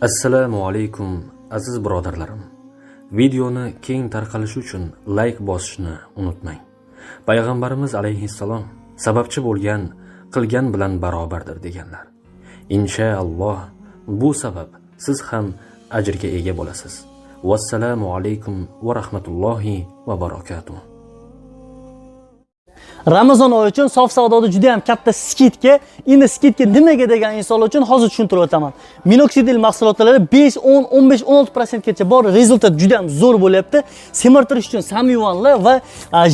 Assalomu alaykum aziz birodarlarim. Videoni keng tarqalishi uchun like bosishni unutmang. Payg'ambarimiz alayhissalom sababchi bo'lgan qilgan bilan barobardir deganlar. Inshaalloh bu sabab siz ham ajrga ega bo'lasiz. Vassalomu alaykum va rahmatullohi va barakatuh. Ramazon oyi uchun sof savdoda juda ham katta skidka. Endi skidka nimaga degan insonlar uchun hozir tushuntirib o'taman. Minoxidil mahsulotlari 5, 10, 15, 16% gacha bor. Rezultat juda ham zo'r bo'lyapti. Semirtirish uchun samyuvanli va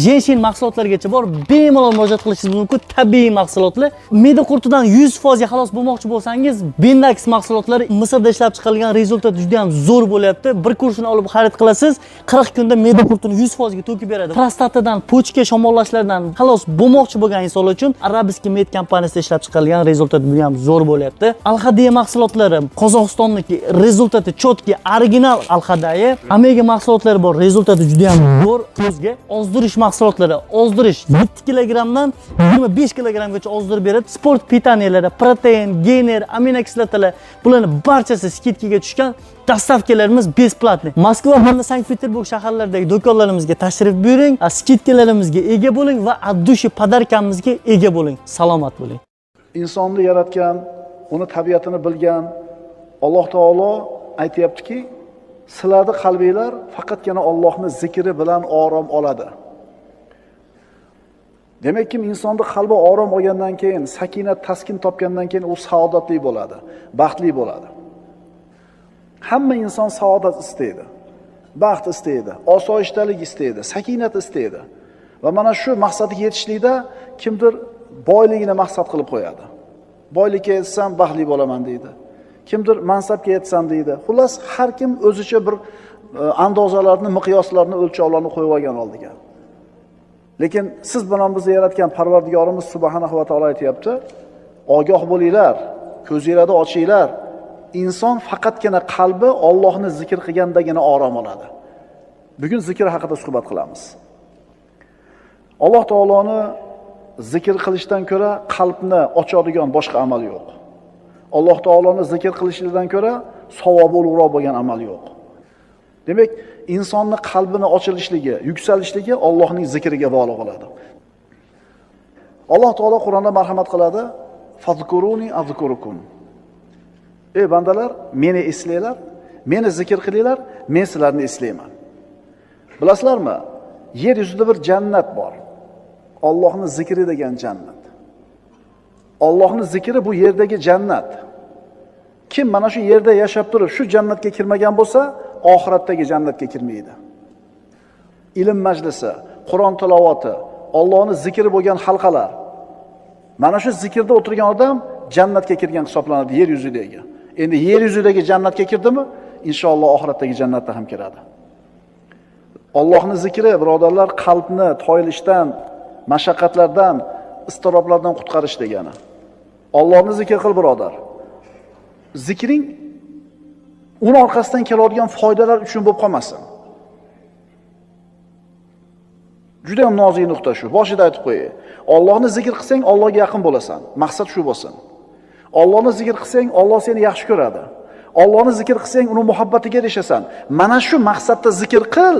jenshin mahsulotlargacha bor. Bemalol murojaat qilishingiz mumkin. Tabiiy mahsulotlar. Me'da qurtidan 100% ga xalos bo'lmoqchi bo'lsangiz, Bendax mahsulotlari Misrda ishlab chiqarilgan, rezultat juda ham zo'r bo'lyapti. Bir kursini olib xarid qilasiz, 40 kunda me'da qurtini 100% ga to'kib beradi. Prostatadan, pochka shamollashlardan xalos bo'lmoqchi bo'lgan insonlar uchun Arabiska Med kompaniyasida ishlab chiqarilgan, rezultat juda ham zo'r bo'lyapti. Alhadiya mahsulotlari Qozog'istonniki, rezultati chotki, original alhadayi. Omega mahsulotlari bor, rezultati juda ham zo'r. Ko'zga ozdirish mahsulotlari, ozdirish 7 kilogramdan 25 kilogramgacha ozdirib beradi. Sport pitaniyalari, protein, gener, aminokislotalar, bularning barchasi skidkaga tushgan. Dastavkalarimiz besplatni. Moskva hamda Sankt-Peterburg shaharlaridagi do'konlarimizga tashrif buyuring, skidkalarimizga ega bo'ling va addushi podarkamizga ega bo'ling. Salomat bo'ling. Insonni yaratgan, uni tabiatini bilgan Alloh taolo aytayaptiki, sizlarning qalbinglar faqatgina Allohning zikri bilan orom oladi. Demakki, insonning qalbi orom olgandan keyin, sakinat, taskin topgandan keyin u saodatli bo'ladi, baxtli bo'ladi. Hamma inson saodat istaydi, baxt istaydi, osoyishtalik istaydi, sakinat istaydi. Va mana shu maqsadga yetishlikda kimdir boyligini maqsad qilib qo'yadi. Boylikka yetsam baxtli bo'laman deydi. Kimdir mansabga yetsam deydi. Xullas, har kim o'zicha bir andozalarni, miqyoslarni, o'lchovlarni qo'yib olgan oldiga. Lekin siz bilan bizni yaratgan Parvardigorimiz subhanahu va taolo aytayapti: "Ogoh bo'linglar, ko'zinglarni ochinglar. Inson faqatgina qalbi Allohni zikr qilgandagina orom oladi." Bugun zikr haqida suhbat qilamiz. Alloh taoloni zikr qilishdan ko'ra qalbni ochadigan boshqa amal yo'q. Alloh taoloni zikr qilishdan ko'ra savobi ulug'roq bo'lgan amal yo'q. Demak, insonning qalbini ochilishligi, yuksalishligi Allohning zikriga bog'liq bo'ladi. Alloh taolo Qur'onda marhamat qiladi: "Fazkuruni azkurukum." Ey bandalar, meni eslanglar, meni zikr qilinglar, men sizlarni eslayman. Bilasizlarmi? Yer yuzida bir jannat bor. Allohning zikri degan jannat. Allohning zikri bu yerdagi jannat. Kim mana shu yerda yashab turib shu jannatga kirmagan bo'lsa, oxiratdagi jannatga kirmaydi. Ilm majlisi, Qur'on tilovati, Allohning zikri bo'lgan halqalar. Mana shu zikrda o'tirgan odam jannatga kirgan hisoblanadi yer yuzidagi. Endi yer yuzidagi jannatga kirdimi, inshaalloh oxiratdagi jannatga ham kiradi. Allohning zikri, birodarlar, qalbni toyilishdan, mashaqqatlardan, iztiroblardan qutqarish degani. Allohni zikr qil, birodar. Zikring uni orqasidan keladigan foydalar uchun bo'lib qolmasin. Juda ham nozik nuqta shu. Boshida aytib qo'yay. Allohni zikr qilsang, Allohga yaqin bo'lasan. Maqsad shu bo'lsin. Allohni zikr qilsang, Alloh seni yaxshi ko'radi. Allohni zikr qilsang, uni muhabbatiga erishasan. Mana shu maqsadda zikr qil.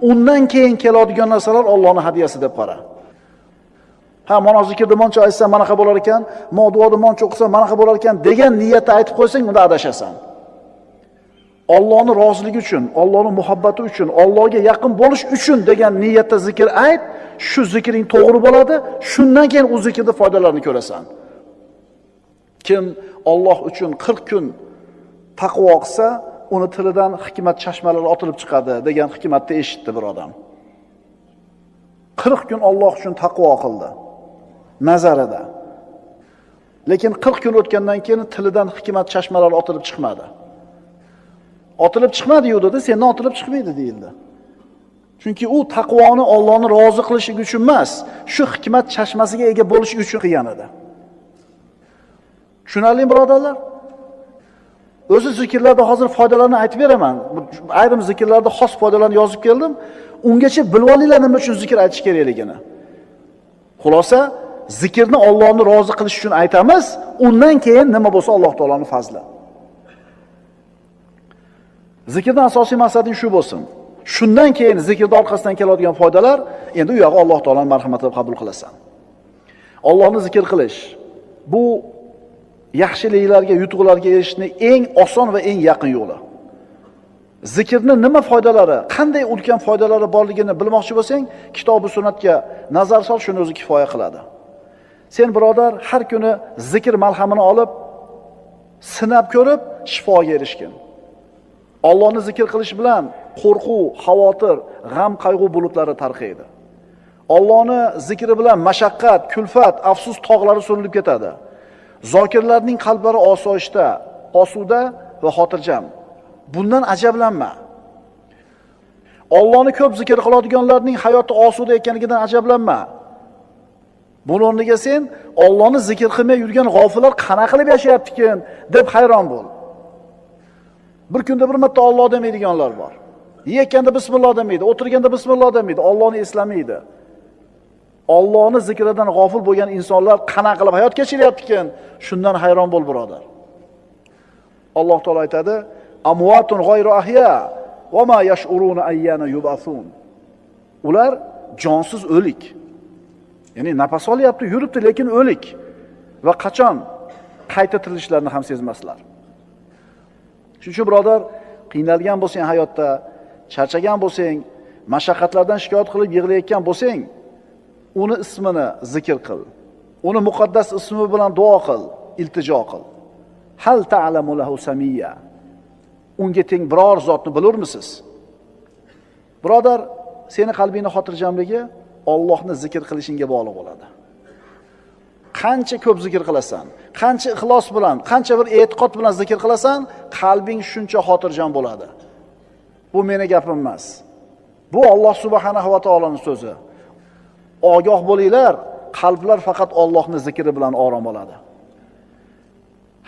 Undan keyin keladigan narsalar Allohning hadiyasi deb qara. Ha, mana zikrni moncha aytsam, mana bo'lar ekan, mana duoni moncha o'qisam, mana bo'lar ekan degan niyatda aytib qo'ysang, unda adashasan. Allohning roziligi uchun, Allohning muhabbati uchun, Allohga yaqin bo'lish uchun degan niyatda zikr ayt, shu zikring to'g'ri bo'ladi, shundan keyin u zikrning foydalarini ko'rasan. Kim Alloh uchun 40 kun taqvo qilsa, uni tilidan hikmat chashmalari otilib chiqadi degan hikmatni eshitdi bir odam. 40 kun Alloh uchun taqvo qildi nazarida. Lekin 40 kun o'tgandan keyin tilidan hikmat chashmalari otilib chiqmadi. Otilib chiqmadi-yu dedi, sendan otilib chiqmaydi deyildi. Chunki u taqvoni Allohni rozi qilishi uchun emas, shu hikmat chashmasiga ega bo'lish uchun qilgan edi. Tushunarlimi, birodarlar? O'zi zikrlarda hozir foydalarini aytib beraman. Ayrim zikrlarda xos foydalarni yozib keldim. Ungacha bilib olinglar nima uchun zikr aytish kerakligini. Xulosa, zikrni Allohni rozi qilish uchun aytamiz, undan keyin nima bo'lsa Alloh taolaning fazli. Zikrdan asosiy maqsading shu bo'lsin. Shundan keyin zikrda orqasidan keladigan foydalar, endi u yog'i Alloh taolaning marhamati deb qabul qilasan. Allohni zikr qilish bu yaxshiliklarga, yutuqlarga erishishning eng oson va eng yaqin yo'li. Zikrni nima foydalari, qanday ulkan foydalari borligini bilmoqchi bo'lsang, kitob-u sunnatga nazar sol, shuni o'zi kifoya qiladi. Sen birodar har kuni zikr malhamini olib, sinab ko'rib, shifoga erishgin. Allohni zikr qilish bilan qo'rquv, xavotir, g'am, qayg'u bulutlari tarqaydi. Allohni zikri bilan mashaqqat, kulfat, afsus tog'lari surilib ketadi. Zokirlarning qalblari osoyishta, osuda va xotirjam. Bundan ajablanma. Allohni ko'p zikr qiladiganlarning hayoti osuda ekanligidan ajablanma. Buning o'rniga sen Allohni zikr qilmay yurgan g'ofillar qanaqa qilib yashayapti-kin deb hayron bo'l. Bir kunda bir marta Alloh demaydiganlar bor. Yekkanda bismillah demaydi, o'tirganda bismillah demaydi, Allohni eslamaydi. Allohni zikridan g'ofil bo'lgan insonlar qanaqa qilib hayot kechiryapti-kin, shundan hayron bo'l birodar. Alloh taolo aytadi: "Amwatun g'ayru ahya va ma yash'uruna ayyana yub'athun." Ular jonsiz o'lik. Ya'ni nafas olyapti, yuribdi, lekin o'lik va qachon qayta tirilishlarini ham sezmaslar. Shuning uchun birodar, qiynalgan bo'lsang hayotda, charchagan bo'lsang, mashaqqatlardan shikoyat qilib yig'layotgan bo'lsang, uni ismini zikr qil. Uni muqaddas ismi bilan duo qil, iltijo qil. Hal ta'lamu lahu samiyya. Unga teng biror zotni bilurmisiz? Birodar, seni qalbingning xotirjamligi Allohni zikr qilishingga bog'liq bo'ladi. Qancha ko'p zikr qilasan, qancha ixlos bilan, qancha bir e'tiqod bilan zikr qilasan, qalbing shuncha xotirjam bo'ladi. Bu meni gapim emas. Bu Alloh subhanahu va taoloning so'zi. Ogoh bo'linglar, qalblar faqat Allohning zikri bilan orom oladi.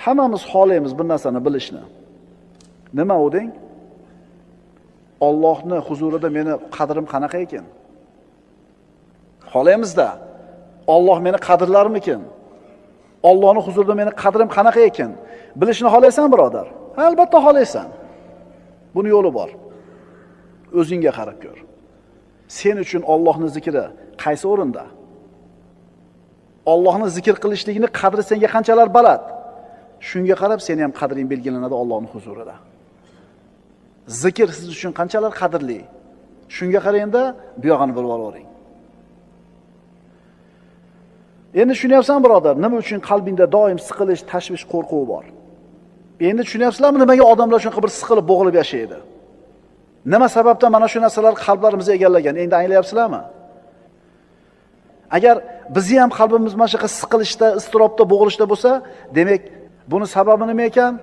Hammamiz xohlaymiz bir narsani bilishni. Nima u deng? Allohning huzurida meni qadrim qanaqa ekan? Xohlaymiz-da. Alloh meni qadrlarmikin? Allohning huzurida meni qadrim qanaqa ekan? Bilishni xohlaysan, birodar? Albatta xohlaysan. Buni yo'li bor. O'zingga qarab ko'r. Sen uchun Allohning zikri qaysi o'rinda? Allohning zikr qilishligini qadri senga qanchalar baland? Shunga qarab seni ham qadring belgilanadi Allohning huzurida. Zikr siz uchun qanchalar qadrli? Shunga qarayanda bu yog'ini bilib olavering. Endi tushunyapsan birodar, nima uchun qalbingda doim siqilish, tashvish, qo'rquv bor? Endi tushunyapsizlarmi nimaga odamlar shunqa bir siqilib, bo'g'ilib yashaydi? Nima sababdan mana shu narsalar qalblarimizni egallagan? Endi anglayapsizlarmi? Agar bizni ham qalbimiz mana shu siqilishda, istirobda, bo'g'ilishda bo'lsa, demak, buni sababi nima ekan?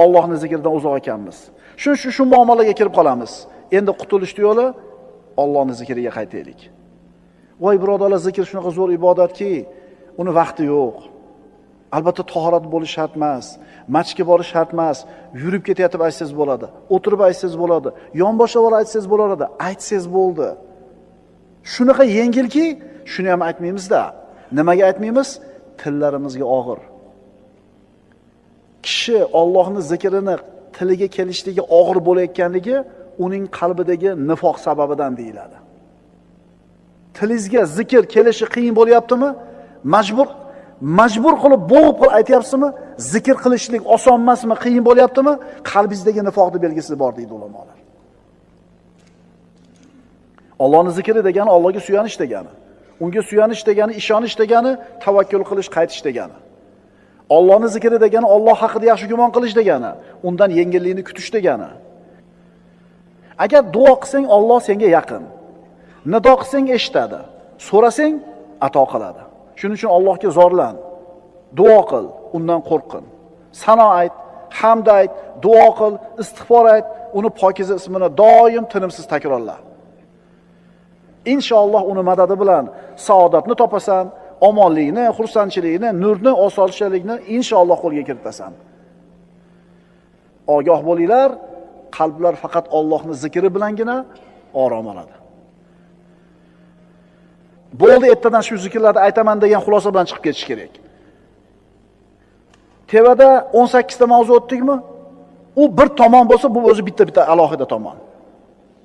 Allohning zikridan uzoq ekanmiz. Shuning uchun shu muomalaga kirib qolamiz. Endi qutulishning yo'li Allohning zikriga qaytaylik. Voy birodarlar, zikr shunaqa zo'r ibodatki, uni vaqti yo'q. Albatta tahorat bo'lish shart emas, masjidga borish shart emas, yurib ketayotib aytsangiz bo'ladi, o'tirib aytsangiz bo'ladi, yonboshlab olib aytsangiz bo'ladi, aytsangiz bo'ldi. Shunaqa yengilki, shuni ham aytmaymiz-da. Nimaga aytmaymiz? Tillarimizga og'ir. Kishi Allohning zikrini tiliga kelishligi og'ir bo'layotganligi uning qalbidagi nifoq sababidan deyiladi. Tilingizga zikr kelishi qiyin bo'lyaptimi? Majbur qilib bo'g'ib aytyapsizmi? Zikr qilishlik oson emasmi, qiyin bo'lyaptimi? Qalbingizdagi nifoqning belgisi bor deydi ulamolar. Allohning zikri degani Allohga suyanish degani. Unga suyanish degani, ishonish degani, tavakkul qilish, qaytish degani. Allohning zikri degani Alloh haqida yaxshi gumon qilish degani, undan yengillikni kutish degani. Agar duo qilsang, Alloh senga yaqin. Nido qilsang eshitadi. So'rasang ato qiladi. Shuning uchun Allohga zorlan. Duo qil, undan qo'rqin. Sano ayt, hamd ayt, duo qil, istig'for ayt, uni pokiza ismini doim tinimsiz takrorla. Inshaalloh uni madadi bilan saodatni topasan, omonlikni, xursandchilikni, nurni, osoyishtalikni inshaalloh qo'lga kiritasan. Ogoh bo'linglar, qalblar faqat Allohning zikri bilangina orom oladi. Bo'ldi, ertadan shu zikrlarni aytaman degan xulosa bilan chiqib ketish kerak. Tevada 18 ta mavzu o'tdikmi? U bir tomon bo'lsa, bu o'zi bitta alohida tomon.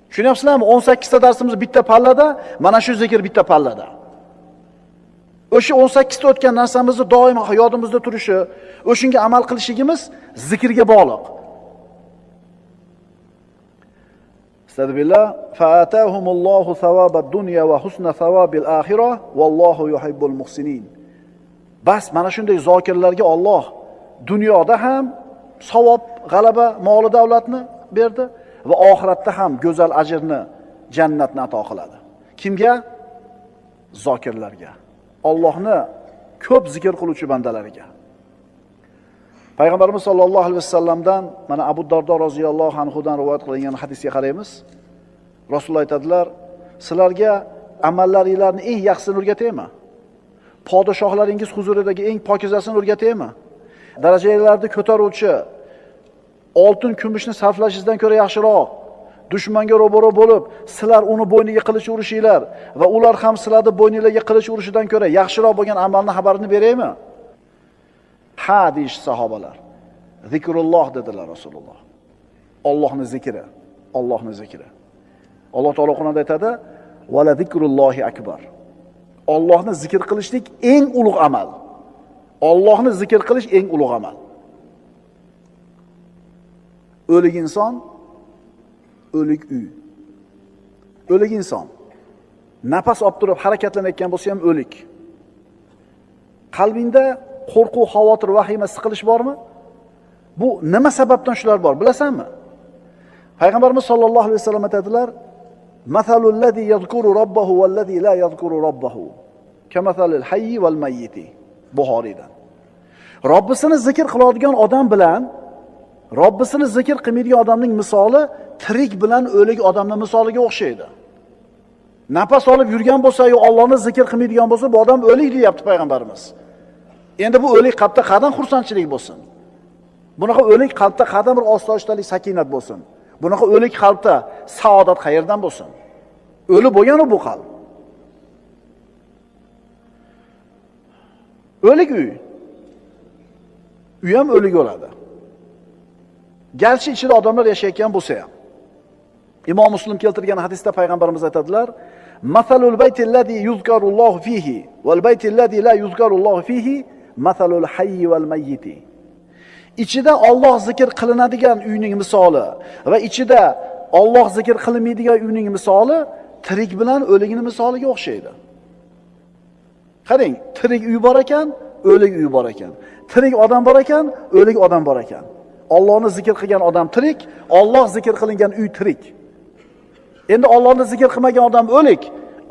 Tushunyapsizlarmi? 18 ta darsimiz bitta pallada, mana shu zikr bitta pallada. O'sha 18 ta o'tgan narsamizni doim hayotımizda turishi, o'shunga amal qilishligimiz zikrga bog'liq. Estağfirullah. Fa'atahumullohu savabad dunya va husna savabil axirah vallohu yuhibbul muhsinin. Bas mana shunday zokirlarga Alloh dunyoda ham savob, g'alaba, mol davlatni berdi va oxiratda ham go'zal ajrni, jannatni ato qiladi. Kimga? Zokirlarga. Allohni ko'p zikr qiluvchi bandalariga. Payg'ambarimiz sollallohu alayhi vasallamdan mana Abu Dardo roziyallohu anhudan rivoyat qilingan hadisga qaraymiz. Rasululloh aytadilar, sizlarga amallaringlarni eng yaxshisini o'rgataymi? Podshohlaringiz huzuridagi eng pokizasini o'rgataymi? Darajalarni ko'taruvchi, oltin, kumushni sarflashingizdan ko'ra yaxshiroq, dushmanga ro'baro bo'lib, sizlar uni bo'yniga qilich urishinglar va ular ham sizlarni bo'yningizga qilich urishidan ko'ra yaxshiroq bo'lgan amalni xabarini beraymi? Ha deyish sahobalar. Zikrulloh dedilar Rasululloh. Allohning zikri, Allohning zikri. Alloh taolo Qur'onda aytadi: "Va la zikrullohi akbar." Allohni zikr qilishlik eng ulug' amal. Allohni zikr qilish eng ulug' amal. O'lik inson, o'lik uy. O'lik inson nafas olib turib harakatlanayotgan bo'lsa ham o'lik. Qalbingda qo'rquv, xavotir, vahima, siqilish bormi? Bu nima sababdan shular bor, bilasanmi? Payg'ambarimiz sollallohu alayhi vasallam aytadilar: "Masalul ladzi yazkuru robbahu val ladzi la yazkuru robbahu kamasalil hayyi val mayyiti." Buxoriydan. Robbisini zikr qiladigan odam bilan Robbisini zikr qilmaydigan odamning misoli tirik bilan o'lik odamning misoliga o'xshaydi. Nafas olib yurgan bo'lsa-yu Allohni zikr qilmaydigan bo'lsa, bu odam o'lik deyapti payg'ambarimiz. Endi bu o'lik qalbda qadam xursandchilik bo'lsin. Bunaqa o'lik qalbda qadam bir osoyishtalik, sakinat bo'lsin. Bunaqa o'lik qalbda saodat qayerdan bo'lsin? O'li bo'lgan bu qalb. O'lik uy. Uy ham o'lik bo'ladi. Garchi ichida odamlar yashayotgan bo'lsa ham. Imom Muslim keltirgan hadisda payg'ambarimiz aytadilar: "Masalul baytillazi yuzkarullohu fihi val baytillazi la yuzkarullohu fihi masalul hayyi val mayyiti." Ichida Alloh zikr qilinadigan uyning misoli va ichida Alloh zikr qilinmaydigan uyning misoli tirik bilan o'ligning misoliga o'xshaydi. Qarang, tirik uy bor ekan, o'lik uy bor ekan. Tirik odam bor ekan, o'lik odam bor ekan. Allohni zikr qilgan odam tirik, Alloh zikr qilingan uy tirik. Endi Allohni zikr qilmagan odam o'lik,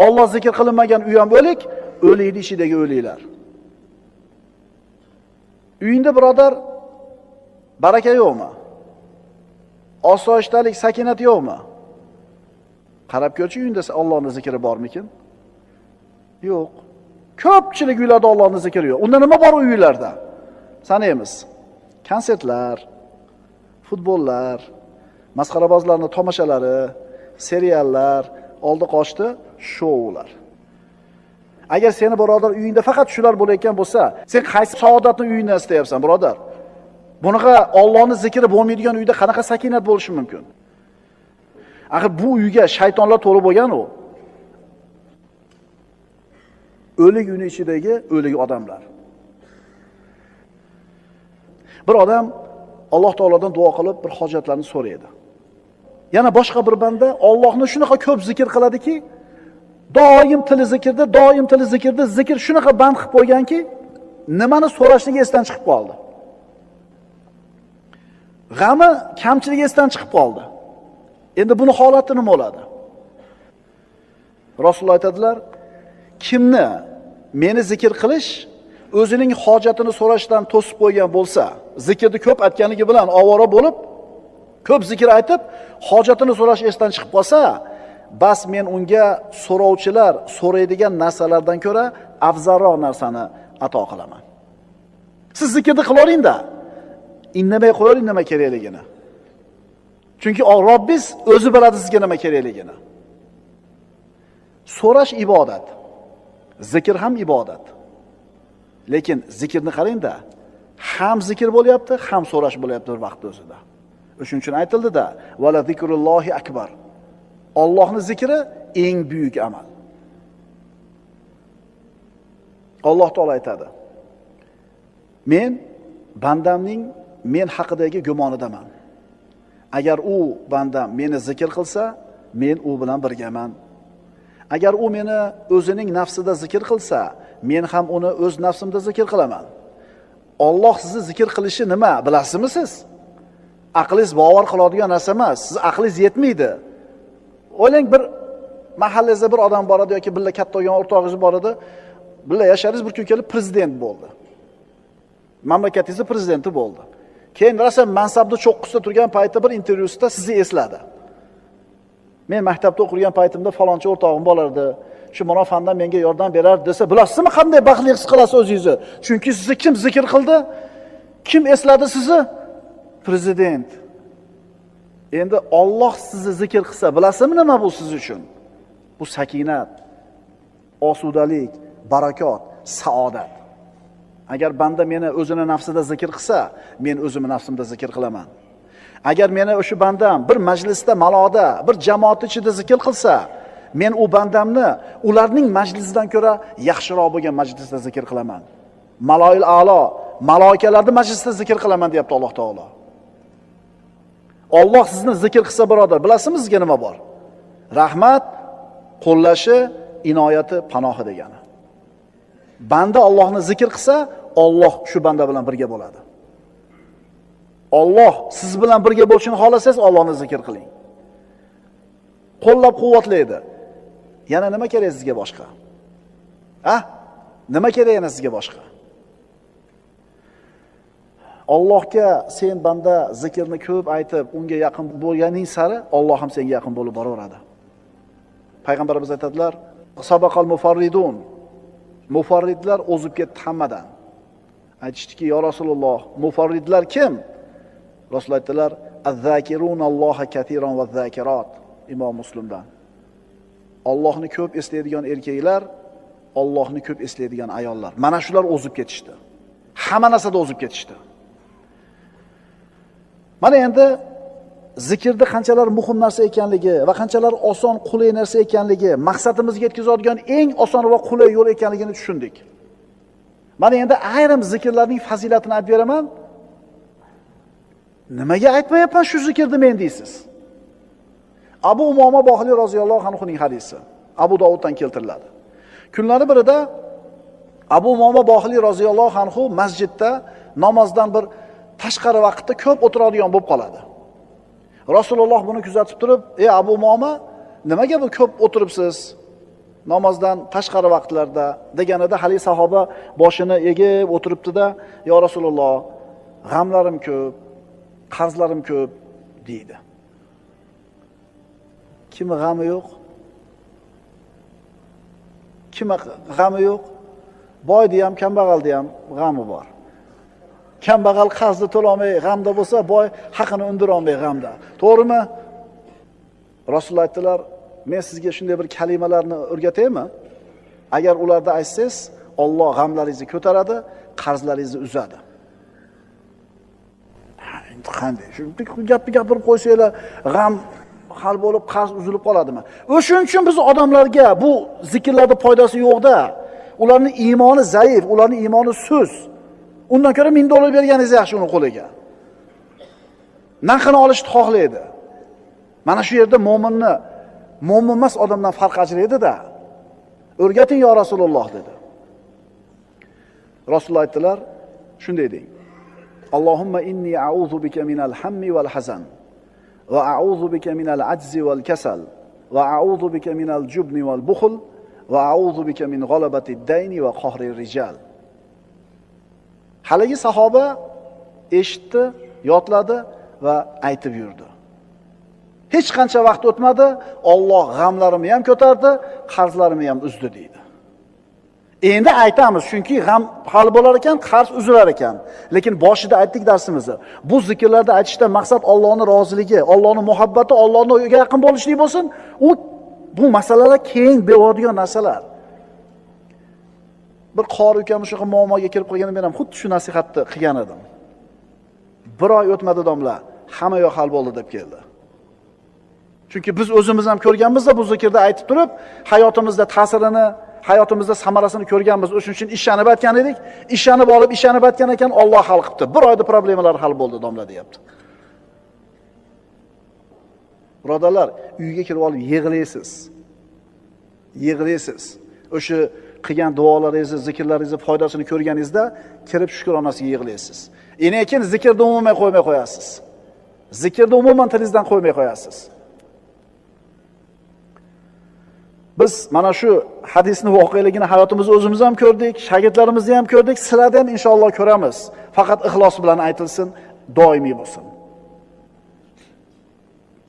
Alloh zikr qilinmagan uy ham o'lik, o'likning ichidagi o'liklar. Uyingda birodar baraka yo'qmi? Osoyishtalik, sakinat yo'qmi? Qarab ko'rchi, uyingda Allohning zikri bormikin? Yo'q. Ko'pchilik uylarda Allohning zikri yo'q. Unda nima bor uylarda? Sanaymiz. Konsertlar, futbollar, masxarabozlarning tomoshalari, seriallar, oldi qochdi shoular. Agar seni birodar uyingda faqat shular bo'layotgan bo'lsa, sen qaysi saodatni uyingda istayapsan, birodar? Bunaqa Allohning zikri bo'lmaydigan uyda qanaqa sakinat bo'lishi mumkin? Axir bu uyga shaytonlar to'lib bo'lgan u. O'lik uyning ichidagi o'lik odamlar. Bir odam Alloh taolodan duo qilib bir hojatlarni so'raydi. Yana boshqa bir banda Allohni shunaqa ko'p zikr qiladiki, doim tili zikrda, zikr shunaqa band qilib qo'yganki, nimani so'rashligi esdan chiqib qoldi. G'ami, kamchiligi esdan chiqib qoldi. Endi buni holati nima bo'ladi? Rasululloh aytadilar: kimni meni zikr qilish o'zining hojatini so'rashdan to'sib qo'ygan bo'lsa, zikrni ko'p aytganligi bilan ovora bo'lib, ko'p zikr aytib, hojatini so'rash esdan chiqib qolsa, bas men unga so'rovchilar so'raydigan narsalardan ko'ra afzalroq narsani ato qilaman. Siz zikrni qilavering-da, indamay qo'ying nima kerakligini. Chunki Robbingiz o'zi biladi sizga nima kerakligini. So'rash ibodat. Zikr ham ibodat. Lekin zikrni qarang-da, ham zikr bo'lyapti, ham so'rash bo'lyapti bir vaqt o'zida. Shuning uchun aytildi-da, "Vala zikrullohi akbar." Allohning zikri eng buyuk amal. Alloh taolo aytadi: "Men bandamning men haqidagi gumonidaman. Agar u bandam meni zikr qilsa, men u bilan birgaman. Agar u meni o'zining nafsida zikr qilsa, men ham uni o'z nafsimda zikr qilaman." Alloh sizni zikr qilishi nima, bilasizmi siz? Aqlingiz bavar qiladigan narsa emas. Siz aqlingiz yetmaydi. O'ylang, bir mahallangizda bir odam bor edi yoki billa katta bo'lgan o'rtog'ingiz bor edi. Billa yasharingiz, bir kun kelib prezident bo'ldi. Mamlakatingizning prezidenti bo'ldi. Keyin rosa mansabda cho'qqisida turgan paytda bir intervyusida sizni esladi. Men maktabda o'qigan paytimda falonchi o'rtog'im bo'lardi. Shu mana fandan menga yordam berar desa, bilasizmi qanday baxtli his qilasiz o'zingizni? Chunki sizni kim zikr qildi? Kim esladi sizni? Prezident. Endi Alloh sizni zikr qilsa, bilasizmi nima bu siz uchun? Bu sakinat, osudalik, barakot, saodat. Agar banda meni o'zini nafsida zikr qilsa, men o'zimni nafsimda zikr qilaman. Agar meni o'sha bandam bir majlisda, maloda, bir jamoat ichida zikr qilsa, men u bandamni ularning majlisidan ko'ra yaxshiroq bo'lgan majlisda zikr qilaman. Maloil a'lo, maloikalarning majlisida zikr qilaman deyapti Alloh taolo. Alloh sizni zikr qilsa, birodar, bilasizmi sizga nima bor? Rahmat, qo'llashi, inoyati, panohi degani. Banda Allohni zikr qilsa, Alloh shu banda bilan birga bo'ladi. Alloh siz bilan birga bo'lishini xohlasangiz, Allohni zikr qiling. Qo'llab-quvvatlaydi. Yana nima kerak sizga boshqa? Nima kerak yana sizga boshqa? Allohga sen banda zikrni ko'p aytib, unga yaqin bo'lganing sari Alloh ham senga yaqin bo'lib boraveradi. Payg'ambarimiz aytadilar: "Sabaqal mufarridun." Mufarridlar o'zib ketdi hammadan. Aytishdiki: "Ya Rasululloh, mufarridlar kim?" Rasul aytdilar: "Az-zakirunalloha katiran vaz-zakirat." Imom Muslimdan. Allohni ko'p eslaydigan erkaklar, Allohni ko'p eslaydigan ayollar. Mana shular o'zib ketishdi. Hamma narsada o'zib ketishdi. Mana endi zikrda qanchalar muhim narsa ekanligi va qanchalar oson, qulay narsa ekanligi, maqsadimizga yetkazadigan eng oson va qulay yo'l ekanligini tushundik. Mana endi ayrim zikrlarning fazilatini aytib beraman. Nimaga aytmayapman shu zikrni men deysiz? Abu Umoma Bohili roziyallohu anhuning hadisi. Abu Dovuddan keltiriladi. Kunlari birida Abu Umoma Bohili roziyallohu anhu masjidda namozdan bir tashqari vaqtda ko'p o'tiradigan bo'lib qoladi. Rasululloh buni kuzatib turib: "Ey Abu Umoma, nimaga bu ko'p o'tiribsiz namozdan tashqari vaqtlarda?" deganida hali sahoba boshini egib o'tiribdi-da: "Ya Rasululloh, g'amlarim ko'p, qarzlarim ko'p" deydi. Kimi g'ami yo'q? Kimi g'ami yo'q? Boyda ham, kambag'alda ham g'ami bor. Kambag'al qarzni to'lamay g'amda bo'lsa, boy haqini undira olmay g'amda. To'g'rimi? Rasululloh aytdilar: "Men sizga shunday bir kalimalarni o'rgataymi? Agar ularda aytsangiz, Alloh g'amlaringizni ko'taradi, qarzlaringizni uzadi." Endi qanday? Shu gapni gapirib qo'ysanglar, g'am hal bo'lib, qarz uzilib qoladimi? O'shuning uchun biz odamlarga bu zikrlarda foydasi yo'q-da. Ularning iymoni zaif, ularning iymoni sust. Undan ko'ra $1000 berganingiz yaxshi uni qo'liga. Narxini olishni xohlaydi. Mana shu yerda mo'minni mo'min emas odamdan farq ajraydi-da. O'rgating yo Rasululloh dedi. Rasululloh aytdilar, shunday deng: "Allohumma inni a'udhu bika minal hammi wal hazan va a'udhu bika minal ajzi wal kasal va a'udhu bika minal jubni wal bukhl va a'udhu bika min ghalabati ad-dayni va qahri ar-rijal." Haligi sahoba eshitdi, yodladi va aytib yurdi. Hech qancha vaqt o'tmadi, Alloh g'amlarimni ham ko'tardi, qarzlarimni ham uzdi deydi. Endi aytamiz, chunki g'am hal bo'lar ekan, qarz uzilar ekan. Lekin boshida aytdik darsimizni. Bu zikrlarda aytishdan maqsad Allohning roziligi, Allohning muhabbati, Allohning yaqin bo'lishlik bo'lsin. Bu masalalar keng beradigan narsalar. Bir qori ukam shu muammoga kirib qolganida men ham xuddi shu nasihatni qilgan edim. Bir oy o'tmadi domla, hamma yoq hal bo'ldi deb keldi. Chunki biz o'zimiz ham ko'rganmiz-da bu zikrda aytib turib, hayotimizda ta'sirini, hayotimizda samarasini ko'rganmiz. O'shuning uchun ishlanib aytgan edik. Ishlanib aytgan ekan, Alloh hal qilibdi. Bir oyda problemalar hal bo'ldi, domla deyapti. Birodarlar, uyga kirib olib yig'laysiz. Yig'laysiz. O'sha qilgan duolaringizni, zikrlaringizni foydasini ko'rganingizda kirib shukronasiga yig'laysiz. Lekin zikrni umuman qo'ymay qo'yasiz. Zikrni umuman tilingizdan qo'ymay qo'yasiz. Biz mana shu hadisni voqeligini hayotimizda o'zimiz ham ko'rdik, shogirdlarimizni ham ko'rdik, sizlarda ham inshaalloh ko'ramiz. Faqat ixlos bilan aytilsin, doimiy bo'lsin.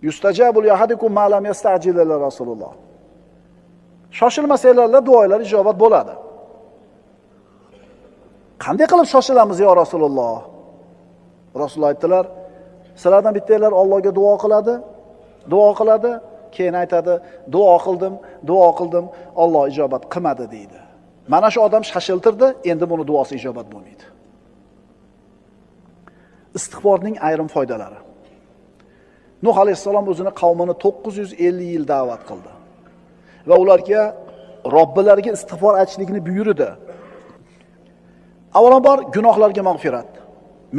Yustajabu li ahadikum ma lam yasta'jil ila Rasululloh. Shoshilmasanglar duolar ijobat bo'ladi. Qanday qilib shoshilamiz yo Rasululloh? Rasululloh aytdilar, sizlardan bittanglar Allohga duo qiladi, keyin aytadi, duo qildim, Alloh ijobat qilmadi deydi. Mana shu odam shashiltirdi, endi buni duosi ijobat bo'lmaydi. Istig'forning ayrim foydalari. Nuh alayhissalom o'zini qavmini 950 yil da'vat qildi. Va ularga Robbilariga istig'for aytishlikni buyurdi. Avvalambor gunohlarga mag'firat.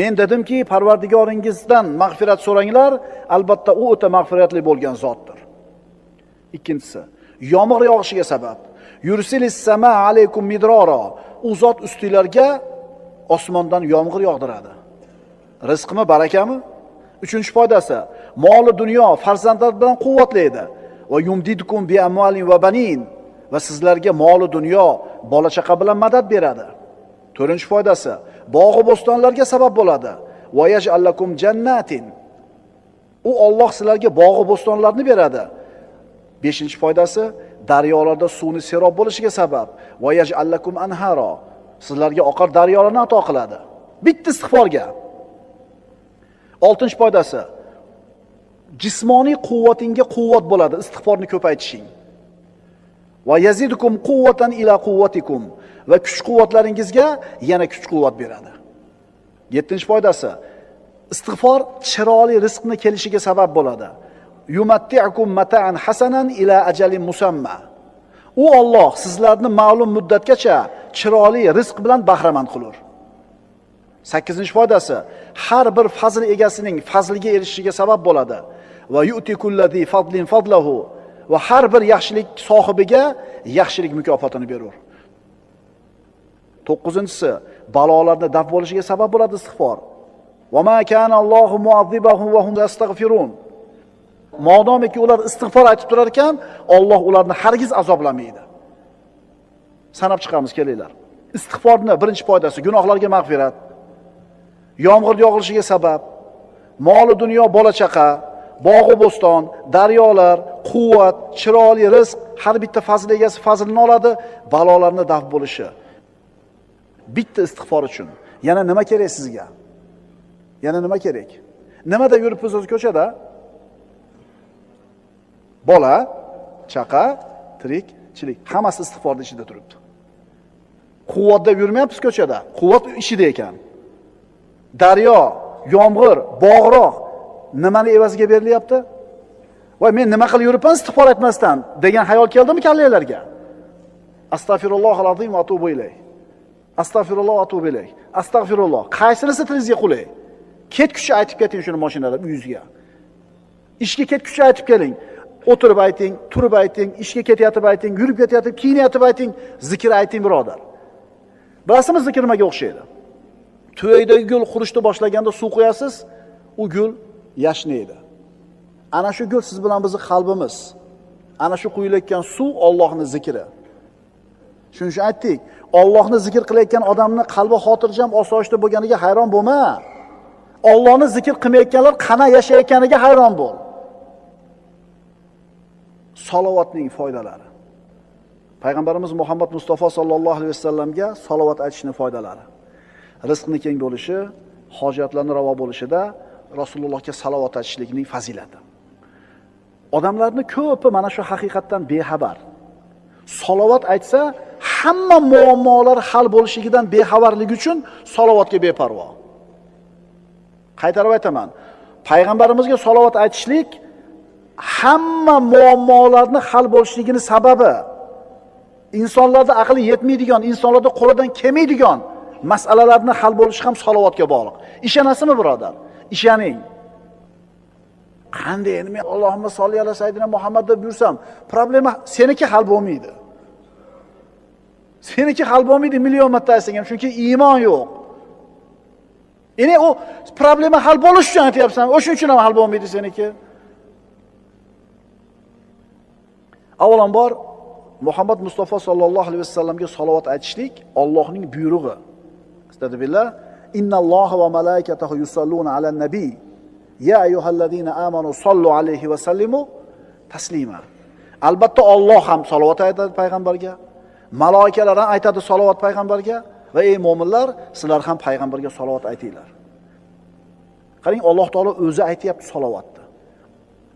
Men dedimki, Parvardigoringizdan mag'firat so'ranglar, albatta u o'ta mag'firatli bo'lgan zotdir. Ikkinchisi, yomg'ir yog'ishiga sabab. Yursilis sama alaykum midrara. U zot ustinglarga osmondan yomg'ir yog'diradi. Rizqmi, barakami? Uchinchi foydasi, moli dunyo, farzandlar bilan quvvatlaydi. Va yumdidkum bi amwalin va banin. Va sizlarga moli dunyo, bola chaqa bilan madad beradi. To'rtinchi foydasi, bog' va bo'stonlarga sabab bo'ladi. Va yaj'alakum jannatin. U Alloh sizlarga bog' va bo'stonlarni beradi. Beshinchi foydasi, daryolarda suvni serob bo'lishiga sabab. Va yaj'alakum anhara. Sizlarga oqar daryolarni ato qiladi. Bitta istig'forga. Oltinchi foydasi, jismoniy quvvatingga quvvat bo'ladi istig'forni ko'paytishing. Va yazidukum quvvatan ila quvvatikum. Va kuch-quvvatlaringizga yana kuch-quvvat beradi. 7-chi foydasi, istig'for chiroyli rizqni kelishiga sabab bo'ladi. Yumatti'ukum mata'an hasanan ila ajalin musamma. U Alloh sizlarni ma'lum muddatgacha chiroyli rizq bilan bahramand qilur. 8-chi foydasi, har bir fazl egasining fazliga erishishiga sabab bo'ladi. Va yu'ti kullazi fadlin fadlahu. Va har bir yaxshilik sohibiga yaxshilik mukofotini berur. 9-inchisi, balolarni daf bo'lishiga sabab bo'ladi istig'for. Va ma kana Allohu mu'azzibahum va hum yastaghfirun. Modomiki ular istig'for aytib turar ekan, Alloh ularni hargiz azoblamaydi. Sanab chiqamiz, kelinglar. Istig'forning birinchi foydasi gunohlarga mag'firat. Yomg'ir yog'ilishiga sabab, moli dunyo, bola chaqa, bog' bo'ston, daryolar, quvvat, chiroyli rizq, har bitta fazl egasi fazlini oladi, balolarni daf bo'lishi. Bitta istig'for uchun. Yana nima kerak sizga? Yana nima kerak? Nimada yuribsiz o'z ko'chada? Bola, chaqa, tirikchilik, hammasi istig'forning ichida turibdi. Quvvatda yurmayapsiz ko'chada, quvvat ishida ekan. Daryo, yomg'ir, bog'roq nimani evaziga berilyapti? Voy, men nima qilib yuribman istig'for etmasdan degan xayol keldimi kallanglarga? Astagfirullohal azim va atubu ilayh. Astagfirulloh va atubu ilayh. Astagfirulloh. Qaysinisi tilingizga qulay? Ketkuchi aytib keting shuni mashinada uyingizga. Ishga ketkuchi aytib keling. O'tirib ayting, turib ayting, ishga ketayotib ayting, yurib ketayotib, kiyinayotib ayting, zikr ayting birodar. Bilasizmi zikr nimaga o'xshaydi? To'ydagi gul qurishni boshlaganda suv qo'yasiz, u gul yashnaydi. Ana shu gul siz bilan bizning qalbimiz. Ana shu quyilayotgan suv Allohning zikri. Shuning uchun aytdik, Allohni zikr qilayotgan odamning qalbi xotirjam, osoyishta bo'lganiga hayron bo'lma. Allohni zikr qilmayotganlar qana yashayotganiga hayron bo'l. Salovatning foydalari. Payg'ambarimiz Muhammad Mustafa sallallohu alayhi vasallamga salovat aytishning foydalari. Rizqni keng bo'lishi, hojatlarning ravo bo'lishida Rasulullohga salovat aytishlikning fazilati. Odamlarning ko'pi mana shu haqiqatdan bexabar. Salovat aytsa, hamma muammolar hal bo'lishidan bexabarligi uchun salovatga beparvo. Qaytarib aytaman. payg'ambarimizga salovat aytishlik hamma muammolarni hal bo'lishligini sababi insonlarda aqli yetmaydigan, insonlarda qo'lidan kelmaydigan masalalarni hal bo'lishi ham salovatga bog'liq. Ishonasizmi, birodar? Ishoning. Qanday endi men Allohumma solli ala sayyidina Muhammad deb yursam, problema seniki hal bo'lmaydi. Seniki hal bo'lmaydi million marta aytsang ham, chunki iymon yo'q. Endi u problema hal bo'lish uchun aytyapsan, o'shuning uchun ham hal bo'lmaydi seniki. Avvalambor Muhammad Mustafa sallallohu alayhi vasallamga salovat aytishlik Allohning buyrug'i. Astagfirullah. Innalloha va malaikatahu yusalluna alan nabiy. Ya ayyuhallazina amanu sallu alayhi va sallimu taslima. Albatta Alloh ham salovat aytadi payg'ambarga, malaikalar ham aytadi salovat payg'ambarga va ey mu'minlar, sizlar ham payg'ambarga salovat aytinglar. Qarang, Alloh taolo o'zi aytayapti salovatni.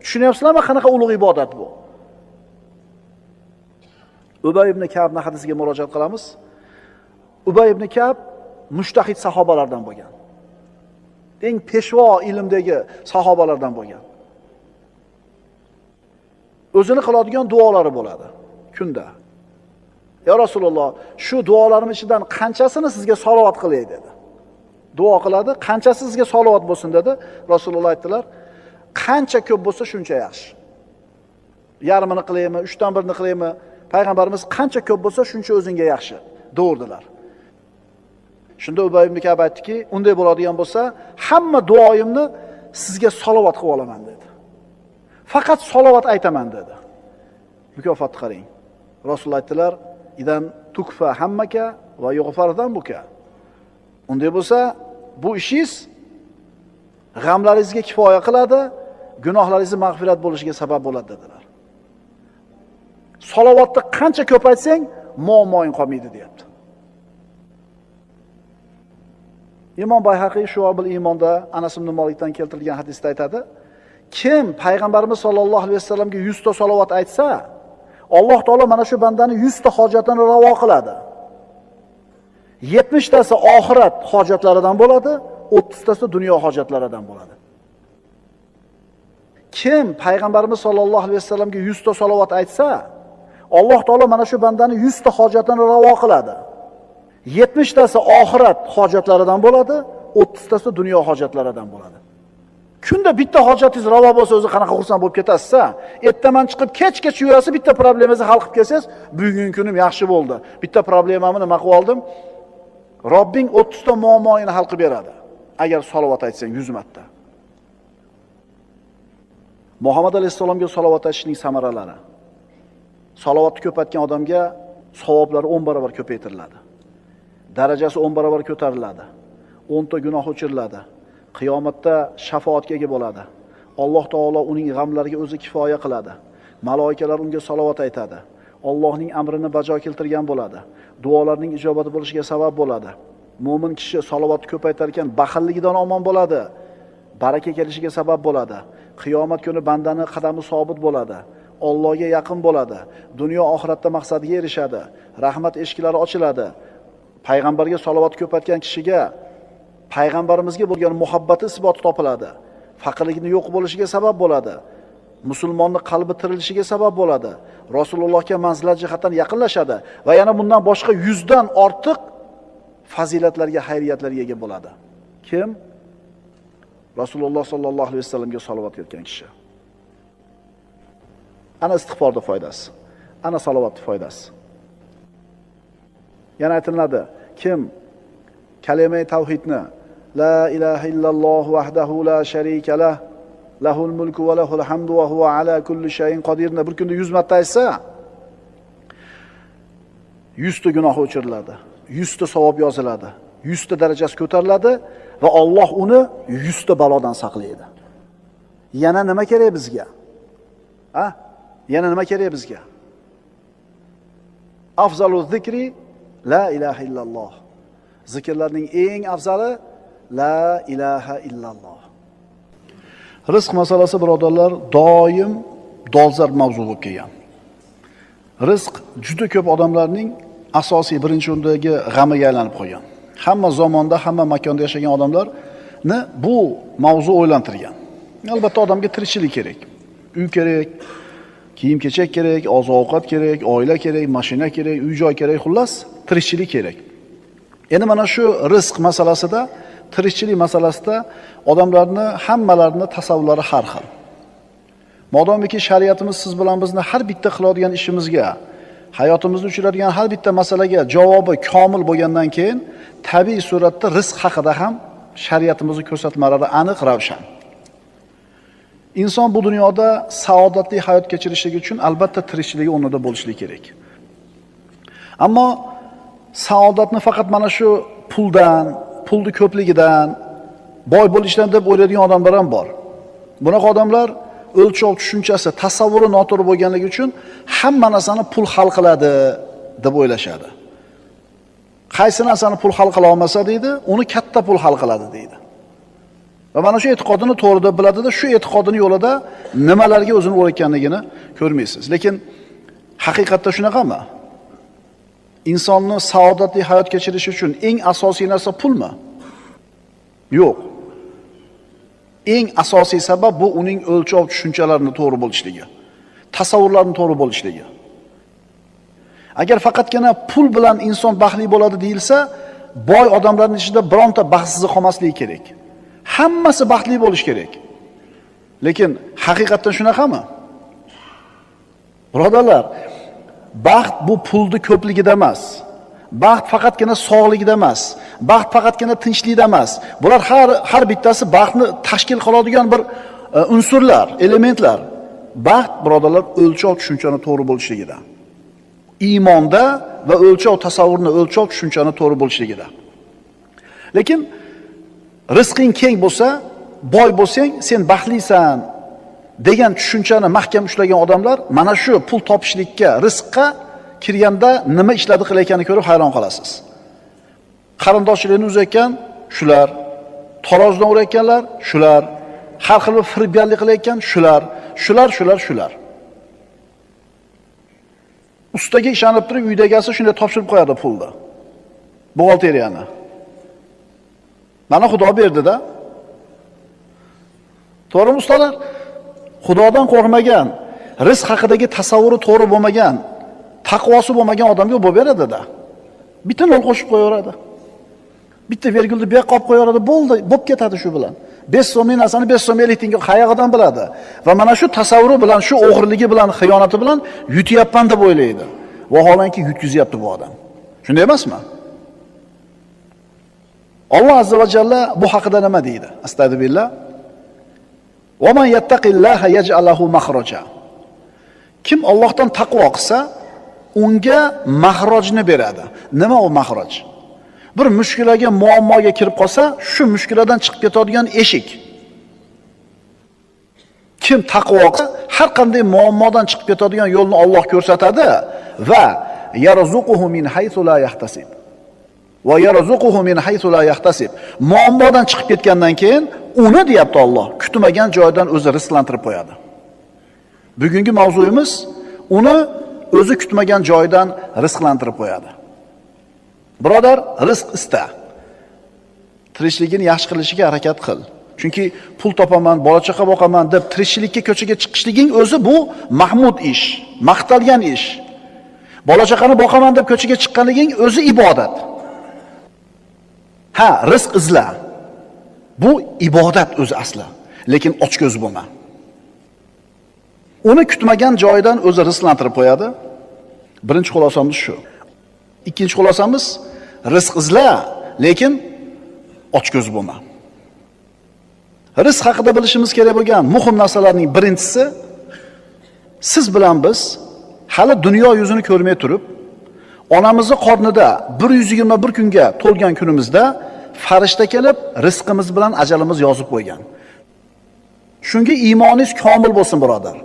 Tushunyapsizlarmi qanaqa ulug' ibodat bu? Ubay ibn Ka'bning hadisiga murojaat qilamiz. Ubay ibn Ka'b mushtahid sahobalardan bo'lgan. Eng peshvo ilmdagi sahobalardan bo'lgan. O'zini qiladigan duolari bo'ladi kunda. Ya Rasululloh, shu duolarim ichidan qanchasini sizga salovat qilay dedi. Duo qiladi, qanchasi sizga salovat bo'lsin dedi. Rasululloh aytdilar, qancha ko'p bo'lsa shuncha yaxshi. Yarmini qilaymi, 3dan 1ni qilaymi? Payg'ambarimiz qancha ko'p bo'lsa shuncha o'zingga yaxshi deurdilar. Shunda Ubay ibn Ka'b aytdiki, unday bo'ladigan bo'lsa, hamma duoyimni sizga salovat qilib olaman dedi. Faqat salovat aytaman dedi. Mukofotni qarang. Rasululloh aytdilar, "Idan tukfa hammaka va yughfardan buka." Unday bo'lsa, bu ishingiz g'amlaringizga kifoya qiladi, gunohlaringizni mag'firat bo'lishiga sabab bo'ladi dedilar. Salovatni qancha ko'p aytsang, muammoing qolmaydi deyapti. Imom Bayhaqiy Shu'abul Iymonda Anas ibn Malikdan keltirilgan hadisda aytadi, kim payg'ambarimiz sollallohu alayhi vasallamga 100 ta salovat aytsa, Alloh taolo mana shu bandani 100 ta hojatini ravo qiladi. 70 tasi oxirat hojatlaridan bo'ladi, 30 tasi dunyo hojatlaridan bo'ladi. Kim payg'ambarimiz sollallohu alayhi vasallamga 100 ta salovat aytsa, Alloh taolo mana shu bandani 100 ta hojatini ravo qiladi. 70 tasi oxirat hojatlaridan bo'ladi, 30 tasi dunyo hojatlaridan bo'ladi. Kunda bitta hojatingiz ravo bo'lsa, o'zi qanaqa xursand bo'lib ketasiz-a? Ertaman chiqib kech-kech yurasiz, bitta problemangizni hal qilib kelsangiz, bugungi kunim yaxshi bo'ldi. Bitta problemamni nima qilib oldim? Robbing 30 ta muammoini hal qilib beradi. Agar salovat aytsang 100 marta. Muhammad alayhisalomga salovat aytishning samaralari. Salovatni ko'p aytgan odamga savoblari 10 barobar ko'paytiriladi. Darajasi 10 barobar ko'tariladi. 10 ta gunoh o'chiriladi. Qiyomatda shafoatga ega bo'ladi. Alloh taolo uning g'amlariga o'zi kifoya qiladi. Malaikalar unga salovat aytadi. Allohning amrini bajo keltirgan bo'ladi. Duolarning ijobati bo'lishiga sabab bo'ladi. Mo'min kishi salovatni ko'paytar ekan, baxilligidan omon bo'ladi. Baraka kelishiga sabab bo'ladi. Qiyomat kuni bandani qadami sobit bo'ladi. Allohga yaqin bo'ladi. Dunyo oxiratda maqsadiga erishadi. Rahmat eshiklari ochiladi. Payg'ambarga salovat ko'paytgan kishiga payg'ambarimizga bo'lgan muhabbati isboti topiladi. Faqirlikni yo'q bo'lishiga sabab bo'ladi. Musulmonning qalbi tirilishiga sabab bo'ladi. Rasulullohga manzilat jihatdan yaqinlashadi va yana bundan boshqa 100 dan ortiq fazilatlarga, xayriyatlarga ega bo'ladi. Kim? Rasululloh sollallohu alayhi vasallamga salovat etgan kishi. Ana istig'forning foydasi. Ana salovatning foydasi. Yana aytiladi, kim kalima tavhidni la ilaha illalloh vahdahu la sharika lah lahul mulku va lahul hamdu va huva ala kulli shay'in qodirni bir kunda 100 marta aytsa, 100 ta gunoh o'chiriladi, 100 ta savob yoziladi, 100 ta darajasi ko'tariladi va Alloh uni 100 ta balodan saqlaydi. Yana nima kerak bizga? Yana nima kerak bizga? Afzalu zikri la ilaha illalloh. Zikrlarning eng afzali la ilaha illalloh. Rizq masalasi birodarlar doim dolzarb mavzu bo'lib kelgan. Rizq juda ko'p odamlarning asosiy birinchi o'rindagi g'amiga aylanib qolgan. Hamma zamonda, hamma makonda yashagan odamlarni bu mavzu o'ylantirgan. Albatta odamga tirikchilik kerak. Uy kerak, kiyim-kechak kerak, oziq-ovqat kerak, oila kerak, mashina kerak, uy-joy kerak, xullas, tirikchilik kerak. Endi mana shu rizq masalasida, tirikchilik masalasida odamlarni hammalarini tasavvurlari har xil. Modomiki shariatimiz siz bilan bizni har bitta qiladigan ishimizga, hayotimizda uchraydigan har bitta masalaga javobi komil bo'lgandan keyin tabiiy suratda rizq haqida ham shariatimizning ko'rsatmalari aniq, ravshan. Inson bu dunyoda saodatli hayot kechirishligi uchun albatta tirikchiligi o'rnida bo'lishi kerak. Ammo saodatni faqat mana shu puldan, pulni ko'pligidan, boy bo'lishdan deb o'ylaydigan odamlar ham bor. Bunaqa odamlar o'lchov tushunchasi, tasavvuri noto'g'ri bo'lganligi uchun hamma narsani pul hal qiladi deb o'ylashadi. Qaysi narsani pul hal qila olmasa deydi, uni katta pul hal qiladi deydi. Va mana shu e'tiqodini to'g'ri deb biladida, shu e'tiqodini yo'lida nimalarga o'zini o'rayotganligini ko'rmaysiz. Lekin haqiqatda shunaqami? Insonni saodatli hayot kechirishi uchun eng asosiy narsa pulmi? Yo'q. Eng asosiy sabab bu uning o'lchov tushunchalarining to'g'ri bo'lishligi, tasavvurlarining to'g'ri bo'lishligi. Agar faqatgina pul bilan inson baxtli bo'ladi deyilsa, boy odamlarning ichida bironta baxtsiz qolmasligi kerak. Hammasi baxtli bo'lish kerak. Lekin haqiqatdan shunaqami? Birodarlar, baxt bu pulni ko'pligida emas. Baxt faqatgina sog'ligida emas. Baxt faqatgina tinchlikda emas. Bular har bittasi baxtni tashkil qiladigan bir unsurlar, elementlar. Baxt, birodarlar, o'lchov tushunchani to'g'ri bo'lishligida. Iymonda va o'lchov tasavvurni, o'lchov tushunchani to'g'ri bo'lishligida. Lekin rizqing keng bo'lsa, boy bo'lsang, sen baxtlisan degan tushunchani mahkam ushlagan odamlar mana shu pul topishlikka, rizqqa kirganda nima ishladi qilayotganini ko'rib hayron qolasiz. Qarindoshchilikni uzayotgan shular, tarozdan urayotganlar shular, har xil firibgarlik qilayotgan shular. Ustaga ishonib turib, uydagisi shunday topshirib qo'yadi pulni. Buxgalteriyani. Mana Xudo berdi-da. To'g'rimi ustalar? Xudodan qo'rqmagan, rizq haqidagi tasavvuri to'g'ri bo'lmagan, taqvosi bo'lmagan odamga bo'lib beradi-da. Bitta nol qo'shib qo'yaveradi. Bitta virgulni bu yoqqa olib qo'yaveradi, bo'ldi, bo'lib ketadi shu bilan. 5 so'mlik narsani 5 so'mga elitdinga qayerdan biladi? Va mana shu tasavvuri bilan, shu o'g'irligi bilan, xiyonati bilan yutyapman deb o'ylaydi. Vaholanki yutkazyapti bu odam. Shunday emasmi? Alloh azza va jalla bu haqida nima deydi? Astagfirullah. Va man yattaqillaha yaj'al lahu makhraja. Kim Allohdan taqvo qilsa, unga mahrojni beradi. Nima u mahroj? Bir mushkilaga, muammoga kirib qolsa, shu mushkiladan chiqib ketadigan eshik. Kim taqvo qilsa, har qanday muammodan chiqib ketadigan yo'lni Alloh ko'rsatadi va yarzuquhu min haythu la yahtasib. Va yarzuquhu min haythu la yahtasib. Muammodan chiqib ketgandan keyin uni deyapti Alloh, kutmagan joydan o'zi rizqlantirib qo'yadi. Bugungi mavzuyimiz uni o'zi kutmagan joydan rizqlantirib qo'yadi. Birodar, rizq ista. Tirikchiligini yaxshi qilishiga harakat qil. Chunki pul topaman, bola chaqa boqaman deb tirikchilikka ko'chaga chiqishliging o'zi bu mahmud ish, maqtalgan ish. Bola chaqani boqaman deb ko'chaga chiqqanliging o'zi ibodat. Ha, rizq izla. Bu ibodat o'zi asli. Lekin ochko'z bo'lma. Uni kutmagan joydan o'zi rizqlantirib qo'yadi. Birinchi xulosamiz shu. Ikkinchi xulosamiz rizq izla, lekin ochko'z bo'lma. Rizq haqida bilishimiz kerak bo'lgan muhim narsalarning birinchisi, siz bilan biz hali dunyo yuzini ko'rmay turib, onamizning qornida 121 kunga to'lgan kunimizda farishta kelib rizqimiz bilan ajalimiz yozib qo'ygan. Shunga iymoningiz komil bo'lsin, birodar.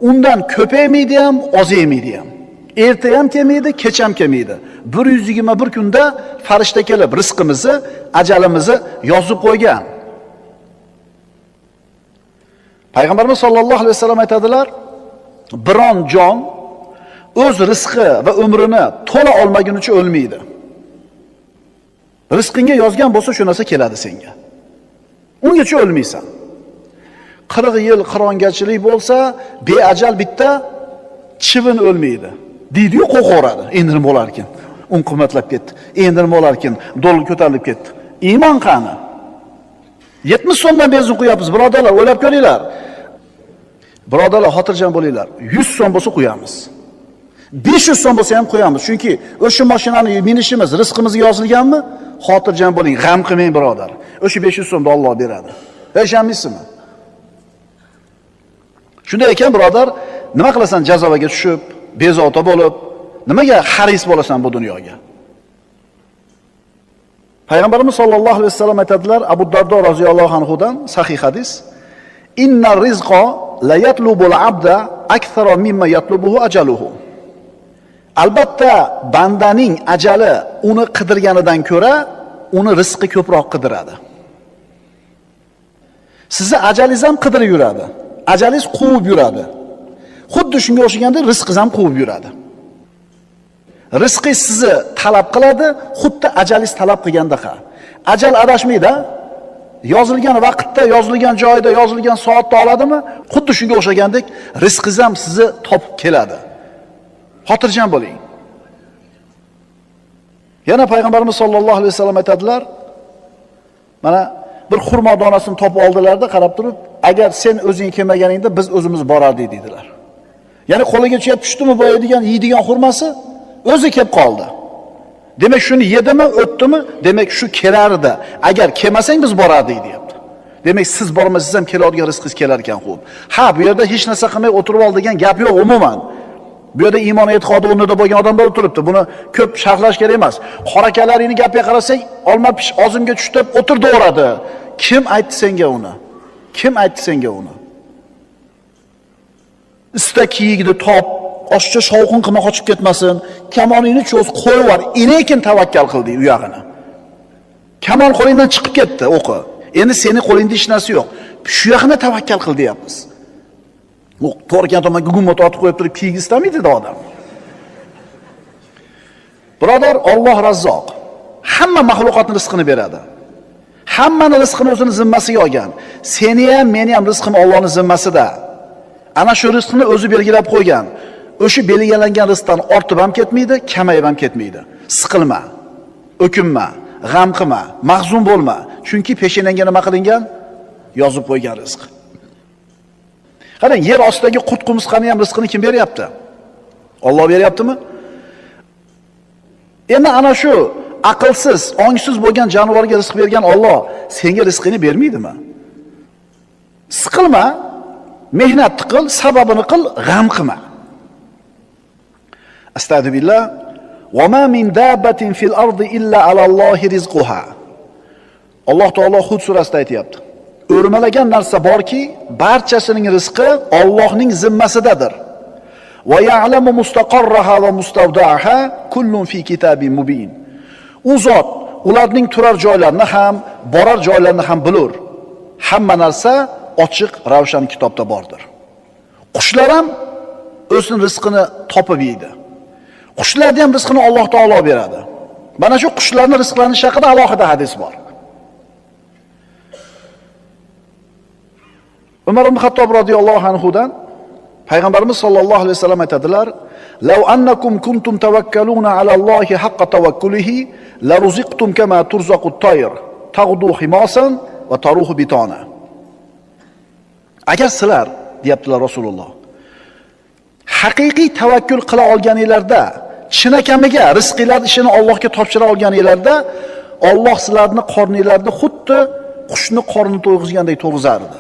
Undan ko'paymaydi ham, ozaymaydi ham. Erta ham kelmaydi, kech ham kelmaydi. 121 kunda farishta kelib rizqimizni, ajalimizni yozib qo'ygan. Payg'ambarimiz sollallohu alayhi vasallam aytadilar, biron jon o'z rizqi va umrini to'la olmagunicha o'lmaydi. Rizqingga yozgan bo'lsa shu narsa keladi senga. Ungacha o'lmaysan. 40 yil qirongachilik bo'lsa, beajal bitta chivin o'lmaydi. Deydi-yu, qo'qoradi. Endi nima bo'lar ekan? Un qimmatlab ketdi. Endi nima bo'lar ekan? Dollar ko'tarilib ketdi. Iymon qani? 70 so'mdan benzin qo'yapmiz, birodarlar, o'ylab ko'ringlar. Birodarlar, xotirjam bo'linglar. 100 so'm bo'lsa qo'yamiz. 500 so'm bo'lsa ham qo'yamiz. Chunki o'sha mashinani minishimiz rizqimizga yozilganmi? Xotirjam bo'ling, g'am qilmang birodar. O'sha 500 so'mni Alloh beradi. O'shanmisizmi? Shunday ekan birodar, nima qilasan jazovaga tushib, bezovta bo'lib, nimaga haris bo'lasan bu dunyoga? Payg'ambarimiz sollallohu alayhi vasallam aytadilar, Abu Dardo roziyallohu anhudan sahih hadis: "Innar rizqa la yatlubul abda akthara mimma yatlubuhu ajaluhu." Albatta, bandaning ajali uni qidirganidan ko'ra, uni rizqi ko'proq qidiradi. Sizni ajalingiz ham qidirib yuradi. Ajalingiz quvib yuradi. Xuddi shunga o'xshaganda rizqingiz ham quvib yuradi. Rizqingiz sizni talab qiladi, xuddi ajalingiz talab qilgandaqa. Ajal adashmaydi. Yozilgan vaqtda, yozilgan joyda, yozilgan soatda oladimi? Xuddi shunga o'xshagandek rizqingiz ham sizni topib keladi. Xotirjam bo'ling. Yana payg'ambarimiz sollallohu alayhi vasallam aytadilar, mana bir xurmo donasini topib oldilarda qarab turib, agar sen o'zing kelmaganingda biz o'zimiz borardik dedilar. Ya'ni qo'liga tushdimi boyaydigan, yeydigan xurmasi o'zi kelib qoldi. Demak, shuni yedimi, o'tdimi? Demak, shu kelardi. Agar kelmasang biz borardik deyapti. Demak, siz bormasangiz ham keladigan rizqingiz kelar ekan xo'p. Ha, bu yerda hech narsa qilmay o'tirib ol degan gap yo'q umuman. Bu yerda iymon e'tiqodi o'rnida bo'lgan odamlar o'tiribdi. Buni ko'p sharhlash kerak emas. Qorakalaringning gapiga qarasak, olma pish ozimga tushdi, o'tirdi-o'radi. Kim aytdi senga uni? Kim aytdi senga uni? Ista kiyigini top, oshcha shovqin qilma qochib ketmasin. Kamoningni cho'z, qo'yib yubor. Lekin tavakkal qildi u yog'ini. Kamon qo'lingdan chiqib ketdi o'qi. Endi seni qo'lingda hech narsa yo'q. Shu yog'ini tavakkal qil deyapmiz. U to'rgan tomonga gumot otib qo'yib turib kiyik istamaydi-da odam. Birodar, Alloh Razzoq. Hamma mahluqotning rizqini beradi. Hammani rizqini o'zini zimmasiga olgan. Seni ham, meni ham rizqim Allohning zimmasida. Ana shu rizqni o'zi belgilab qo'ygan. O'sha belgilangan rizqdan ortib ham ketmaydi, kamayib ham ketmaydi. Siqilma, o'kinma, g'am qilma, mahzun bo'lma. Chunki peshinangga nima qilingan? Yozib qo'ygan rizq. Qarang, yer ostidagi qurt qumursqani ham rizqini kim beryapti? Alloh beryaptimi? Endi ana shu aqlsiz, ongsiz bo'lgan jonivorga rizq bergan Alloh senga rizqini bermaydimi? Siqilma, mehnat qil, sababini qil, g'am qilma. Astagfirullah. Va ma min dabbatin fil ardi illa alallohi rizquha. Alloh taolo Hud surasida aytayapti. O'rmalagan narsa borki, barchasining rizqi Allohning zimmasidadir. Va ya'lamu mustaqarraha va mustavda'aha kullun fi kitabin mubin. U zot ularning turar joylarini ham, borar joylarini ham bilur. Hamma narsa ochiq, ravshan kitobda bordir. Qushlar ham o'zining rizqini topib yeydi. Qushlarning ham rizqini Alloh taolo beradi. Mana shu qushlarning rizqlanishi haqida alohida hadis bor. Umar ibn Xattob radhiyallohu anhudan payg'ambarimiz sollallohu alayhi vasallam aytadilar: "Law annakum kuntum tawakkaluna ala Allohi haqqa tawakkulihi la ruziqtum kama turzaqut tayr, taghdu himasan va taruhu bitona." Agar sizlar, deyaptilar Rasululloh, haqiqiy tavakkul qila olganinglarda, chinakamiga rizqinglar ishini Allohga topshira olganinglarda, Alloh sizlarni qorninglarni xuddi qushni qornini to'yg'izgandek to'yg'izardi.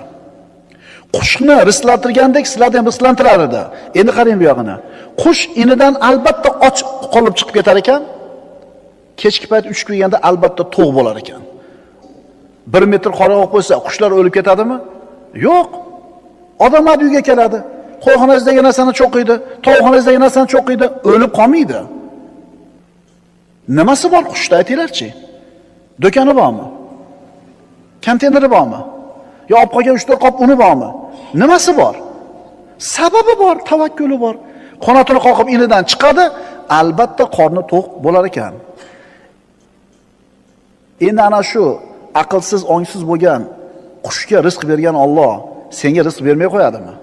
Qushni rizqlantirgandek sizlarni ham rizqlantirar edi. Endi qarang bu yog'ini. Qush inidan albatta och qolib chiqib ketar ekan. Kechki payt uchib kelganda albatta to'q bo'lar ekan. 1 metr qora olib qo'ysa, qushlar o'lib ketadimi? Yo'q. Odamlar uyga keladi. Qo'yxonangizdagi narsani cho'qiydi, tovuqxonangizdagi narsani cho'qiydi, o'lib qolmaydi. Nimasi bor qushda aytinglarchi? Do'koni bormi? Konteyneri bormi? Yo olib qolgan 3-4 qop uni bormi? Nimasi bor? Sababi bor, tavakkuli bor. Qonatini qoqib inidan chiqadi, albatta qorni to'q bo'lar ekan. Endi ana shu aqlsiz, ongsiz bo'lgan qushga rizq bergan Alloh senga rizq bermay qo'yadimi?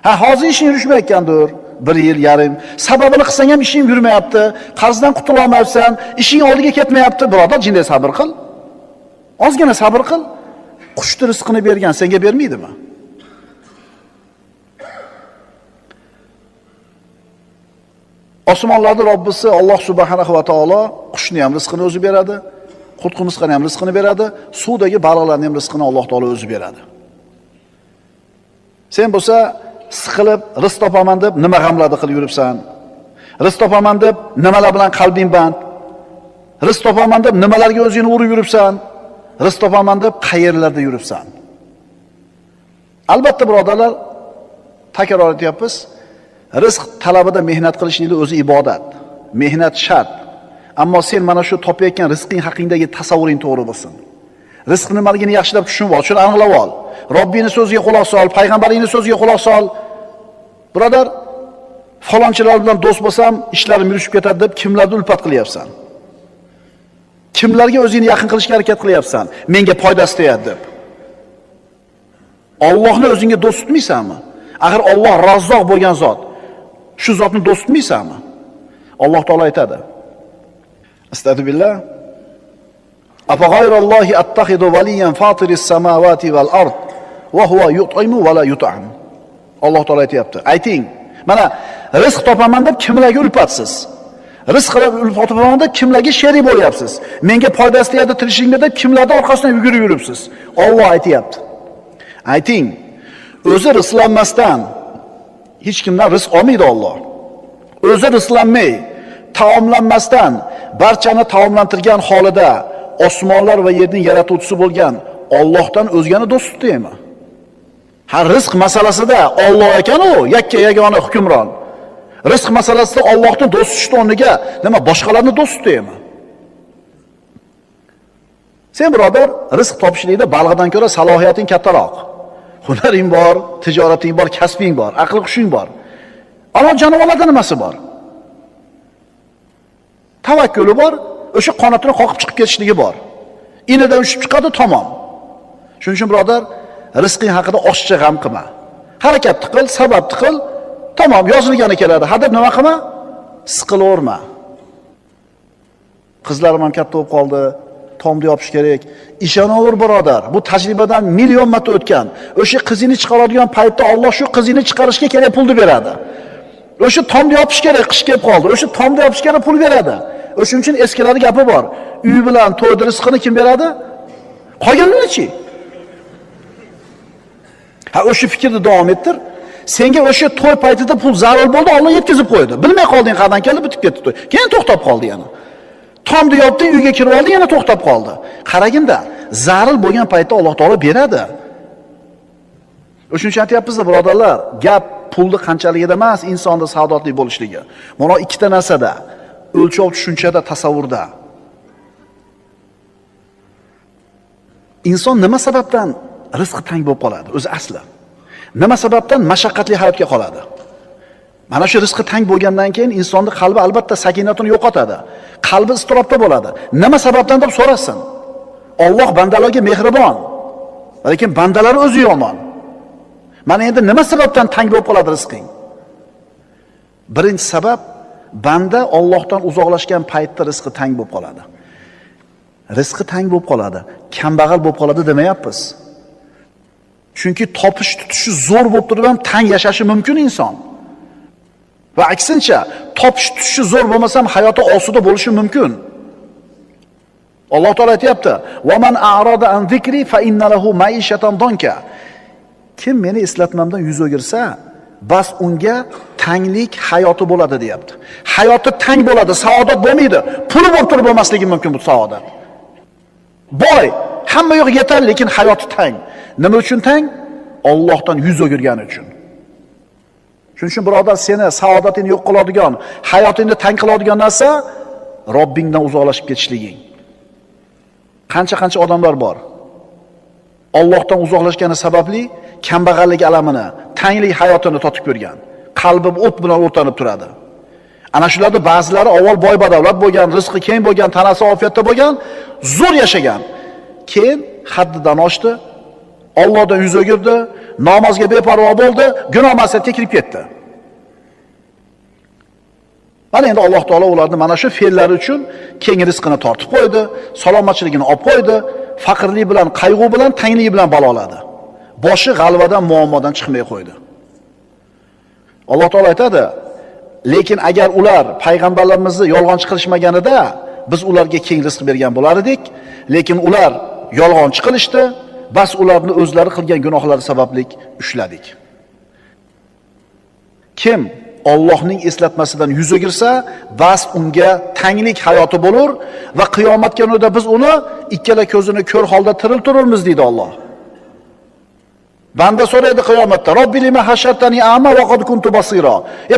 Ha, hozir ishing yurishmayotgandir. 1 yil, yarim. Sababini qilsang ham ishing yurmayapti. Qarzdan qutula olmayapsan, ishing oldiga ketmayapti. Birodar, jinday sabr qil. Ozgina sabr qil. Qushni rizqini bergan senga bermaydimi? Osmonlarning Robbisi Alloh subhanahu va taolo qushni ham rizqini o'zi beradi, qurt-qumursqani ham rizqini beradi, suvdagi baliqlarning ham rizqini Alloh taolo o'zi beradi. Sen bo'lsa siqilib rizq topaman deb nima g'amlarni qilib yuribsan? Rizq topaman deb nimalar bilan qalbing band? Rizq topaman deb nimalarga o'zingni urib yuribsan? Rizq topaman deb qayerlarda yuribsan? Albatta birodarlar, takror aytyapmiz. Rizq talabida mehnat qilishning o'zi ibodat. Mehnat shart. Ammo sen mana shu topayotgan rizqing haqingdagi tasavvuring to'g'ri bo'lsin. Rizq nimaligini yaxshilab tushunib ol, shuni aniqlab ol. Robbingning so'ziga quloq sol, payg'ambaringning so'ziga quloq sol. Birodar, falonchilar bilan do'st bo'lsam, ishlarim yurishib ketadi deb kimlarni ulpat qilyapsan? Kimlarga o'zingni yaqin qilishga harakat qilyapsan? Menga foydasi tegadi deb. Allohni o'zingga do'st tutmaysanmi? Axir Alloh Razzoq bo'lgan zot. Shu zotni do'st tutmaysanmi? Alloh taolo aytadi. Astagfirullah. Afa g'ayrallohi attaxidu valiyan fatiris samawati val ard va huwa yut'imu va la yut'am. Alloh taolo aytayapti. Ayting, mana rizq topaman deb kimlarga ulpatsiz? Rizq qilib ulpat topaman deb kimlarga sherik bo'lyapsiz? Menga foydasi tegadi tirishingda deb kimlarning orqasidan yugurib yuribsiz? Alloh aytayapti. Ayting, o'zi rizqlanmasdan hech kimdan rizq olmaydi Alloh. O'zi rizqlanmay, taomlanmasdan barchani taomlantirgan holida osmonlar va yerning yaratuvchisi bo'lgan Allohdan o'zgani do'st tutaymi? Ha, rizq masalasida Alloh ekan u, yakka yagona hukmron. Rizq masalasida Allohning do'st tutish o'rniga nima boshqalarni do'st tutaymi? Sen birodar, rizq topishlikda balg'adan ko'ra salohiyating kattaroq. Hunaring bor, tijorating bor, kasbing bor, aql hushing bor. Ammo jonivorlarda nimasi bor? Tavakkuli bor, o'sha qonatini qoqib chiqib ketishligi bor. Inidan ushib chiqadi, tamom. Shuning uchun birodar, rizqing haqida oshcha g'am qilma. Harakatni qil, sababni qil, tamom, yozilgani keladi. Hadeb nima qilma? Siqilaverma. Qizlarim ham katta bo'lib qoldi. Tomni yopish kerak. Ishonaver birodar, bu tajribadan million marta o'tgan. O'sha qizini chiqaradigan paytda Alloh shu qizini chiqarishga kerak pulni beradi. O'sha tomni yopish kerak, qish kelib qoldi. O'sha tomni yopish kerak pul beradi. O'shuning uchun eskilarning gapi bor. Uy bilan to'yda rizqini kim beradi? Qolganlari-chi? Ha, o'sha fikrni davom ettir. Senga o'sha to'y paytida pul zarur bo'ldi, Alloh yetkazib qo'ydi. Bilmay qolding qandan kelib bitib ketdi to'y. Keyin to'xtab qoldi yana. Tomni yopding, uyga kirib olding, yana to'xtab qoldi. Qaraginda, zarur bo'lgan paytda Alloh taolo beradi. O'shuning uchun aytyapmiz, birodarlar, gap pulni qanchaligida emas, insonda saodatli bo'lishligi. Mana ikkita narsada, o'lchov tushunchada, tasavvurda. Inson nima sababdan rizqi tang bo'lib qoladi? O'zi asli. Nima sababdan mashaqqatli hayotga qoladi? Mana shu rizqi tang bo'lgandan keyin insonning qalbi albatta sakinatini yo'qotadi. Qalbi iztirobda bo'ladi. Nima sababdan deb so'rasin. Alloh bandalarga mehribon, lekin bandalar o'zi yomon. Mana endi nima sababdan tang bo'lib qoladi rizqing? Birinchi sabab, banda Allohdan uzoqlashgan paytda rizqi tang bo'lib qoladi. Rizqi tang bo'lib qoladi, kambag'al bo'lib qoladi demayapmiz. Chunki topish tutishi zo'r bo'lib turib ham tang yashashi mumkin inson. Va aksincha, topish tutishi zo'r bo'lmasa ham hayoti osuda bo'lishi mumkin. Alloh taolo aytayapti: "Va man a'rada an zikri fa inna lahu ma'ishatan donka." Kim meni eslatmamdan yuz o'girsa, bas unga tanglik hayoti bo'ladi deyapti. Hayoti tang bo'ladi, saodat bo'lmaydi. Puli bo'lib turib bo'lmasligi mumkin bu saodat. Boy, hamma yo'q yetar, lekin hayoti tang. Nima uchun tang? Allohdan yuz o'girgani uchun. Shuning uchun birodar, seni saodatini yo'q qiladigan, hayotingni tang qiladigan narsa Robbingdan uzoqlashib ketishliging. Qancha odamlar bor. Allohdan uzoqlashgani sababli kambag'allik alamini, tanglik hayotini totib ko'rgan. Qalbi o't bilan o'rtanib turadi. Ana shularda ba'zilari avval boy badavlat bo'lgan, rizqi keng bo'lgan, tanasi ofiyatda bo'lgan, zo'r yashagan. Keyin haddidan oshdi, Allohdan yuz o'girdi, namozga beparvo bo'ldi, gunoh ma'siyatga kirib ketdi. Mana endi Alloh taolo ularni mana shu fe'llari uchun keng rizqini tortib qo'ydi, salomatchiligini olib qo'ydi, faqirlik bilan, qayg'u bilan, tangligi bilan baloladi. Boshi g'alvadan, muammodan chiqmay qo'ydi. Alloh taolo aytadi: "Lekin agar ular payg'ambarlarimizni yolg'onchi qilishmaganida, biz ularga keng rizq bergan bo'lar edik, lekin ular yolg'onchi qilishdi, bas ularni o'zlari qilgan gunohlari sababli ushladik." Kim Allohning eslatmasidan yuz o'girsa, bas unga tanglik hayoti bo'lur va qiyomat kunida biz uni ikkala ko'zini ko'r holda tiriltiramiz deydi Alloh. Banda so'raydi qiyomatda: "Robbi lima hashartani a'ma va qad kuntu basira."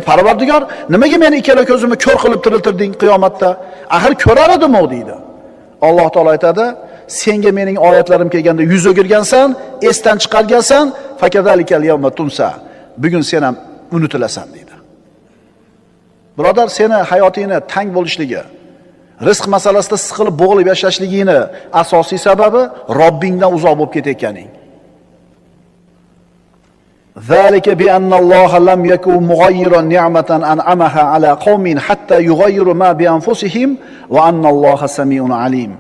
Parvardigor, nimaga meni ikkala ko'zimni ko'r qilib tiriltirding qiyomatda? Axir ko'rar edim-ku deydi. Alloh taolo aytadi: "Senga mening oyatlarim kelganda yuz o'girgansan, esdan chiqargansan, fakazalikal yawma tunsa." Bugun sen ham unutilasan deydi. Birodar, seni hayotingni tang bo'lishligi, rizq masalasida siqilib bo'g'ilib yashashligingni asosiy sababi Robbingdan uzoq bo'lib ketayotganing. Zalika bi anna Alloh lam yakun mughayyiran ni'matan an'amaha ala qaumin hatta yughayyiru ma bi anfusihim va anna Alloha samiun alim.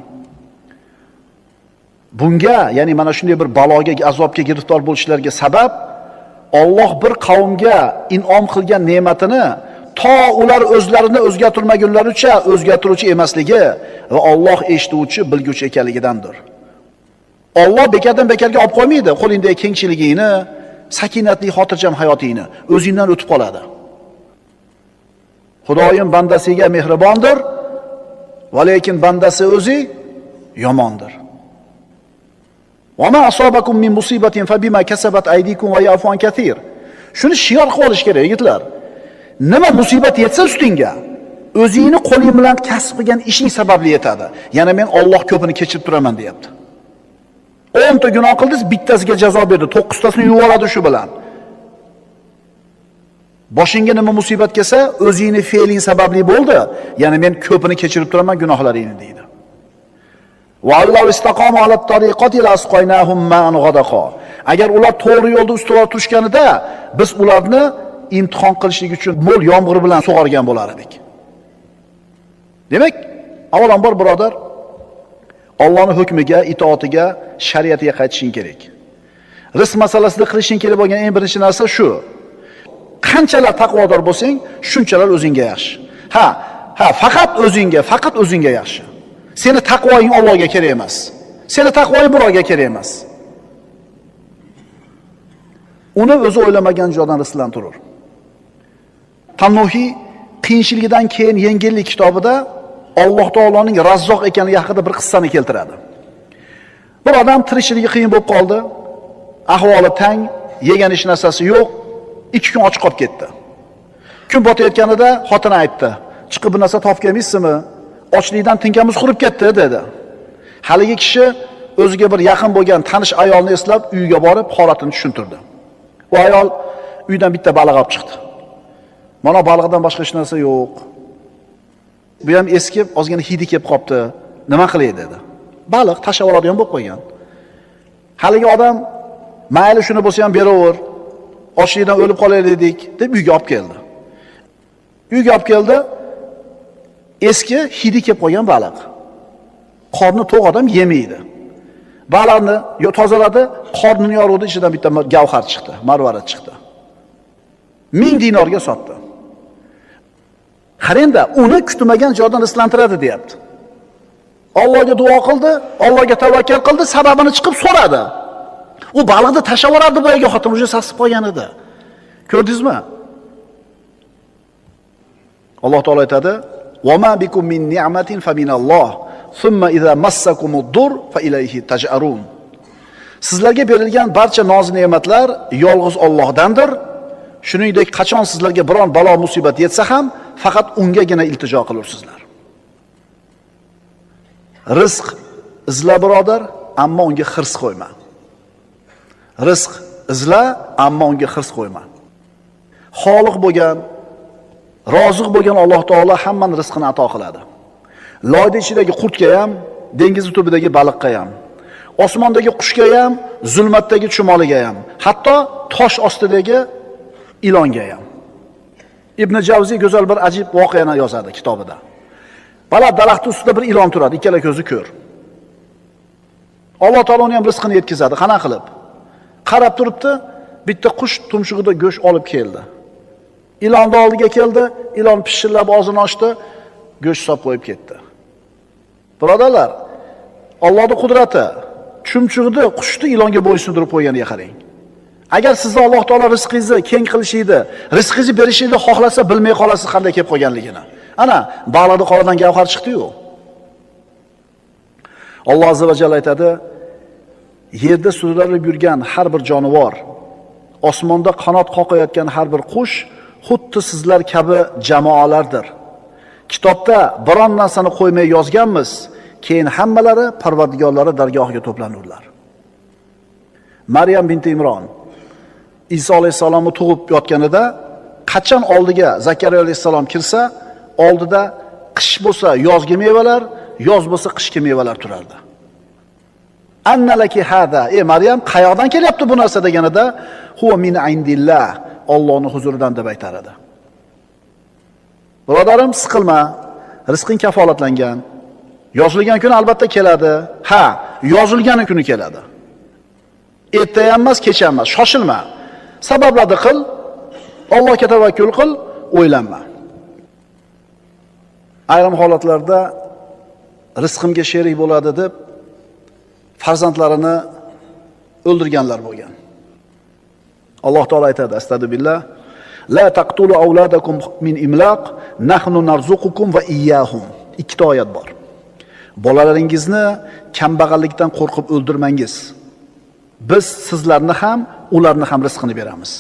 Bunga, ya'ni mana shunday bir baloga, azobga giriftor bo'lishlariga sabab Alloh bir qavmga in'om qilgan ne'matini to ular o'zlarini o'zgartirmagunlaricha o'zgartiruvchi emasligi va Alloh eshituvchi, bilguvchi ekanligidandir. Alloh bekatdan bekarga olib qo'ymaydi qo'lingdagi kengchiligingni, sakinatli, xotirjam hayotingni, o'zingdan o'tib qoladi. Xudoyim bandasiga mehribondir, va lekin bandasi o'zi yomondir. Va ma asobakum min musibatin fa bima kasabat aydikum va ya'fu an katir. Shuni shior qilib olish kerak, yigitlar. Nima musibat yetsa ustingga, o'zingni qo'ling bilan kasb qilgan ishing sababli yetadi. Yana men Alloh ko'pini kechirib turaman, deyapti. 10 ta gunoh qildingiz, bittasiga jazo berdi, 9 tasini yuvoradi shu bilan. Boshingga nima musibat kelsa, o'zingni fe'ling sababli bo'ldi. Yana men ko'pini kechirib turaman gunohlaringni, deydi. Va alloh istaqomu ala tariqati lasqaynahum ma'an ghadaqa. Agar ular to'g'ri yo'lda ustuvor turishganida, biz ularni imtihon qilishlik uchun mo'l yomg'ir bilan sug'organ bo'lar edik. Demak, avvalambor birodar, Allohning hukmiga, itoatiga, shariatiga qaytishing kerak. Rizq masalasida qilishing kerak bo'lgan eng birinchi narsa shu. Qanchalar taqvodor bo'lsang, shunchalar o'zingga yaxshi. Faqat o'zingga yaxshi. Seni taqvoing Allohga kerak emas. Seni taqvoing birovga kerak emas. Uni o'zi o'ylamagan joydan rizqlantirur. Tannuhiy qiyinchiligidan keyin yengillik kitobida Alloh taoloning Razzoq ekanligi haqida bir qissani keltiradi. Bir odam tirikchiligi qiyin bo'lib qoldi, ahvoli tang, yegan ish narsasi yo'q, 2 kun och qolib ketdi. Kun botayotganida xotini aytdi: "Chiqib bir narsa topib kelmaysizmi? Ochlikdan tinkamiz qurib ketdi", dedi. Haligi kishi o'ziga bir yaqin bo'lgan tanish ayolni eslab uyiga borib holatini tushuntirdi. U ayol uydan bitta baliq olib chiqdi. "Mana baliqdan boshqa hech narsa yo'q. Bu ham eskib, ozgina hidi kelib qopti. Nima qilay?" dedi. Baliq tashlab oladigan bo'lib qo'ygan. Haligi odam, "Mayli, shuni bo'lsa ham beraver. Ochlikdan o'lib qolaylik" dedik, deb uyga olib keldi. Uyga olib keldi. Eski hidi kelib qolgan baliq. Qorni to'q odam yemaydi. Baliqni tozaladi, qornini yorug'di, ichidan bitta gavhar chiqdi, marvarat chiqdi. 1000 dinorga sotdi. Qarangda, uni kutmagan joydan rizqlantiradi, deyapti. Allohga duo qildi, Allohga tavakkal qildi, sababini chiqib so'radi. U baliqni tashlab yuborardi, boyaga xotin uje sasib qolgan edi. Ko'rdingizmi? Alloh taolo aytadi: "Va ma bikum min ni'matin fa minalloh, thumma idza massakumud-dur fa ilayhi taj'arun." Sizlarga berilgan barcha noz-ne'matlar yolg'iz Allohdandir. Shuningdek, qachon sizlarga biron balo musibat yetsa ham, faqat ungagina iltijo qilursizlar. Rizq izla birodar, ammo unga hirs qo'yma. Rizq izla, ammo unga hirs qo'yma. Xoliq bo'lgan, roziq bo'lgan Alloh taolo hammaning rizqini ato qiladi. Loyda ichidagi qurtga ham, dengiz tubidagi baliqqa ham, osmondagi qushga ham, zulmatdagi chumoliga ham, hatto tosh ostidagi ilonga ham. Ibn Javziy go'zal bir ajib voqeani yozadi kitobida. Baland daraxt ustida bir ilon turadi, ikkala ko'zi ko'r. Alloh taolo uni ham rizqini yetkazadi, qana qilib. Qarab turibdi, bitta qush tumshug'ida go'sht olib keldi. Ilonni oldiga keldi, ilon pishillab og'zini ochdi, go'sht solib qo'yib ketdi. Birodarlar, Allohning qudrati, chumchug'ida qushni ilonga bo'ysundirib qo'yganiga qarang. Agar sizni Alloh taolo rizqingizni keng qilishini, rizqingizni berishini xohlasa, bilmay qolasiz qanday kelib qolganligini. Ana, ba'lada qoladan gavhar chiqdi-yu. Alloh azza va jalla aytadi: yerda suzilib yurgan har bir jonivor, osmonda qanot qoqayotgan har bir qush xuddi sizlar kabi jamoalardir. Kitobda biron narsani qo'ymay yozganmiz, keyin hammalari Parvardigorlari dargohiga to'planurlar. Maryam binti Imron Iso alayhisalomni tug'ib yotganida qachon oldiga Zakariya alayhisalom kirsa, oldida qish bo'lsa yozgi mevalar, yoz bo'lsa qishki mevalar turardi. Annalaki hada, Maryam qayoqdan kelyapti bu narsa deganida, huwa min indillah, Allohning huzuridan deb aytar edi. Birodarim, siqilma, rizqing kafolatlangan. Yozilgan kun albatta keladi. Ha, yozilgan kuni keladi. Erta ham emas, kech ham emas, shoshilma. Sabablarni qil, Allohga tavakkul qil, o'ylanma. Ayrim holatlarda rizqimga sherik bo'ladi deb farzandlarini o'ldirganlar bo'lgan. Alloh taolo aytadi: "Astagfirullah, la taqtulu auladakum min imlaq, nahnu narzuqukum va iyyahum." Ikkita oyat bor. Bolalaringizni kambag'allikdan qo'rqib o'ldirmangiz. Biz sizlarni ham, ularni ham rizqini beramiz.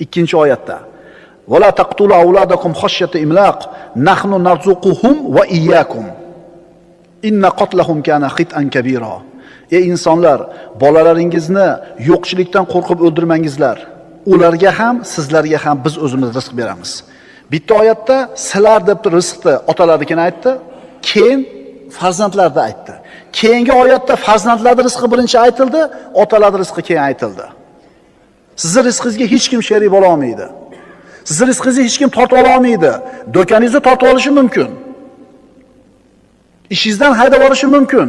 Ikkinchi oyatda: "Va la taqtulu auladakum khashyata imlaq, nahnu narzuquhum va iyyakum. Inna qatlahum kana khit'an kabira." Ey insonlar, bolalaringizni yo'qchilikdan qo'rqib o'ldirmangizlar. Ularga ham, sizlarga ham biz o'zimiz rizq beramiz. Bitta oyatda sizlar deb rizqni otalarnikini aytdi, keyin farzandlarni aytdi. Keyingi oyatda farzandlarning rizqi birinchi aytildi, otalarning rizqi keyin aytildi. Sizning rizqingizga hech kim sherik bo'la olmaydi. Sizning rizqingizni hech kim tortib ola olmaydi. Do'koningizni tortib olishi mumkin. Ishingizdan haydab olishi mumkin.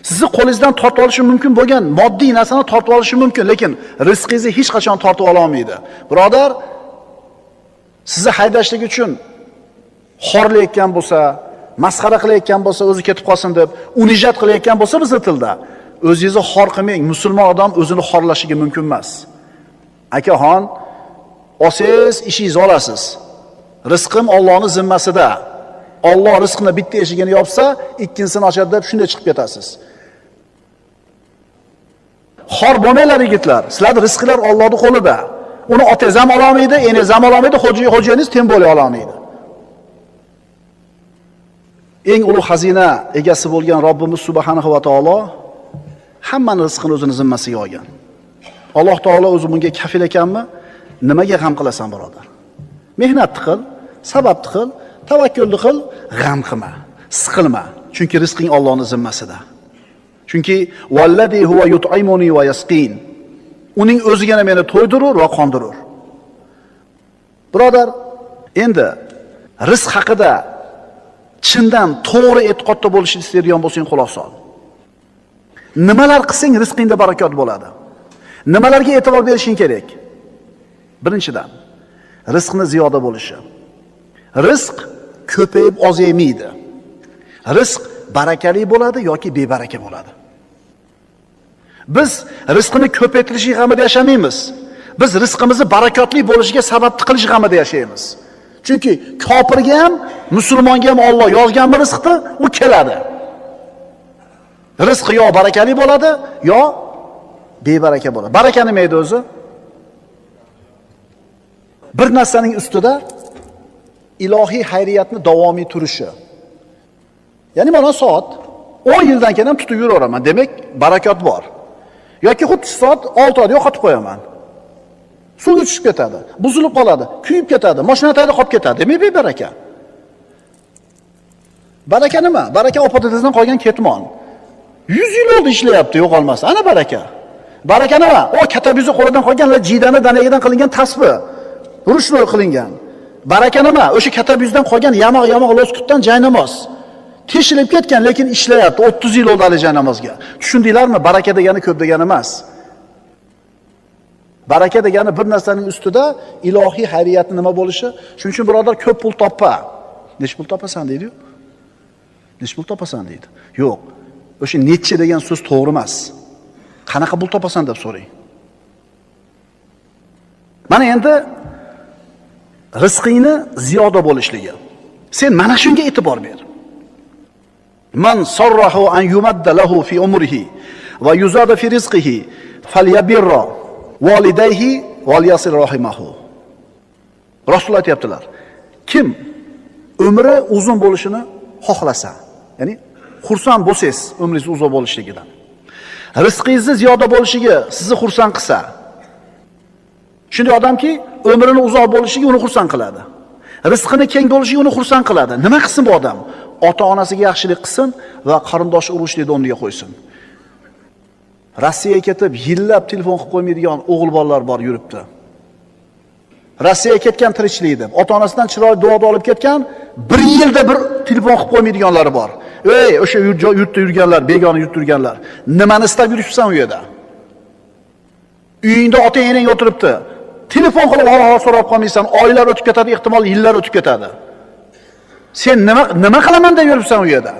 Sizni qo'lingizdan tortib olishi mumkin bo'lgan moddiy narsani tortib olishi mumkin, lekin rizqingizni hech qachon tortib ola olmaydi. Birodar, sizni haydashlik uchun xorlayotgan bo'lsa, masxara qilayotgan bo'lsa, o'zi ketib qolsin deb unijat qilayotgan bo'lsa bizning tilda, o'zingizni xor qilmang. Musulmon odam o'zini xorlashiga mumkin emas. Akaxon, olsangiz ishingizni olasiz. Rizqim Allohning zimmasida. Alloh rizqni bitta eshigini yopsa, ikkinchisini ochadi deb shunday chiqib ketasiz. Xor bo'lmanglar yigitlar. Sizlarning rizqinglar Allohning qo'lida. Uni otangiz ham ola olmaydi, eningiz ham ola olmaydi, xo'jangiz teng bo'la olmaydi. Eng ulug' xazina egasi bo'lgan Robbimiz subhanahu va taolo hammani rizqini o'zining zimmasiga olgan. Alloh taolo o'zi bunga kafil ekanmi? Nimaga g'am qilasan, birodar? Mehnat qil, sabab qil, tavakkulni qil, g'am qilma, siqilma. Chunki rizqing Allohning zimmasida. Chunki vallazi huwa yut'imuni va yasqin. Uning o'zigina meni to'ydirur va qondirur. Birodar, endi rizq haqida chindan to'g'ri e'tiqodda bo'lishni istaydigan bo'lsang, quloq sol. Nimalar qilsang rizqingda barakot bo'ladi? Nimalarga e'tibor berishing kerak? Birinchidan, rizqni ziyoda bo'lishi. Rizq ko'payib ozaymaydi. Rizq barakali bo'ladi yoki bebaraka bo'ladi. Biz rizqni ko'paytirish g'amida yashamaymiz. Biz rizqimizni barakotli bo'lishiga sabab qilish g'amida yashaymiz. Chunki kofirga ham, musulmonga ham Alloh yozgan bir rizqni u keladi. Rizq yo barakali bo'ladi, yo bebaraka bo'ladi. Baraka nima edi o'zi? Bir narsaning ustida ilohiy xayriyatni davomiy turishi. Ya'ni mana soat 10 yildan keyin ham tutib yuraveraman. Demak, barakot bor. Yoki xuddi soat 6 oyda yo'qotib qo'yaman. Suv tushib ketadi, buzilib qoladi, kuyib ketadi, mashina tayda qolib ketadi. Demak, bebaraka. Baraka nima? Baraka opa-dadangizdan qolgan ketmon. 100 yil oldi ishlayapti, yo'q olmasa. Ana baraka. Baraka nima? O katabizni qo'lidan qolgan jiydani danagidan qilingan tasbih. Rushroy qilingan. Baraka nima? O'sha katabizdan qolgan yamoq loskutdan jaynamoz. Teshilib ketgan, lekin ishlayapti. 30 yil oldi hali jaynamozga. Tushundinglarmi? Baraka degani ko'p degani emas. Baraka degani bir narsaning ustida ilohiy xayriyatni nima bo'lishi. Shuning uchun birodar ko'p pul toppa. Nech pul topasan deydi-yu? Nech pul topasan deydi. Yo'q. O'sha necha degan so'z to'g'ri emas. Qanaqa pul topasan deb so'rang. Mana endi rizqingni ziyoda bo'lishligi. Sen mana shunga e'tibor ber. Man sarrahu an yumadda lahu fi umrihi va yuzada fi rizqihi falyabirra walidayhi walyasil rahimahu. Rasululloh aytibdilar. Kim umri uzun bo'lishini xohlasa, ya'ni xursand bo'lsangiz umringiz uzoq bo'lishligidan, rizqingizni ziyoda bo'lishiga sizni xursand qilsa, shunday odamki umrini uzoq bo'lishiga uni xursand qiladi. Rizqini keng bo'lishiga uni xursand qiladi. Nima qilsin bu odam? Ota-onasiga yaxshilik qilsin va qarindosh urug'chilikni o'rniga qo'ysin. Rossiyaga ketib yillab telefon qilib qo'ymaydigan o'g'il bolalar bor yuribdi. Rossiyaga ketgan tirikchilik deb, ota-onasidan chiroyli duoda olib ketgan, 1 yilda bir telefon qilib qo'ymaydiganlari bor. Ey, o'sha yurtda yurganlar, begona yurtda yurganlar, nimani istab yuribsan u yerda? Uyingda ota-enang o'tiribdi. Telefon qilib hol so'rab qolmaysan, oylar o'tib ketadi, ehtimol yillar o'tib ketadi. Sen nima qilaman deb yuribsan u yerda?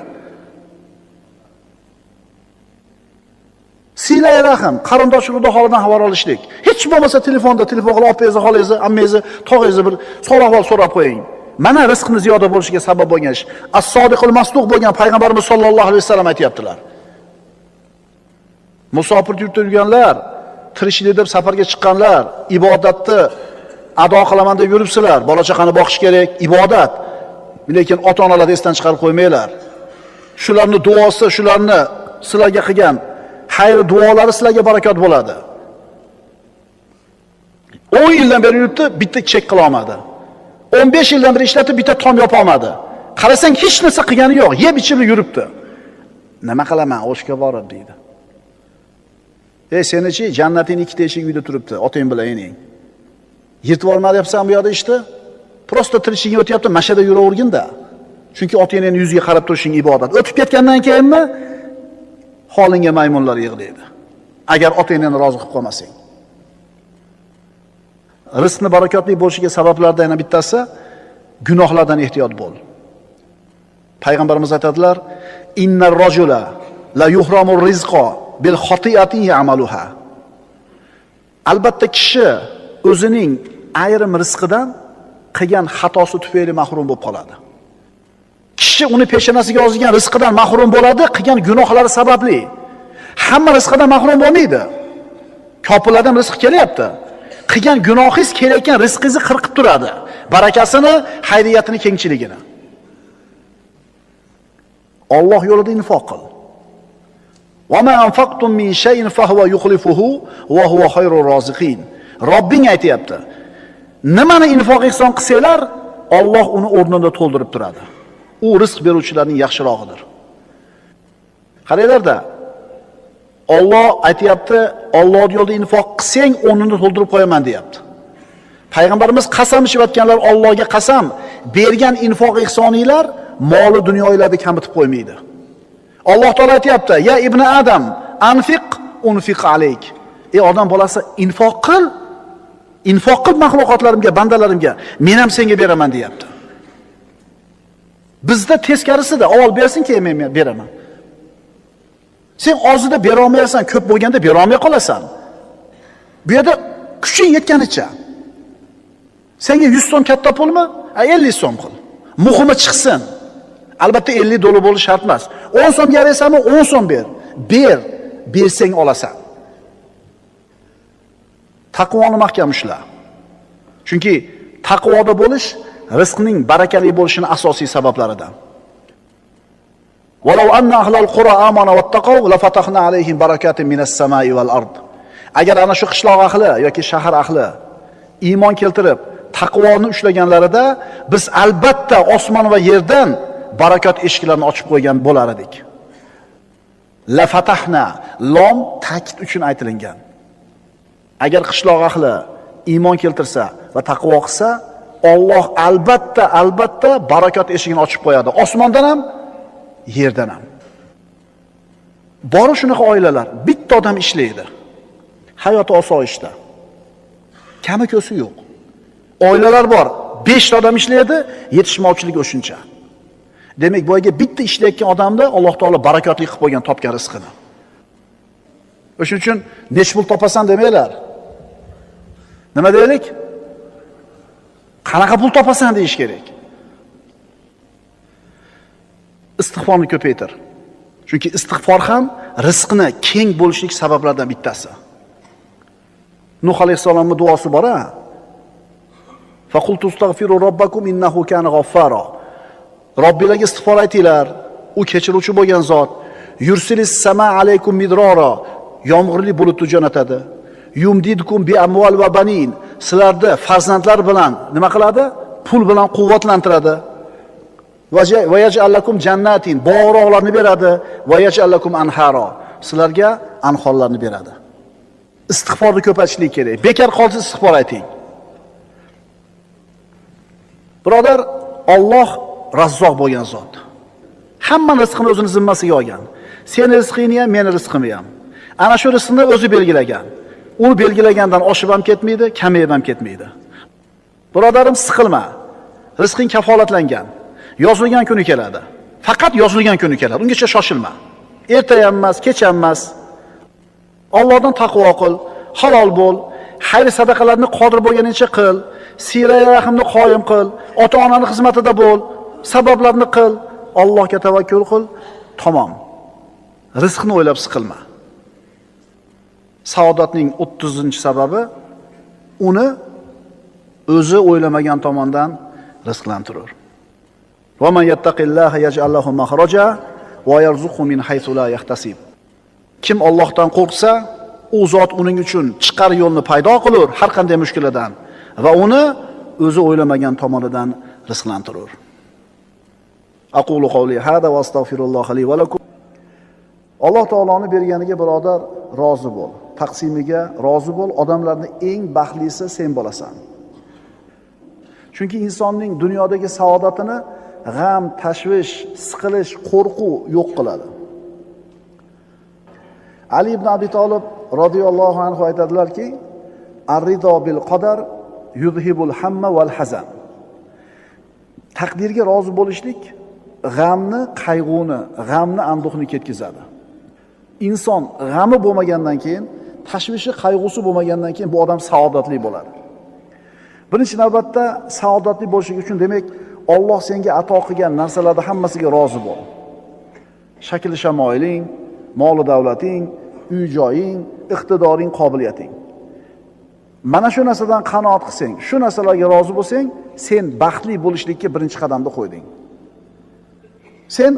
Silay rahim, qarindoshlikda holidan xabar olishlik. Hech bo'lmasa telefon qilib opangizga, xolangizni, ammangizni, tog'ingizni bir so'rab so'rab qo'ying. Mana rizqni ziyoda bo'lishiga sabab bo'lgan ish. As-sodiqul masduq bo'lgan payg'ambarimiz sollallohu alayhi vasallam aytibdilar. Musofir yurtda yurganlar, tirikchilik deb safarga chiqqanlar, ibodatni ado qilaman deb yuribsizlar. Bola chaqani boqish kerak, ibodat. Lekin ota-onalarni esdan chiqarib qo'ymanglar. Shularning duosi, shularni sizlarga qilgan xayr duolari sizlarga barakot bo'ladi. 10 yildan beri yuribdi, bitta chek qila olmadi. 15 yildan beri ishlatib, bitta tom yopa olmadi. Qarasang hech narsa qilgani yo'q, yeb ichib yuribdi. Nima qilaman? O'shga borib deydi. Senichi jannating ikkita eshik uyda turibdi, otang bilan ening. Yirtib olmayapsan bu yoqda ishni? Prosta tirishingga o'tyapti, mashada yuravergin-da. Chunki ota-onaning yuziga qarab turishing ibodat. O'tib ketgandan keyinmi holingga maymunlar yig'laydi. Agar ota-onangni rozi qilib qolmasang. Rizqni barakotli bo'lishiga sabablardan yana bittasi gunohlardan ehtiyot bo'l. Payg'ambarimiz aytadilar: "Innar rajula la yuhramur rizqa bil xati'atin ya'maluha." Albatta kishi o'zining ayrim rizqidan qilgan xatosi tufayli mahrum bo'lib qoladi. Kishi uni peshonasiga yozilgan rizqidan mahrum bo'ladi, qilgan gunohlari sababli. Hamma rizqidan mahrum bo'lmaydi. Kopillardan rizq kelyapti. Qilgan gunohingiz kelayotgan rizqingizni qirqib turadi. Barakasini, xayriyatini, kengchiligini. Alloh yo'lida infoq qil. Va ma anfaqtum min shay'in fa huwa yukhlifuhu va huwa khayrur roziqin. Robbing aytayapti. Nimani infoq ihson qilsanglar, Alloh uni o'rnida to'ldirib turadi. U rizq beruvchilarning yaxshirog'idir. Qaranglar-da. Alloh aytayapti, Alloh yo'lida infoq qilsang, o'rnini to'ldirib qo'yaman deyapti. Payg'ambarimiz qasam ichayotganlar Allohga qasam, bergan infoq ihsoninglar moli dunyolarni kamitib qo'ymaydi. Alloh taolo aytayapti: "Ya ibn Adam, anfiq unfiq alayk." Ey odam bolasi, infoq qil. Infoq qil maxluqotlarimga, bandalarimga, men ham senga beraman deyapti. Bizda teskarisida, avval bersin, keyin men beraman. Sen ozida bera olmaysan, ko'p bo'lganda bera olmay qolasan. Bu yerda kuching yetganicha. Senga 100 so'm katta pulmi? 50 so'm qil. Muhimi chiqsin. Albatta $50 bo'lishi shart emas. 10 so'mga bersanmi, 10 so'm ber. Bersang olasan. Taqvoni mahkam ushla. Chunki taqvoda bo'lish rizqning barakali bo'lishining asosiy sabablaridan. Walau anna ahlal qura amanu wattaqaw la fatahna alayhim barakatin minas samai wal ard. Agar ana shu qishloq ahli yoki shahar ahli iymon keltirib taqvoni ushlaganlarida biz albatta osmon va yerdan barakot eshiklarini ochib qo'ygan bo'lar edik. La fatahna lom ta'kid uchun aytilgan. Agar qishloq ahli iymon keltirsa va taqvo qilsa, Alloh albatta barakot eshigini ochib qo'yadi. Osmondan ham, yerdan ham. Bori shunaqa oilalar, bitta odam ishlaydi. Hayoti osoyishta. Kami ko'si yo'q. Oilalar bor, 5 ta odam ishlaydi, yetishmovchilik o'shuncha. Demak, bu yerga bitta ishlayotgan odamda Alloh taolo barakotli qilib qo'ygan topgan rizqini. O'shuning uchun nech pul topasan demanglar. Nima deylik? Qanaqa pul topasan deyish kerak. Istig'forni ko'paytir. Chunki istig'for ham rizqni keng bo'lishlik sabablaridan bittasi. Nuh alayhisolamning duosi bor-a? Faqultu astaghfiru robbakum innahu kana g'affaro. Robbilarga istig'for aytinglar, u kechiruvchi bo'lgan zot. Yursilis sama alaykum midrora. Yomg'irli bulutni jo'natadi. Yumdidkum bi amwal va banin. Sizlarni farzandlar bilan nima qiladi? Pul bilan quvvatlantiradi. Va yaj'alakum jannatin, bog'roqlarni beradi. Va yaj'alakum anharo. Sizlarga anhorlarni beradi. Istig'forni ko'paytirishlik kerak. Bekor qolsa istig'for ayting. Birodar, Alloh Razzoq bo'lgan zot. Hamma rizqini o'zining zimmasiga olgan. Seni rizqingni ham, meni rizqimni ham. Ana shu rizqni o'zi belgilagan. U belgilagandan oshib ham ketmaydi, kamayib ham ketmaydi. Birodarim, siqilma. Rizqing kafolatlangan. Yozilgan kuni keladi. Faqat yozilgan kuni keladi. Ungacha shoshilma. Erta ham emas, kech ham emas. Allohdan taqvo qil, halol bo'l, xayr sadaqalarni qodir bo'lganicha qil, siyra rahimni qoyim qil, ota-onaning xizmatida bo'l, sabablarni qil, Allohga tavakkul qil, tamom. Rizqni o'ylab siqilma. Saodatning 30-sababi uni o'zi o'ylamagan tomondan rizqlantirur. Va man yattaqillaha yaj'al lahu makhraja va yarzuqhu min haythu la yahtasib. Kim Allohdan qo'rqsa, u zot uning uchun chiqar yo'lni paydo qilur har qanday mushkuladan va uni o'zi o'ylamagan tomonidan rizqlantirur. Aqulu qawli hada va astagfirulloh li va lakum. Alloh taoloning berganiga birodar rozi bo'l. Taqsimiga rozi bo'l. Odamlarning eng baxtlisi sen bo'lasan. Chunki insonning dunyodagi saodatini g'am, tashvish, siqilish, qo'rquv yo'q qiladi. Ali ibn Abi Talib radhiyallohu anhu aytadilarki, "Ar-rido bil qadar yuzhibul hamma wal hazan." Taqdirga rozi bo'lishlik g'amni, qayg'uni, g'amni, anduhni ketkazadi. Inson g'ami bo'lmagandan keyin, tashvishi, qayg'usi bo'lmagandan keyin bu odam saodatli bo'ladi. Birinchi navbatda saodatli bo'lishing uchun demak, Alloh senga ato qilgan narsalarda hammasiga rozi bo'l. Shakli shamoiling, mol davlating, uy-joying, iqtidoring, qobiliyating. Mana shu narsadan qanoat qilsang, shu narsalarga rozi bo'lsang, sen baxtli bo'lishlikka birinchi qadamni qo'yding. Sen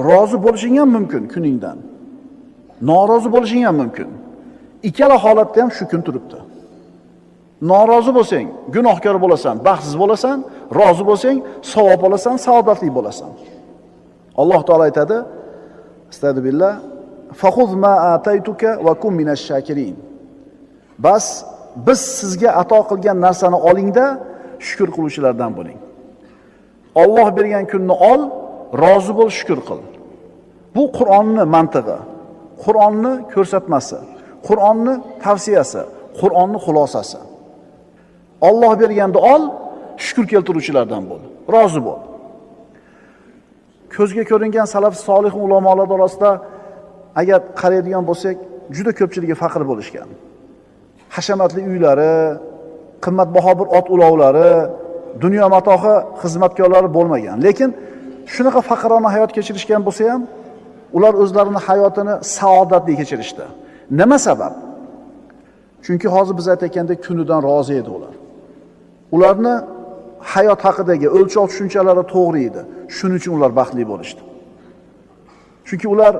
rozi bo'lishing ham mumkin kuningdan. Norozi bo'lishing ham mumkin. Ikkala holatda ham shu kun turibdi. Norozi bo'lsang, gunohkor bo'lasan, baxtsiz bo'lasan, rozi bo'lsang, savob olasan, saodatli bo'lasan. Alloh taolo aytadi: "Astagfirullah, faquz ma ataytuka va kun minash shakirin." Bas biz sizga ato qilgan narsani olingda, shukr qiluvchilardan bo'ling. Alloh bergan kunni ol, rozi bo'l, shukr qil. Bu Qur'onning mantig'i, Qur'onning ko'rsatmasi, Qur'onning tavsiyasi, Qur'onning xulosasi. Alloh berganda ol, shukr keltiruvchilardan bo'l, rozi bo'l. Ko'zga ko'ringan salaf solih ulamolar orasida agar qaraydigan bo'lsak, juda ko'pchiligi faqir bo'lishgan. Hashamatli uylari, qimmatbaho bir ot ulovlari, dunyo matohi xizmatkorlari bo'lmagan. Lekin shunaqa faqirona hayot kechirishgan bo'lsa ham, ular o'zlarining hayotini saodatli kechirishdi. Nima sabab? Chunki hozir biz aytayotgandek kunidan rozi edi ular. Ularni hayot haqidagi o'lchov tushunchalari to'g'ri edi. Shuning uchun ular baxtli bo'lishdi. Chunki ular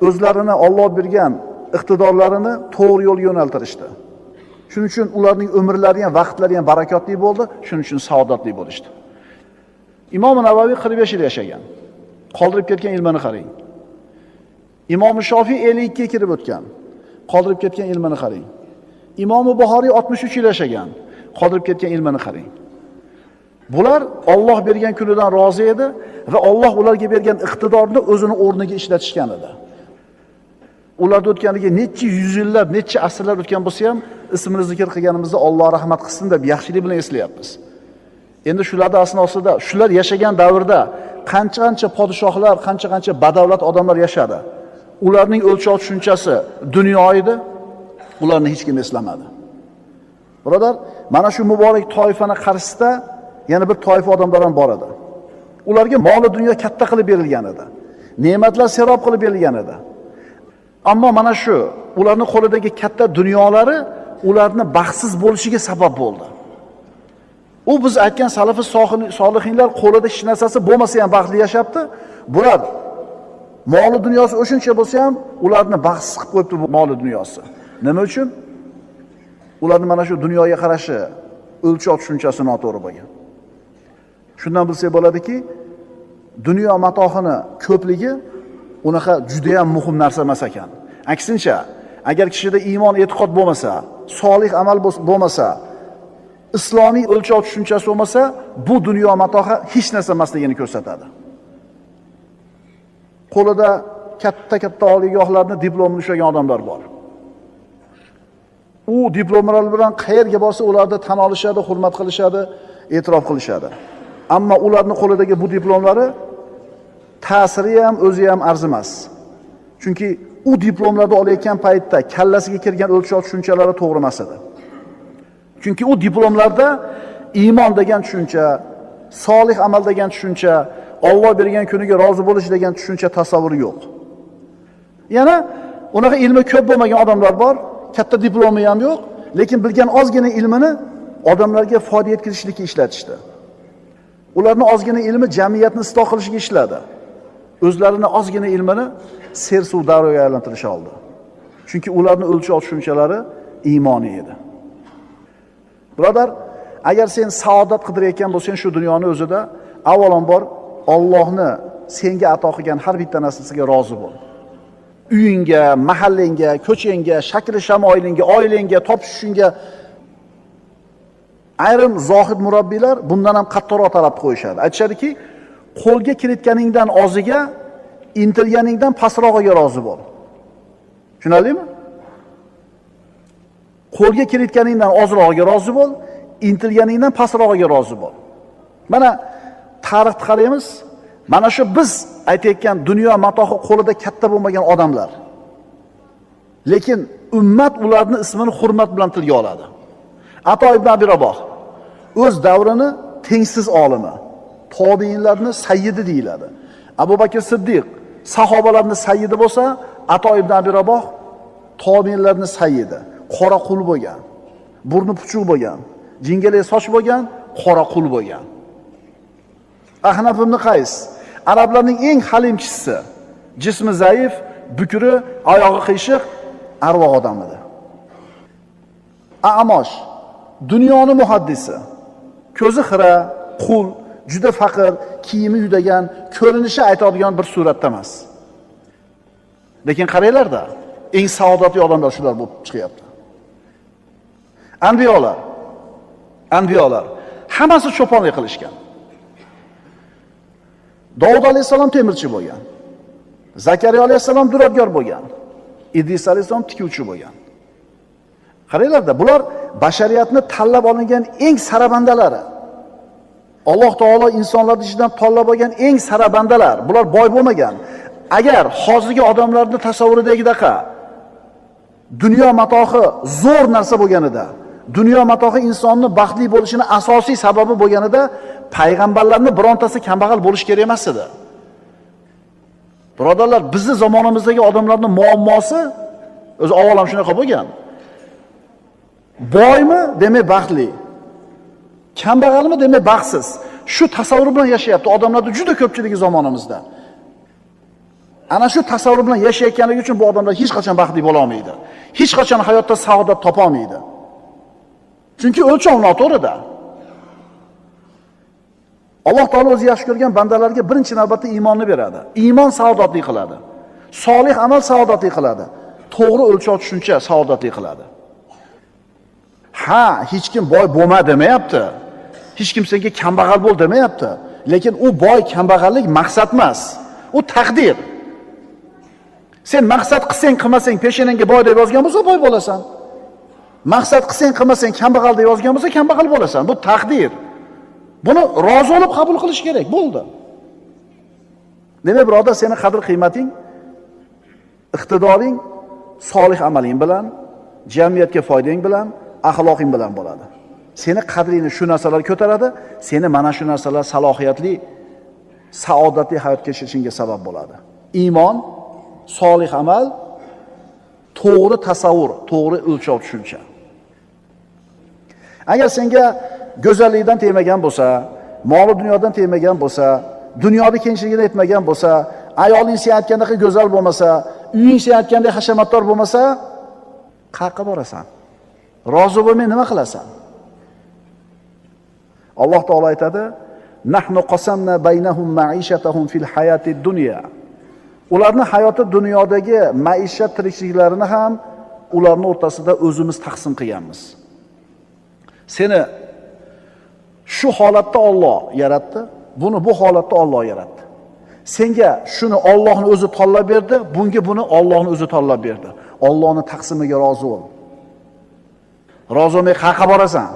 o'zlarini Alloh bergan iqtidorlarini to'g'ri yo'lga yo'naltirishdi. Shuning uchun ularning umrlari ham, vaqtlari ham barakotli bo'ldi, shuning uchun saodatli bo'lishdi. Imom Navaviy 45 yil yashagan. Qoldirib ketgan ilmini qarang. Imom Shofiy 52 ga kirib o'tgan. Qoldirib ketgan ilmini qarang. Imom Buxoriy 63 yil yashagan. Qoldirib ketgan ilmini qarang. Bular Alloh bergan kunidan rozi edi va Alloh ularga bergan iqtidorni o'zini o'rniga ishlatishgan edi. Ularda o'tganiga necha yuz yillar, necha asrlar o'tgan bo'lsa ham, ismini zikr qilganimizda Alloh rahmat qilsin deb yaxshilik bilan eslayapmiz. Endi shularning asnosida, shular yashagan davrda qancha podshohlar, qancha badavlat odamlar yashadi. Ularning o'lchov tushunchasi dunyo edi. Ularni hech kim eslamadi. Birodar, mana shu muborak toifani qarshisida yana bir toifa odamlar ham bor edi. Ularga mol dunyo katta qilib berilgan edi. Ne'matlar serob qilib berilgan edi. Ammo mana shu ularning qo'lidagi katta dunyolari ularni baxtsiz bo'lishiga sabab bo'ldi. U biz aytgan salafi solihinlar qo'lida hech narsasi bo'lmasa ham baxtli yashapti. Bular mol dunyosi o'shuncha bo'lsa ham ularni baxtsiz qilib qo'yibdi bu mol dunyosi. Nima uchun? Ularning mana shu dunyoga qarashi, o'lchov tushunchasi noto'g'ri bo'lgan. Shundan bilsak bo'ladiki, dunyo matohini ko'pligi unaqa juda ham muhim narsa emas ekan. Aksincha, agar kishida iymon, e'tiqod bo'lmasa, solih amal bo'lmasa, islomiy o'lchov tushunchasi bo'lmasa, bu dunyo matohi hech narsa emasligini ko'rsatadi. Qo'lida katta oliygohlarni diplomini ushlagan odamlar bor. U diplomlar bilan qayerga borsa ularni tan olishadi, hurmat qilishadi, e'tirof qilishadi. Ammo ularning qo'lidagi bu diplomlari ta'siri ham o'zi ham arzimas. Chunki u diplomlarni olayotgan paytda kallasiga kirgan o'lchov tushunchalari to'g'ri emas edi. Chunki u diplomlarda iymon degan tushuncha, solih amal degan tushuncha, Alloh bergan kuniga rozi bo'lish degan tushuncha tasavvuri yo'q. Yana unaqa ilmi ko'p bo'lmagan odamlar bor, katta diplomi ham yo'q, lekin bilgan ozgina ilmini odamlarga foyda yetkazishlikka ishlatishdi. Ularning ozgina ilmi jamiyatni isloh qilishga ishladi. O'zlarini ozgina ilmini ser-suv daryoga aylantirishga oldi. Chunki ularning o'lchov tushunchalari iymoniy edi. Birodar, agar sen saodat qidirayotgan bo'lsang shu dunyoni o'zida, avvalambor Allohni senga ato qilgan har bitta narsasiga rozi bo'l. Uyingga, mahallangga, ko'changga, shakli shamoilingga, oilangga, topishishingga ayrim zohid murabbiylar bundan ham qattiqroq talab qo'yishadi. Aytishadiki, qo'lga kiritganingdan oziga, intilganingdan pasrog'iga rozi bo'l. Tushunarlimi? Qo'lga kiritganingdan ozrog'iga rozi bo'l, intilganingdan pasrog'iga rozi bo'l. Mana tarixni qaraymiz. Mana shu biz aytayotgan dunyo matohi qo'lida katta bo'lmagan odamlar. Lekin ummat ularni ismini hurmat bilan tilga oladi. Ato ibn Abi Raboh o'z davrini tengsiz olimi, tobiinlarni sayyidi deyiladi. Abu Bakr Siddiq sahobalarning sayyidi bo'lsa, Ato ibn Abi Raboh tobiinlarning sayyidi. Qora qul bo'lgan, burni puchuq bo'lgan, jingalak soch bo'lgan, qora qul bo'lgan. Ahnaf ibn Qays arablarning eng halim kishisi, jismi zaif, bukri, oyog'i qiyshiq, arvoh odam edi. Amosh dunyoning muhaddisi, ko'zi xira, qul, juda faqir, kiyimi yudagan, ko'rinishi aytadigan bir suratda emas. Lekin qaranglar-da, eng saodatli odamlar shular bo'lib chiqyapti. Anbiyolar hammasi cho'ponlik qilishgan. Davud alayhisalom temirchi bo'lgan. Zakariya alayhisalom duradgor bo'lgan. Idris alayhisalom tikuvchi bo'lgan. Qaranglar-da, bular bashariyatni tanlab olingan eng sarabandalari. Alloh taolo insonlar ichidan tanlab olgan eng sarabandalar. Bular boy bo'lmagan. Agar hozirgi odamlarning tasavvuridagidaqa dunyo matohi zo'r narsa bo'lganida, dunyo matohi insonning baxtli bo'lishining asosiy sababi bo'lganida, payg'ambarlarning birontasi kambag'al bo'lish kerak emas edi. Birodarlar, bizning zamonimizdagi odamlarning muammosi o'zi avval ham shunaqa bo'lgan. Boymi, demak baxtli. Kambag'almi, demak baxtsiz. Shu tasavvur bilan yashayapti odamlarning juda ko'pchiligi zamonimizda. Ana shu tasavvur bilan yashayotganligi uchun bu odamlar hech qachon baxtli bo'la olmaydi. Hech qachon hayotda saodat topa olmaydi. Chunki o'lchov noto'g'rida. Alloh taolo o'zi yaxshi ko'rgan bandalarga birinchi navbatda iymonni beradi. Iymon saodatli qiladi. Solih amal saodatli qiladi. To'g'ri o'lchov tushuncha saodatli qiladi. Ha, hech kim boy bo'lma demayapti. Hech kim senga kambag'al bo'l demayapti. Lekin u boy kambag'allik maqsad emas. U taqdir. Sen maqsad qilsang, qilmasang, peshanangga boy deb yozgan bo'lsa boy bo'lasan. Maqsad qilsang, qilmasang, kambag'al deb yozgan bo'lsa kambag'al bo'lasan. Bu taqdir. Buni rozi bo'lib qabul qilish kerak, bo'ldi. Demak, birodar, seni qadr-qiymating, iqtidoring solih amaling bilan, jamiyatga foydang bilan, axloqing bilan bo'ladi. Seni qadringni shu narsalar ko'taradi, seni mana shu narsalar salohiyatli, saodatli hayot kechirishingga sabab bo'ladi. Iymon, solih amal, to'g'ri tasavvur, to'g'ri o'lchov tushuncha. Agar senga go'zallikdan tegmagan bo'lsa, mol dunyodan tegmagan bo'lsa, dunyoda kengchiligini yetmagan bo'lsa, ayoling sen aytgandek go'zal bo'lmasa, uying sen aytgandek hashamatdor bo'lmasa, qayerga borasan? Rozi bo'lmay nima qilasan? Alloh taolo aytadi: "Nahnu qasamna baynahum ma'ishatahum fil hayatid dunya." Ularning hayoti dunyodagi maishat tirikliklarini ham ularning o'rtasida o'zimiz taqsim qilganmiz. Seni shu holatda Alloh yaratdi, buni bu holatda Alloh yaratdi. Senga shuni Allohning o'zi tanlab berdi, bunga buni Allohning o'zi tanlab berdi. Allohning taqsimiga rozi bo'l. Rozi bo'lmay qayerga borasan?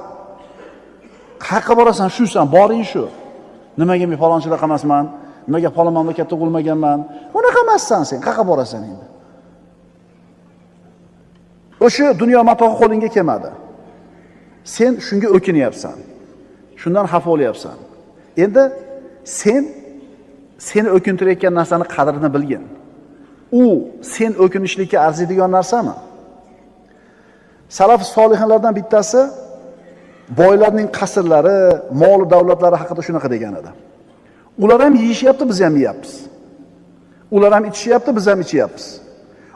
Qayerga borasan? Shusan, boring shu. Nimaga men falonchilar emasman? Nimaga falon mamlakatda tug'ilmaganman? Unaqa emassan sen. Qayerga borasan endi? O'sha dunyo matohi qo'lingga kelmadi. Sen shunga o'kinyapsan. Shundan xafa bo'lyapsan. Endi seni o'kintirayotgan narsani qadrini bilgin. U sen o'kinishlikka arziydigan narsami? Salaf solihinlardan bittasi boylarning qasrlari, mol davlatlari haqida shunaqa degan edi. Ular ham yeyishyapti, biz ham yeyapmiz. Ular ham ichishyapti, biz ham ichyapmiz.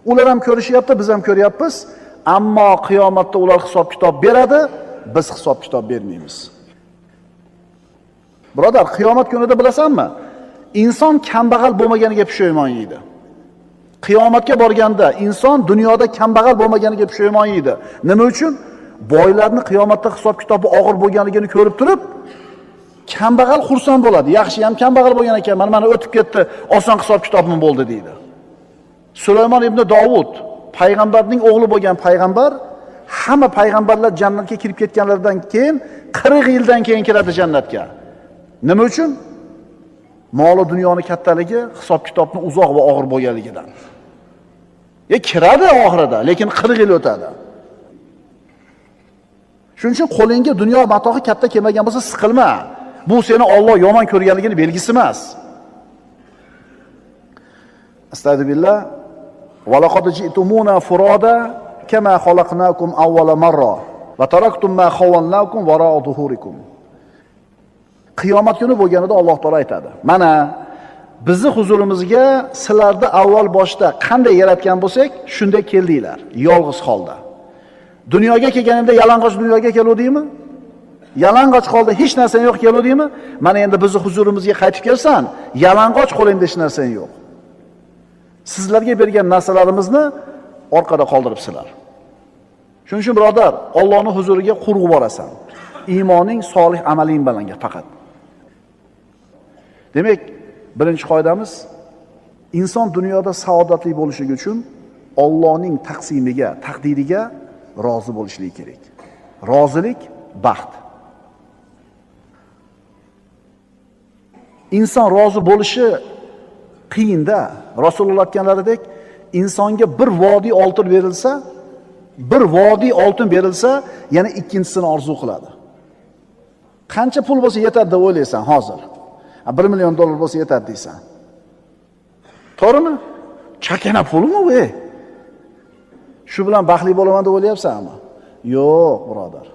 Ular ham ko'rishyapti, biz ham ko'ryapmiz. Ammo qiyomatda ular hisob-kitob beradi, biz hisob-kitob bermaymiz. Birodar, qiyomat kunida bilasanmi? Inson kambag'al bo'lmaganiga pushaymon yeydi. Qiyomatga borganda inson dunyoda kambag'al bo'lmaganiga pushaymon yeydi. Nima uchun? Boylarning qiyomatda hisob-kitobi og'ir bo'lganligini ko'rib turib, kambag'al xursand bo'ladi. Yaxshi ham kambag'al bo'lgan ekan, mana o'tib ketdi, oson hisob-kitobim bo'ldi deydi. Sulaymon ibn Davud payg'ambarning o'g'li bo'lgan payg'ambar, hamma payg'ambarlar jannatga kirib ketganlaridan keyin 40 yildan keyin kiradi jannatga. Nima uchun? Moli dunyoning kattaligi, hisob-kitobning uzoq va og'ir bo'lganligidan. Kiradi oxirida, lekin 40 yil o'tadi. Shuning uchun qo'lingga dunyo matohi katta kelmagan bo'lsa siqilma. Bu seni Alloh yomon ko'rganligini belgisi emas. Astagfirullah. Va laqad ji'tumuna furada kama khalaqnakum awwala marra va taraktum ma khawalnakum wara'a zuhurikum. Qiyomat kuni bo'lganida Alloh taolo aytadi: "Mana bizni huzurimizga sizlarni avval boshda qanday yaratgan bo'lsak, shunday keldinglar, yolg'iz holda. Dunyoga kelganingda yalang'och dunyoga keluvdingmi? Yalang'och holda hech narsang yo'q keluvdingmi? Mana endi bizni huzurimizga qaytib kelsan, yalang'och qo'lingda hech narsang yo'q. Sizlarga bergan narsalarimizni orqada qoldiribsizlar." Shuning uchun birodar, Allohning huzuriga qurg'u borasan. Iymoning, solih amaling bilan faqat. Demak, birinchi qoidamiz, inson dunyoda saodatli bo'lishi uchun Allohning taqsimiga, taqdiriga rozi bo'lishligi kerak. Rozilik baxt. Inson rozi bo'lishi qiyinda. Rasululloh aytganlaridek, insonga bir vodiy oltin berilsa, yana ikkinchisini orzu qiladi. Qancha pul bo'lsa yetadi deb o'ylaysan hozir? 1 million dollar bo'lsa yetadi deysan. To'g'rimi? Chakana pulmi u? Shu bilan baxtli bo'laman deb o'ylayapsanmi? Yo'q, birodar.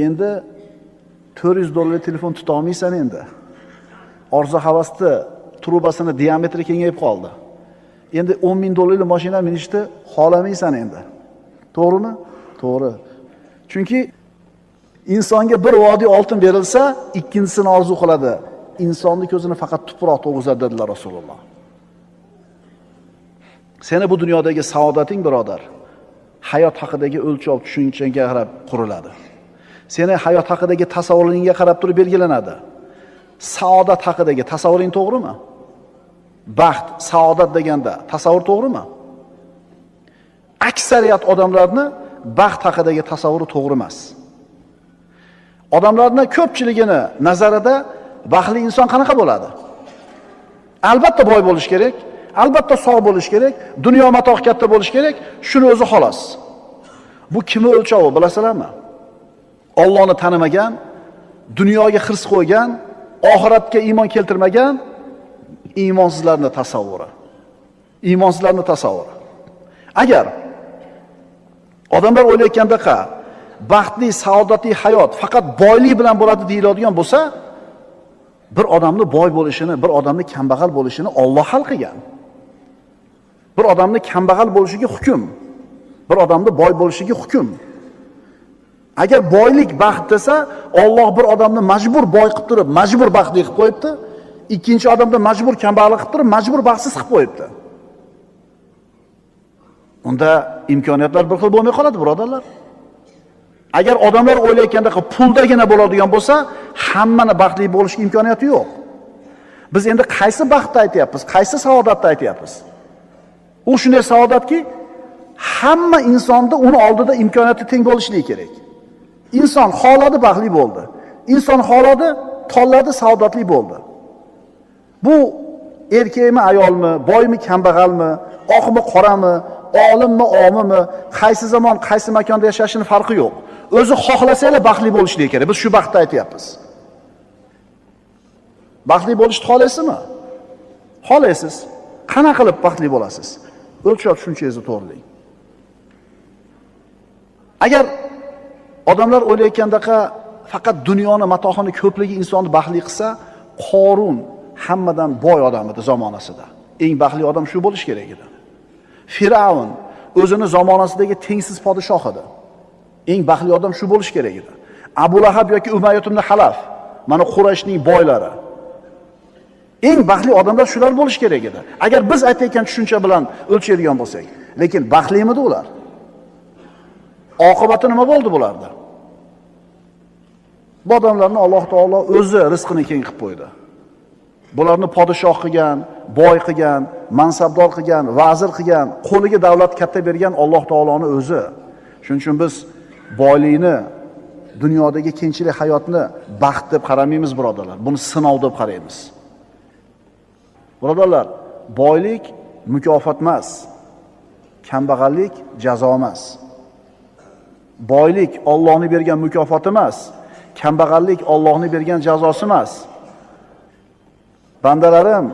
Endi 400 dollarlik telefon tuta olmaysan endi. Orzu havasni trubasini diametri kengayib qoldi. Endi 10 ming dollarlik mashina minishni xohlamaysan endi. To'g'rimi? To'g'ri. Chunki insonga bir vodiy oltin berilsa, ikkinchisini orzu qiladi. Insonning ko'zini faqat tuproq to'g'izadi dedilar Rasululloh. Seni bu dunyodagi saodating, birodar, hayot haqidagi o'lchov tushunchaga qarab quriladi. Seni hayot haqidagi tasavvuringga qarab turib belgilanadi. Saodat haqidagi tasavvuring to'g'rimi? Baxt, saodat deganda tasavvur to'g'rimi? Aksariyat odamlarni baxt haqidagi tasavvuri to'g'ri emas. Odamlarning ko'pchiligini nazarida baxtli inson qanaqa bo'ladi? Albatta boy bo'lish kerak, albatta sog' bo'lish kerak, dunyo matoh katta bo'lish kerak, shuni o'zi xolos. Bu kimning o'lchovi bilasizlarmi? Allohni tanimagan, dunyoga hirs qo'ygan, oxiratga iymon keltirmagan iymonsizlarning tasavvuri. Iymonsizlarning tasavvuri. Agar odamlar o'ylayotgandaqa baxtli, saodatli hayot faqat boylik bilan bo'ladi deyiladigan bo'lsa, bir odamning boy bo'lishini, bir odamning kambag'al bo'lishini Alloh hal qilgan. Bir odamning kambag'al bo'lishiga hukm, bir odamning boy bo'lishiga hukm. Agar boylik baxt desa, Alloh bir odamni majbur boy qilib turib, majbur baxtli qilib qo'yibdi. Ikkinchi odamni majbur kambag'al qilib turib, majbur baxtsiz qilib qo'yibdi. Unda imkoniyatlar bir xil bo'lmay qoladi, birodarlar. Agar odamlar o'ylayotgandek puldagina bo'ladigan bo'lsa, hammani baxtli bo'lishga imkoniyati yo'q. Biz endi qaysi baxtni aytyapmiz, qaysi saodatni aytyapmiz? U shunday saodatki, hamma insonda uni oldida imkoniyati teng bo'lishligi kerak. Inson xoladi baxtli bo'ldi. Inson xoladi tanladi saodatli bo'ldi. Bu erkakmi, ayolmi, boymi, kambag'almi, oqmi, qorami, olimmi, omimi, qaysi zamon, qaysi makonda yashashini farqi yo'q. O'zi xohlasanglar baxtli bo'lishligi kerak. Biz shu baxtni aytyapmiz. Baxtli bo'lishni xohlaysizmi? Xohlaysiz. Qana qilib baxtli bo'lasiz? O'lchov tushunchangizni to'g'rilang. Agar odamlar o'ylayotgandaqa faqat dunyoni matohini ko'pligi insonni baxtli qilsa, Qorun hammadan boy odam edi zamonasida. Eng baxtli odam shu bo'lish kerak edi. Firavun o'zini zamonasidagi tengsiz podshoh edi. Eng baxtli odam shu bo'lish kerak edi. Abu Lahab yoki Umayyat ibn Halaf, mana Qurayshning boylari. Eng baxtli odamlar shular bo'lish kerak edi. Agar biz aytayotgan tushuncha bilan o'lchaydigan bo'lsak, lekin baxtlimidi ular? Oqibati nima bo'ldi bularda? Bu odamlarni Alloh taolo o'zi rizqini keng qilib qo'ydi. Bularni podshoh qilgan, boy qilgan, mansabdor qilgan, vazir qilgan, qo'liga davlat katta bergan Alloh taoloning o'zi. Shuning uchun biz boylikni, dunyodagi kengchilik hayotni baxt deb qaramaymiz, birodarlar. Buni sinov deb qaraymiz. Birodarlar, boylik mukofot emas. Kambag'allik jazo emas. Boylik Allohning bergan mukofoti emas. Kambag'allik Allohning bergan jazosi emas. Bandalarim,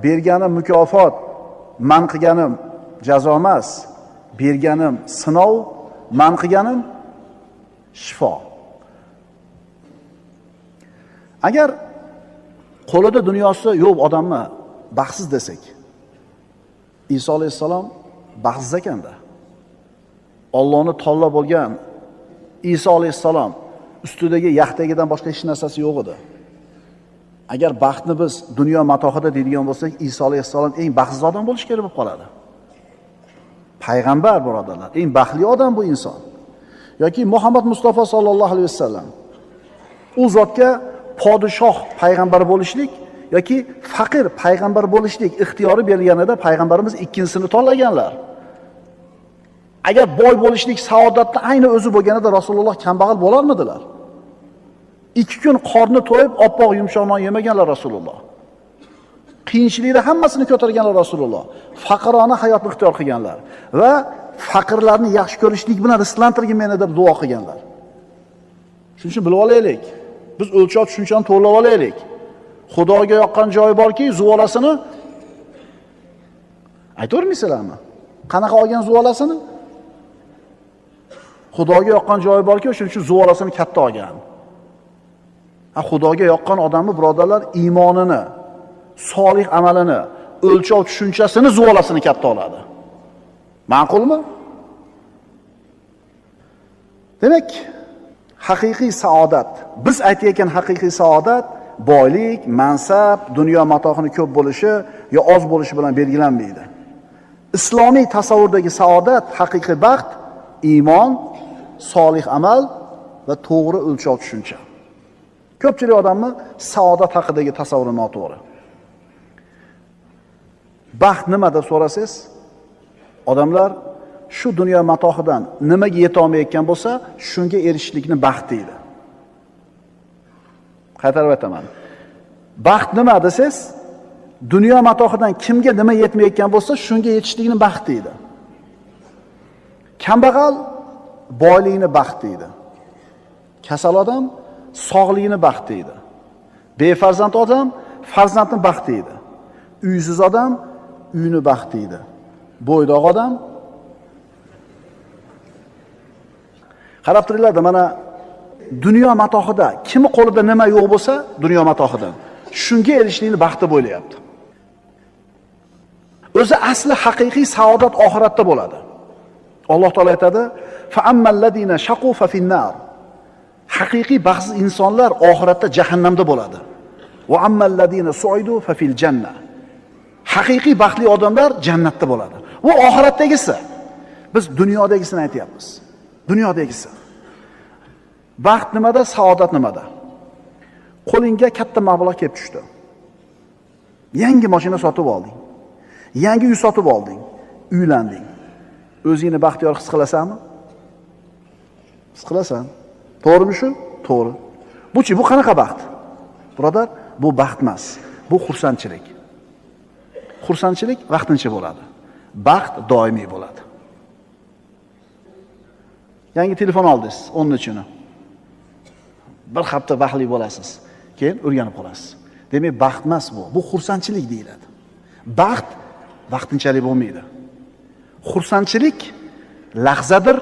berganim mukofot, man qilganim jazo emas. Berganim sinov, man qilganim shifo. Agar qo'lida dunyosi yo'q odamni baxtsiz desak, Iso alayhissalom baxtsiz ekanda. Allohni tanlab bo'lgan Iso alayhissalom ustidagi yaxtagidan boshqa hech narsasi yo'q edi. Agar baxtni biz dunyo matohida deydigan bo'lsak, Iso alayhissalom eng baxtsiz odam bo'lish kerak bo'lib qoladi. Payg'ambar, birodarlar, eng baxtli odam bu inson. Yoki Muhammad Mustafa sallallohu alayhi vasallam. U zotga podshoh payg'ambar bo'lishlik yoki faqir payg'ambar bo'lishlik ixtiyori berilganida payg'ambarimiz ikkinchisini tanlaganlar. Agar boy bo'lishlik saodatni ayni o'zi bo'lganida Rasululloh kambag'al bo'larmidilar? 2 kun qorni to'yib, oppoq yumshoq non yemaganlar Rasululloh. Qiyinchilikda hammasini ko'targanlar Rasululloh. Faqirona hayotni ixtiyor qilganlar va faqirlarni yaxshi ko'rishlik bilan rizqlantirgin meni deb duo qilganlar. Shuning uchun bilib olaylik. Biz o'lchov tushunchani to'g'rilab olaylik. Xudoga yoqqan joyi borki, zuvolasini aytolmaysizlarmi? Qanaqa olgan zuvolasini? Xudoga yoqqan joyi borki, shuning uchun zuvolasini katta olgan. Xudoga yoqqan odamni, birodarlar, iymonini, solih amalini, o'lchov tushunchasini, zuvolasini katta oladi. Ma'qulmi? Demak, haqiqiy saodat, biz aytayotgan haqiqiy saodat boylik, mansab, dunyo matohini ko'p bo'lishi yo oz bo'lishi bilan belgilanmaydi. Islomiy tasavvurdagi saodat, haqiqiy baxt iymon, solih amal va to'g'ri o'lchov tushuncha. Ko'pchilik odamni saodat haqidagi tasavvuri noto'g'ri. Baxt nima deb so'rasangiz, odamlar shu dunyo matohidan nimaga yeta olmayotgan bo'lsa, shunga erishishlikni baxt deydi. Qaytarib aytaman. Baxt nima desangiz, dunyo matohidan kimga nima yetmayotgan bo'lsa, shunga yetishlikni baxt deydi. Kambag'al boyligini baxt deydi. Kasal odam sog'ligini baxt deydi. Befarzand odam farzandni baxt deydi. Uysiz odam uyini baxt deydi. Bo'ydoq odam qarab turinglar, mana dunyo matohida kimi qo'lida nima yo'q bo'lsa, dunyo matohidan shunga erishishlikni baxt deb o'ylayapti. O'zi asli haqiqiy saodat oxiratda bo'ladi. Alloh taolo aytadi: "Fa ammalladina shaqu fa finnar." Haqiqiy baxtsiz insonlar oxiratda jahannamda bo'ladi. Va ammalladina su'idu fa fil janna. Haqiqiy baxtli odamlar jannatda bo'ladi. Bu oxiratdagisi. Biz dunyodagisini aytyapmiz. Dunyodagisi. Baxt nimada, saodat nimada? Qo'lingga katta mablag' kelib tushdi. Yangi mashina sotib olding. Yangi uy sotib olding. Uylanding. O'zingni baxtiyor his qilasanmi? His qilasan. To'g'rimi shu? To'g'ri. Bu qanaqa baxt? Birodar, bu baxt emas. Bu xursandchilik. Xursandchilik vaqtincha bo'ladi. Baxt doimiy bo'ladi. Yangi telefon oldingiz, 10-chini. Bir hafta baxtli bo'lasiz. Keyin o'rganib qolasiz. Demak, baxt emas bu. Bu xursandchilik deyiladi. Baxt vaqtinchalik bo'lmaydi. Xursandchilik lahzadir,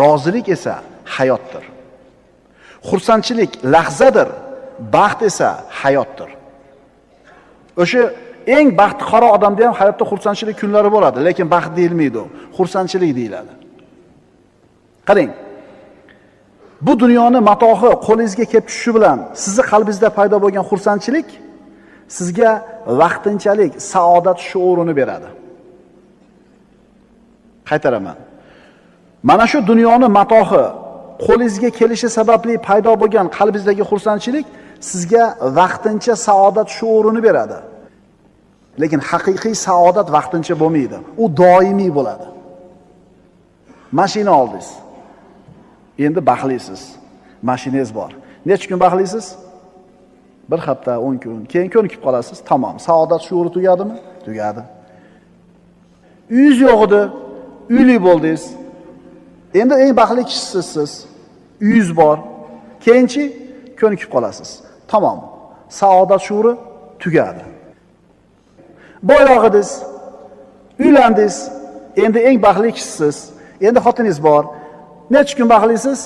rozilik esa hayotdir. Xursandchilik lahzadir, baxt esa hayotdir. O'sha eng baxtiqaro odamda ham hayotda xursandchilik kunlari bo'ladi, lekin baxt deyilmaydi u. Xursandchilik deyiladi. Qarang. Bu dunyoni matohi qo'lingizga kelib tushishi bilan sizni qalbingizda paydo bo'lgan xursandchilik sizga vaqtinchalik saodat shuurini beradi. Qaytaraman. Mana shu dunyoni matohi qo'lingizga kelishi sababli paydo bo'lgan qalbingizdagi xursandchilik sizga vaqtincha saodat shuurini beradi. Lekin haqiqiy saodat vaqtincha bo'lmaydi. U doimiy bo'ladi. Mashina oldingiz. Endi baxtlisiz. Mashinangiz bor. Necha kun baxtlisiz? Bir hafta, 10 kun. Keyin ko'nikib qolasiz. Tamom. Saodat shuuri tugadimi? Tugadi. Uyingiz yo'q edi. Uyli bo'ldingiz. Endi eng baxtli kishisiz siz. Uyingiz bor. Keyinchi ko'nikib qolasiz. Tamom. Saodat shuuri tugadi. Boyroq edingiz. Uylandingiz. Endi eng baxtli kishisiz. Endi xotiningiz bor. Necha kun baxtlisiz?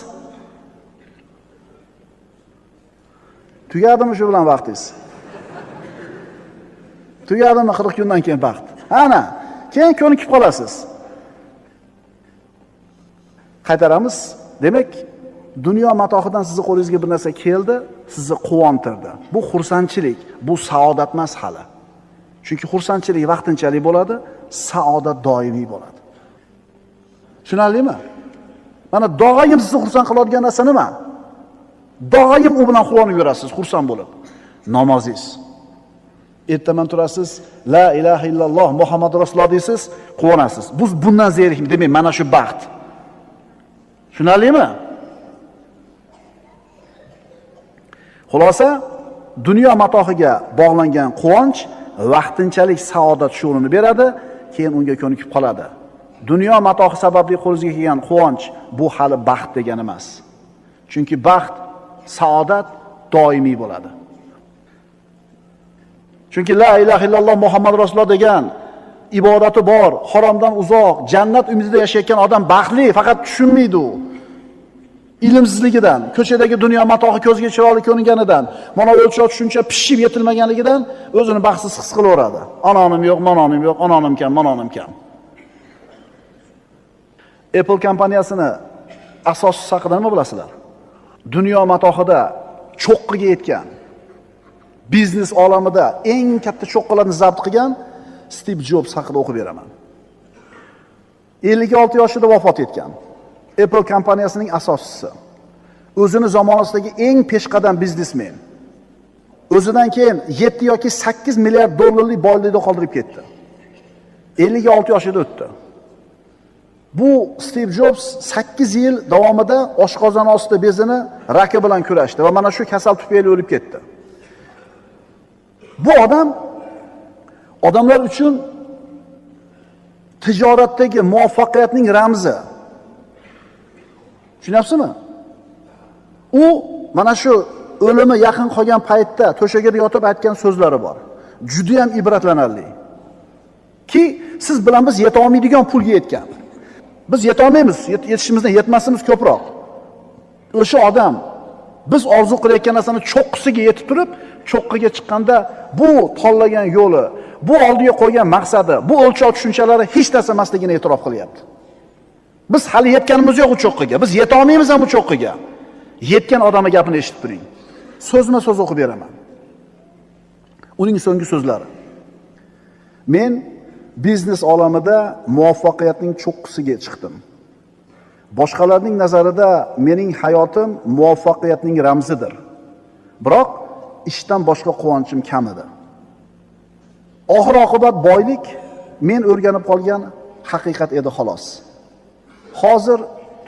Tugadimi shu bilan vaqtingiz? Tugadimi 40 kundan keyin baxt? Ana, keyin ko'nikib qolasiz. Qaytaramiz. Demak, dunyo matohidan sizni qo'lingizga bir narsa keldi, sizni quvontirdi. Bu xursandchilik, bu saodat emas hali. Chunki xursandchilik vaqtinchalik bo'ladi, saodat doimiy bo'ladi. Tushunarlimi? Mana doim sizni xursand qiladigan narsa nima? Doim u bilan quvonib yurasiz, xursand bo'lib. Namozingiz. Ertaman turasiz, la ilaha illalloh Muhammad rasululloh deysiz, quvonasiz. Bu bundan zerikmi? Demak, mana shu baxt. Tushunarlimi? Xulosa, dunyo matohiga bog'langan quvonch vaqtinchalik saodat shuurini beradi, keyin unga ko'nikib qoladi. Dunyo matohi sababli qo'lingizga kelgan quvonch bu hali baxt degani emas. Chunki baxt, saodat doimiy bo'ladi. Chunki la ilaha illalloh Muhammad rasululloh degan ibodati bor, haromdan uzoq, jannat umidida yashayotgan odam baxtli, faqat tushunmaydi u. Ilmsizligidan, ko'chadagi dunyo matohi ko'zga chiroyli ko'ringanidan, mana o'lchov tushuncha pishib yetilmaganligidan o'zini baxtsiz his qilaveradi. Anonim yo'q, manonim yo'q, anonim kam, manonim kam. Apple kompaniyasini asoschisi haqida nima bilasizlar? Dunyo matohida cho'qqiga yetgan, biznes olamida eng katta cho'qqilarni zabt qilgan Steve Jobs haqida o'qib beraman. 56 yoshida vafot etgan. Apple kompaniyasining asoschisi. O'zini zamonasidagi eng peshqadam biznesmen. O'zidan keyin 7 yoki 8 milliard dollarlik boylikni qoldirib ketdi. 56 yoshida o'tdi. Bu Steve Jobs 8 yil davomida oshqozon osti bezini raki bilan kurashdi va mana shu kasal tufayli o'lib ketdi. Bu odamlar uchun tijoratdagi muvaffaqiyatning ramzi. Tushunyapsizmi? U mana shu o'limi yaqin qolgan paytda to'shagida yotib aytgan so'zlari bor. Juda ham ibratlanarli. Ki siz bilan biz yeta olmaydigan pulga yetgan. Biz yeta olmaymiz, yetishimizdan yetmasimiz ko'proq. O'sha odam biz orzu qilayotgan narsani cho'qqisiga yetib turib, cho'qqiga chiqqanda bu tanlagan yo'li, bu oldiga qo'ygan maqsadi, bu o'lchov tushunchalari hech narsa emasligini e'tirof qilyapti. Biz hali yetganimiz yo'q u cho'qqiga. Biz yeta olmaymiz ham bu cho'qqiga. Yetgan odamning gapini eshitib turing. So'zma-so'z o'qib beraman. Uning so'nggi so'zlari. Men biznes olamida muvaffaqiyatning cho'qqisiga chiqdim. Boshqalarning nazarida mening hayotim muvaffaqiyatning ramzidir. Biroq ishdan boshqa quvonchim kam edi. Oxir-oqibat boylik men o'rganib qolgan haqiqat edi xolos. Hozir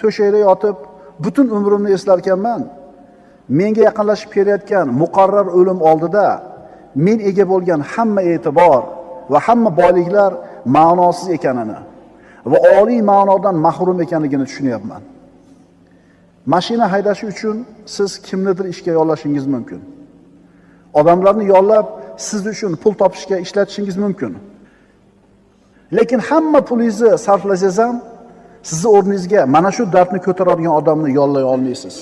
to'shakda yotib butun umrimni eslarkanman. Menga yaqinlashib kelayotgan muqarrar o'lim oldida men ega bo'lgan hamma e'tibor va hamma boyliklar ma'nosiz ekanini va oliy ma'nodan mahrum ekanligini tushunyapman. Mashina haydash uchun siz kimnidir ishga yollashingiz mumkin. Odamlarni yollab siz uchun pul topishga ishlatishingiz mumkin. Lekin hamma pulingizni sarflasangiz ham sizni o'rningizga mana shu dardni ko'taradigan odamni yollay olmaysiz.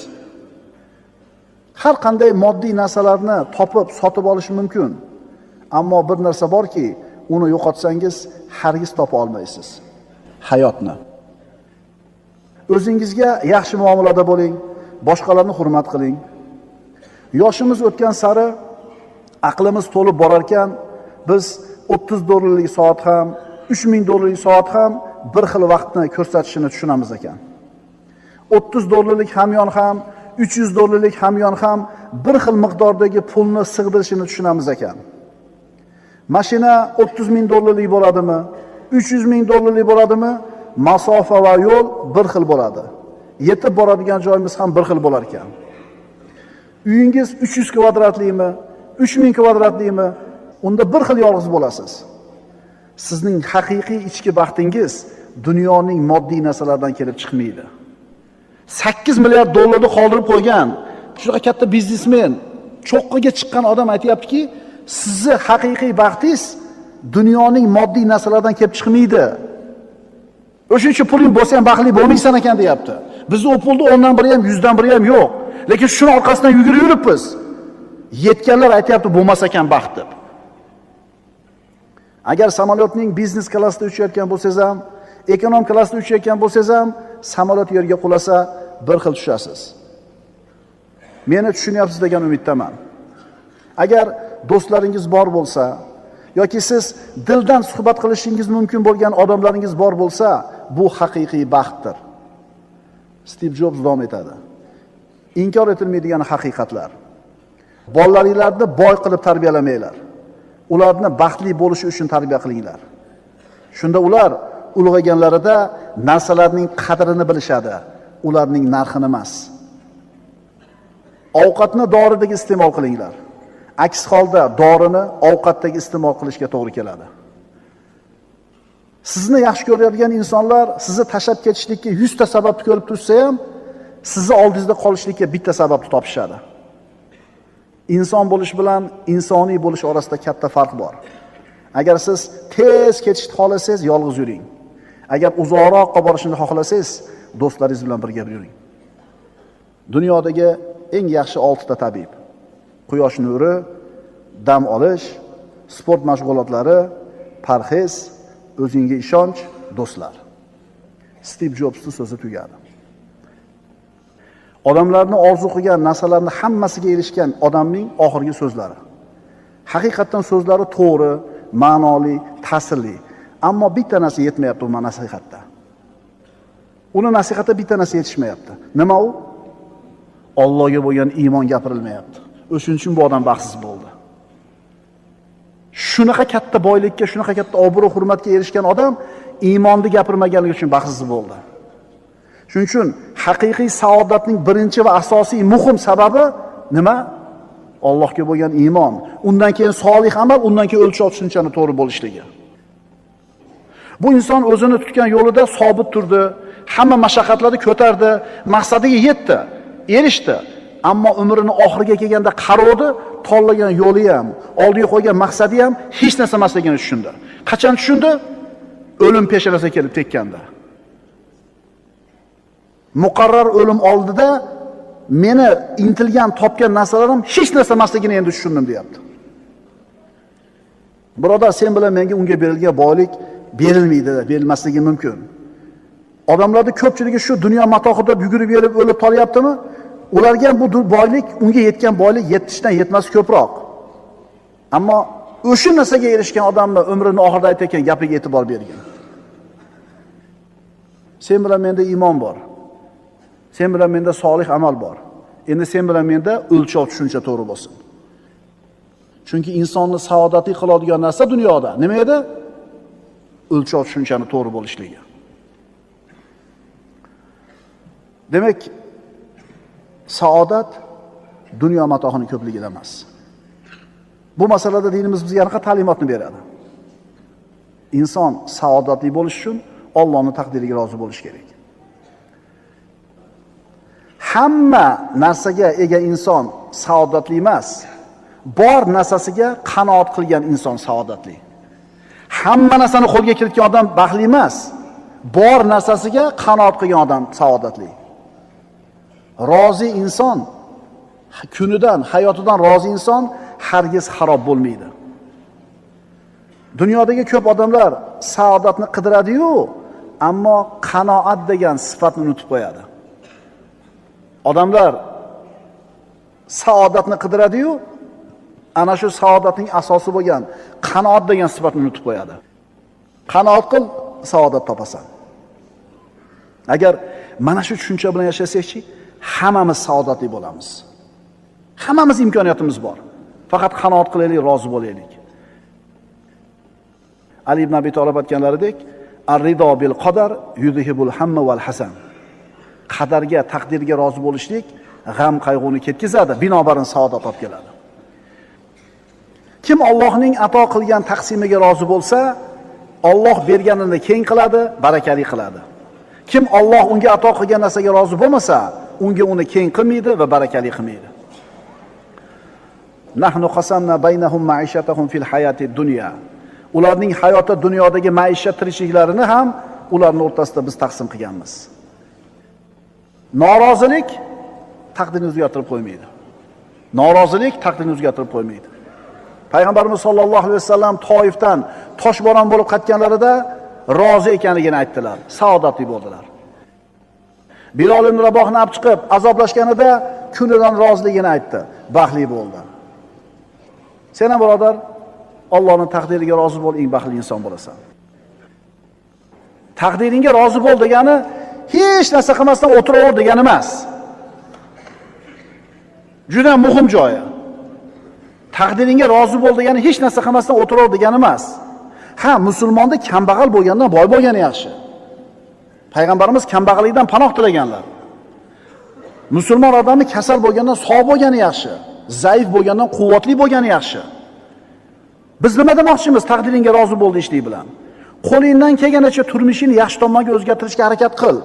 Har qanday moddiy narsalarni topib, sotib olish mumkin. Ammo bir narsa borki, uni yo'qotsangiz hargiz topa olmaysiz. Hayotni. O'zingizga yaxshi muomalada bo'ling, boshqalarni hurmat qiling. Yoshimiz o'tgan sari aqlimiz to'lib borar ekan, biz 30 dollarlik soat ham, 3000 dollarlik soat ham bir xil vaqtni ko'rsatishini tushunamiz ekan. 30 dollarlik hamyon ham, 300 dollarlik hamyon ham bir xil miqdordagi pulni sig'dirishini tushunamiz ekan. Mashina 30,000 dollarlik bo'ladimi, 300,000 dollarlik bo'ladimi, masofa va yo'l bir xil bo'ladi. Yetib boradigan joyimiz ham bir xil bo'lar ekan. Uyingiz 300 kvadratlikmi, 3000 kvadratlikmi, unda bir xil yolg'iz bo'lasiz. Sizning haqiqiy ichki baxtingiz dunyoning moddiy narsalardan kelib chiqmaydi. 8 milliard dollarni qoldirib qo'ygan shunaqa katta biznesmen, cho'qqiga chiqqan odam aytayaptiki, sizni haqiqiy baxtingiz dunyoning moddiy narsalardan kelib chiqmaydi. O'sha puling bo'lsa ham baxtli bo'lmaysan ekan deyapti. Bizning u pulni 10dan biri ham 100dan biri ham yo'q. Lekin shuni orqasidan yugurib yuribmiz. Yetganlar aytayapti bo'lmas ekan baxt deb. Agar samolyotning biznes klassida uchayotgan bo'lsangiz ham, ekonom klassida uchayotgan bo'lsangiz ham, samolyot yerga qulasa bir xil tushasiz. Meni tushunyapsiz degan umiddaman. Agar do'stlaringiz bor bo'lsa yoki siz dildan suhbat qilishingiz mumkin bo'lgan odamlaringiz bor bo'lsa, bu haqiqiy baxtdir. Steve Jobs davom etadi. Inkor etilmaydigan haqiqatlar. Bolalaringizni boy qilib tarbiyalamanglar. Ularni baxtli bo'lishi uchun tarbiya qilinglar. Shunda ular ulg'ayganlarida narsalarning qadrini bilishadi, ularning narxini emas. Ovqatni doridek iste'mol qilinglar. Aks holda dorini ovqatdagi iste'mol qilishga to'g'ri keladi. Sizni yaxshi ko'radigan insonlar sizni tashlab ketishlikka 100 ta sababni ko'rib tursa ham, sizni oldingizda qolishlikka bitta sababni topishadi. Inson bo'lish bilan insoniy bo'lish orasida katta farq bor. Agar siz tez ketishni xohlasangiz, yolg'iz yuring. Agar uzoqroqqa borishni xohlasangiz, do'stlaringiz bilan birga yuring. Dunyodagi eng yaxshi 6 ta tabib: quyosh nuri, dam olish, sport mashg'ulotlari, parhez, o'zingga ishonch, do'stlar. Steve Jobsning so'zi tugadi. Odamlarni orzu qilgan narsalarni hammasiga erishgan odamning oxirgi so'zlari. Haqiqatan so'zlari to'g'ri, ma'noli, ta'sirli. Ammo bitta narsa yetmayapti bu nasihatda. Uni nasihatda bitta narsa yetishmayapti. Nima u? Allohga bo'lgan iymon gapirilmayapti. O'shuning uchun bu odam baxtsiz bo'ldi. Shunaqa katta boylikka, shunaqa katta obro' hurmatga erishgan odam iymonni gapirmaganligi uchun baxtsiz bo'ldi. Shuning uchun haqiqiy saodatning birinchi va asosiy muhim sababi nima? Allohga bo'lgan iymon, undan keyin solih amal, undan keyin o'lchov tushunchani to'g'ri bo'lishligi. Bu inson o'zini tutgan yo'lida sobit turdi, hamma mashaqqatlarni ko'tardi, maqsadiga yetdi, erishdi. Ammo umrining oxiriga kelganda qarodi, tanlagan yo'li ham, oldiga qo'ygan maqsadi ham hech narsa emasligini tushundi. Qachon tushundi? O'lim peshanasiga kelib tekkanda. Muqarrar o'lim oldida meni intilgan, topgan narsalarim hech narsa emasligini endi tushundim, deyapti. Birodar, sen bilan menga unga berilgan boylik berilmaydi, berilmasligi mumkin. Odamlarning ko'pchiligi shu dunyo matohida yugurib yurib o'lib qolyaptimi? Ularga bu boylik, unga yetgan boylik 70dan 70 ko'proq. Ammo o'sha narsaga erishgan odamni umrining oxirida aytayotgan gapiga e'tibor bergin. Sen bilan menda iymon bor. Sen bilan menda solih amal bor. Endi sen bilan menda o'lchov tushuncha to'g'ri bo'lsin. Chunki insonni saodatli qiladigan narsa dunyoda nima edi? O'lchov tushunchani to'g'ri bo'lishligi. Demak, saodat dunyo matohining ko'pligida emas. Bu masalada dinimiz bizga qanaqa ta'limotni beradi? Inson saodatli bo'lish uchun Allohning taqdiriga rozi bo'lish kerak. Hamma narsaga ega inson saodatli emas. Bor narsasiga qanoat qilgan inson saodatli. Hamma narsani qo'lga kiritgan odam baxtli emas. Bor narsasiga qanoat qilgan odam saodatli. Rozi inson, kunidan, hayotidan rozi inson hargiz xarob bo'lmaydi. Dunyodagi ko'p odamlar saodatni qidiradi-yu, ammo qanoat degan sifatni unutib qo'yadi. Odamlar saodatni qidiradi-yu, ana shu saodatning asosi bo'lgan qanoat degan sifatni unutib qo'yadi. Qanoat qil, saodat topasan. Agar mana shu tushuncha bilan yashasakchi, hammamiz saodatli bo'lamiz. Hammamiz imkoniyatimiz bor. Faqat qanoat qilaylik, rozi bo'laylik. Ali ibn Abi Talib aytganlaridek, ar-rido bil qadar yudhibul hamma wal hasan. Qadarga, taqdirga rozi bo'lishlik g'am qayg'uni ketkazadi, binobarin saodat olib keladi. Kim Allohning ato qilgan taqsimiga rozi bo'lsa, Alloh berganini keng qiladi, barakali qiladi. Kim Alloh unga ato qilgan narsaga rozi bo'lmasa, unga uni keng qilmaydi va barakali qilmaydi. Nahnu qasamna baynahum ma'ishatahum fil hayati dunya. Ularning hayoti, dunyodagi maishat tirikliklarini ham ularning o'rtasida biz taqsim qilganmiz. Norozilik taqdirni o'zgartirib qo'ymaydi. Norozilik taqdirni o'zgartirib qo'ymaydi. Payg'ambarimiz sollallohu alayhi vasallam Toifdan toshbo'ron bo'lib qaytganlarida rozi ekanligini aytdilar, saodatli bo'ldilar. Bilol ibn Rabohni olib chiqib azoblashganida kunidan roziligini aytdi, baxtli bo'ldi. Sen ham birodar, Allohning taqdiriga rozi bo'l, eng baxtli inson bo'lasan. Taqdiringga rozi bo'l degani hech narsa qilmasdan o'tiraver degani emas. Juda muhim joyi. Taqdiringga rozi bo'l degani hech narsa qilmasdan o'tiraver degani emas. Ha, musulmonda kambag'al bo'lgandan boy bo'lgani yaxshi. Payg'ambarimiz kambag'allikdan panoh tilaganlar. Musulmon odamni kasal bo'lgandan sog' bo'lgani yaxshi, zaif bo'lgandan quvvatli bo'lgani yaxshi. Biz nima demoqchimiz taqdiringga rozi bo'l deyishlik bilan? Qo'lingdan kelganicha turmushingni yaxshi tomonga o'zgartirishga harakat qil.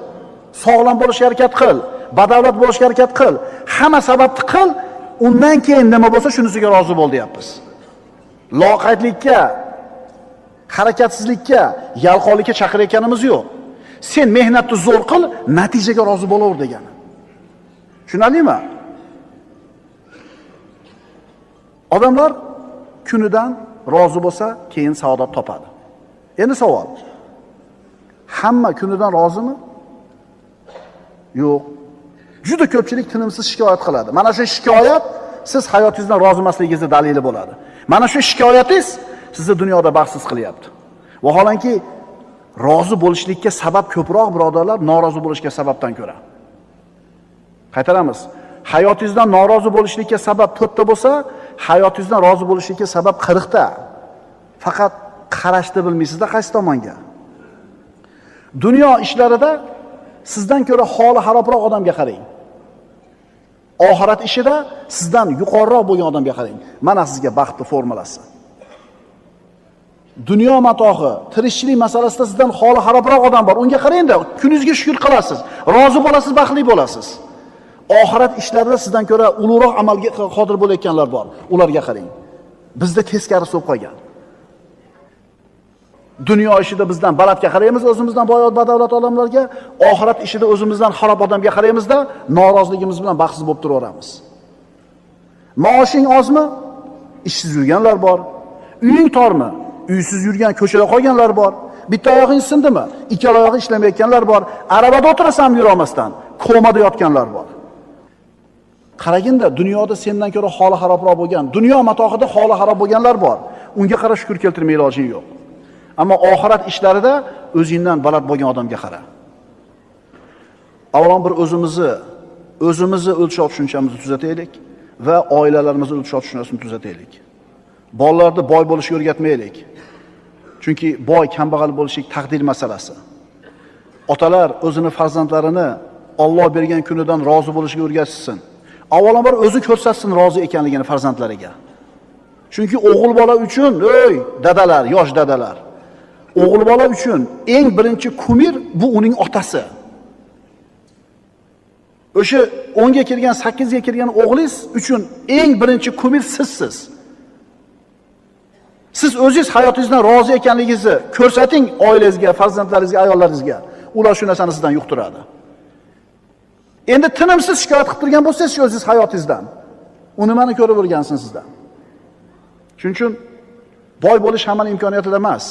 Sog'lom bo'lishga harakat qil, badavlat bo'lishga harakat qil. Hamma sababni qil, undan keyin nima bo'lsa shunisiga rozi bo'l deyapmiz. Loqaydlikka, harakatsizlikka, yalqonlikka chaqirayotganimiz yo'q. Sen mehnatni zo'r qil, natijaga rozi bo'laver degani. Tushunarlimi? Odamlar kunidan rozi bo'lsa, keyin saodat topadi. Endi savol. Hamma kunidan rozimi? Yo'q. Juda ko'pchilik tinimsiz shikoyat qiladi. Mana shu shikoyat siz hayotingizdan rozi emasligingizning dalili bo'ladi. Mana shu shikoyatingiz sizni dunyoda baxtsiz qilyapti. Vaholanki rozi bo'lishlikka sabab ko'proq birodarlar, norozi bo'lishga sababdan ko'ra. Qaytaramiz. Hayotingizdan norozi bo'lishlikka sabab 4 ta bo'lsa, hayotingizdan rozi bo'lishlikka sabab 40 ta. Faqat qarashni bilmaysizda qaysi tomonga. Dunyo ishlarida sizdan ko'ra holi xarobroq odamga qarang. Oxirat ishida sizdan yuqoriroq bo'lgan odamga qarang. Mana sizga baxtli formulasi. Dunyo matohi, tirikchilik masalasida sizdan holi xarobroq odam bor. Unga qarang-da, kuningizga shukr qilasiz, rozi bo'lasiz, baxtli bo'lasiz. Oxirat ishlarida sizdan ko'ra ulug'roq amalga qodir bo'layotganlar bor. Ularga qarang. Bizda teskarisi bo'lib qolgan. Dunyo ishida bizdan balandga qaraymiz, o'zimizdan boyot badavlat odamlarga, oxirat ishida o'zimizdan xarob odamga qaraymizda, noroziligimiz bilan baxtsiz bo'lib turaveramiz. Maoshing ozmi? Ishsiz yurganlar bor. Uying tormi? Uysiz yurgan, ko'chada qolganlar bor. Bitta oyog'ing sindimi? Ikkala oyog'i ishlamayotganlar bor. Arabada o'tirasan yura olmasdan, komada yotganlar bor. Qaraginda, dunyoda sendan ko'ra holi xarobroq bo'lgan, dunyo matohida holi xarob bo'lganlar bor. Unga qara shukr keltirmay ilojing yo'q. Ammo oxirat ishlarida o'zingdan baland bo'lgan odamga qara. Avvalom bir o'zimizni o'lchov tushunchamizni tuzataylik va oilalarimizni o'lchov tushunchasini tuzataylik. Bolalarni boy bo'lishga o'rgatmaylik. Chunki boy kambag'al bo'lishlik taqdir masalasi. Otalar o'zini farzandlarini Alloh bergan kunidan rozi bo'lishga o'rgatsin. Avvalambor o'zi ko'rsatsin rozi ekanligini farzandlariga. Chunki o'g'il bola uchun, dadalar, yosh dadalar, o'g'il bola uchun eng birinchi kumir bu uning otasi. O'sha 10 ga kirgan, 8 ga kirgan o'g'lingiz uchun eng birinchi kumir sizsiz. Siz o'zingiz hayotingizdan rozi ekanligingizni ko'rsating oilangizga, farzandlaringizga, ayollaringizga. Ular shu narsani sizdan yuqtiradi. Endi tinimsiz shikoyat qilib turgan bo'lsangiz o'zingiz hayotingizdan, u nimani ko'rib o'rgansin sizdan. Shuning uchun boy bo'lish hammaning imkoniyatida emas,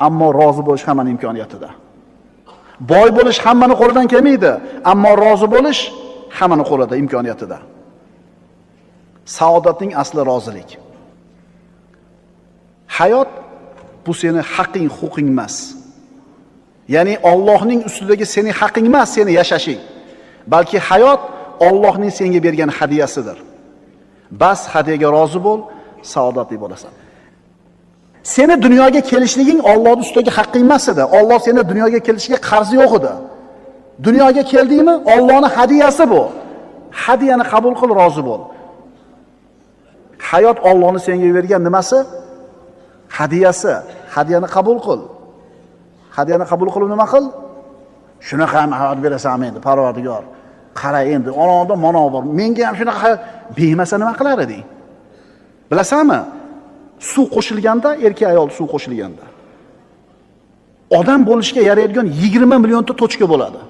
ammo rozi bo'lish hammaning imkoniyatida. Boy bo'lish hammaning qo'lidan kelmaydi, ammo rozi bo'lish hammaning qo'lida, imkoniyatida. Saodatning asli rozilik. Hayot bu seni haqqing, huquqing emas. Ya'ni Allohning ustidagi sening haqqing emas, seni yashashing. Balki hayot Allohning senga bergan hadiyasidir. Bas hadiyaga rozi bo'l, saodatli bo'lasan. Seni dunyoga kelishliging Allohning ustidagi haqqing emas edi. Alloh seni dunyoga kelishiga qarzi yo'q edi. Dunyoga keldingmi? Allohning hadiyasi bu. Hadiyani qabul qil, rozi bo'l. Hayot Allohning senga bergan nimasi? Hadiyasi. Hadiyani qabul qil. Hadiyani qabul qilib nima qil? Shunaqa ham hayot berasan endi, Parvardigor. Qara endi, onamda mana bor. Menga ham shunaqa hayot bermasa nima qilar eding? Bilasanmi? Suv qo'shilganda, erkak ayol suv qo'shilganda odam bo'lishga yaraydigan 20 millionta tochka bo'ladi.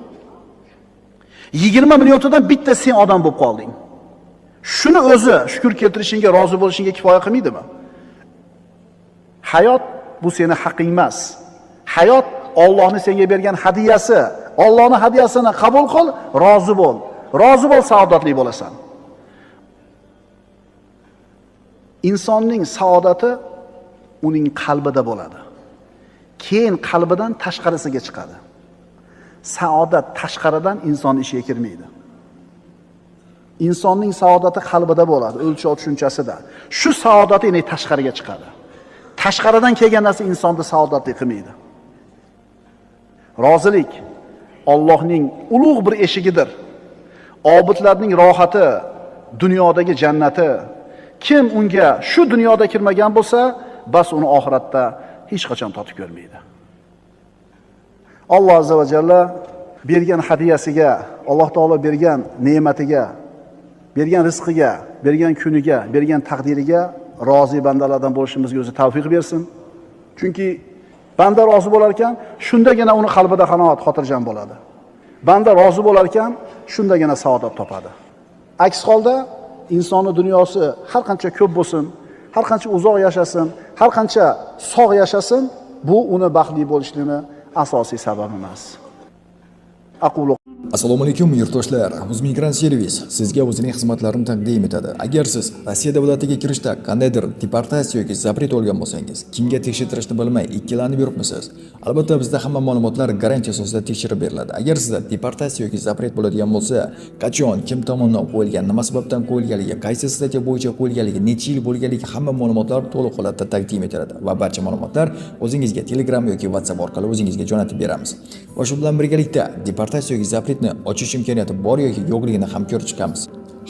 20 milliontadan bitta sen odam bo'lib qolding. Shuni o'zi shukr keltirishingga, rozi bo'lishingga kifoya qilmaydimi? Hayot bu seni haqqing emas. Hayot Allohning senga bergan hadiyasi. Allohning hadiyasini qabul qil, rozi bo'l. Rozi bo'l, saodatli bo'lasan. Insonning saodati uning qalbida bo'ladi. Keyin qalbidan tashqarisiga chiqadi. Saodat tashqaridan inson ishiga kirmaydi. Insonning saodati qalbida bo'ladi, o'lchov tushunchasida. Shu saodat yana tashqariga chiqadi. Tashqaridan kelgan narsa insonni saodatli qilmaydi. Rozilik Allohning ulug' bir eshigidir. Obidlarning rohati, dunyodagi jannati. Kim unga shu dunyoda kirmagan bo'lsa, bas uni oxiratda hech qachon totib ko'rmaydi. Alloh azza va jalla bergan hadiyasiga, Alloh taolo bergan ne'matiga, bergan rizqiga, bergan kuniga, bergan taqdiriga rozi bandalardan bo'lishimizga o'zi tavfiq bersin. Chunki banda rozi bo'lar ekan, shundagina uni qalbida qanoat, xotirjam bo'ladi. Banda rozi bo'lar ekan, shundagina saodat topadi. Aks holda insonning dunyosi har qancha ko'p bo'lsin, har qancha uzoq yashasin, har qancha sog' yashasin, bu uni baxtli bo'lishligining asosiy sababi emas. aqulu. Assalomu alaykum yurtdoshlar. Uzmigrant servis sizga o'zining xizmatlarini taqdim etadi. Agar siz Rossiya davlatiga kirishda qandaydir deportatsiya yoki zapret olgan bo'lsangiz, kimga tekshirtirishni bilmay ikkilanib yuribmisiz? Albatta bizda hamma ma'lumotlar garantiya asosida tekshirib beriladi. Agar sizda deportatsiya yoki zapret bo'ladigan bo'lsa, qachon, kim tomonidan qo'yilgan, nima sababdan qo'yilganligi, qaysi statiya bo'yicha qo'yilganligi, necha yil bo'lganligi hamma ma'lumotlar to'liq holatda taqdim etiladi va barcha ma'lumotlar o'zingizga Telegram yoki WhatsApp orqali o'zingizga jo'natib beramiz. Va shu bilan birgalikda deportatsiya yoki zapretni ochish imkoniyati bor yoki yo'qligini ham ko'rib chiqamiz.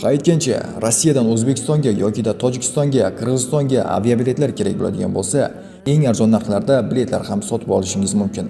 Ha aytgancha, Rossiyadan O'zbekistonga yoki Tojikistonga, Qirg'izistonga aviabiletlar kerak bo'ladigan bo'lsa, eng arzon narxlarda biletlar ham sotib olishingiz mumkin.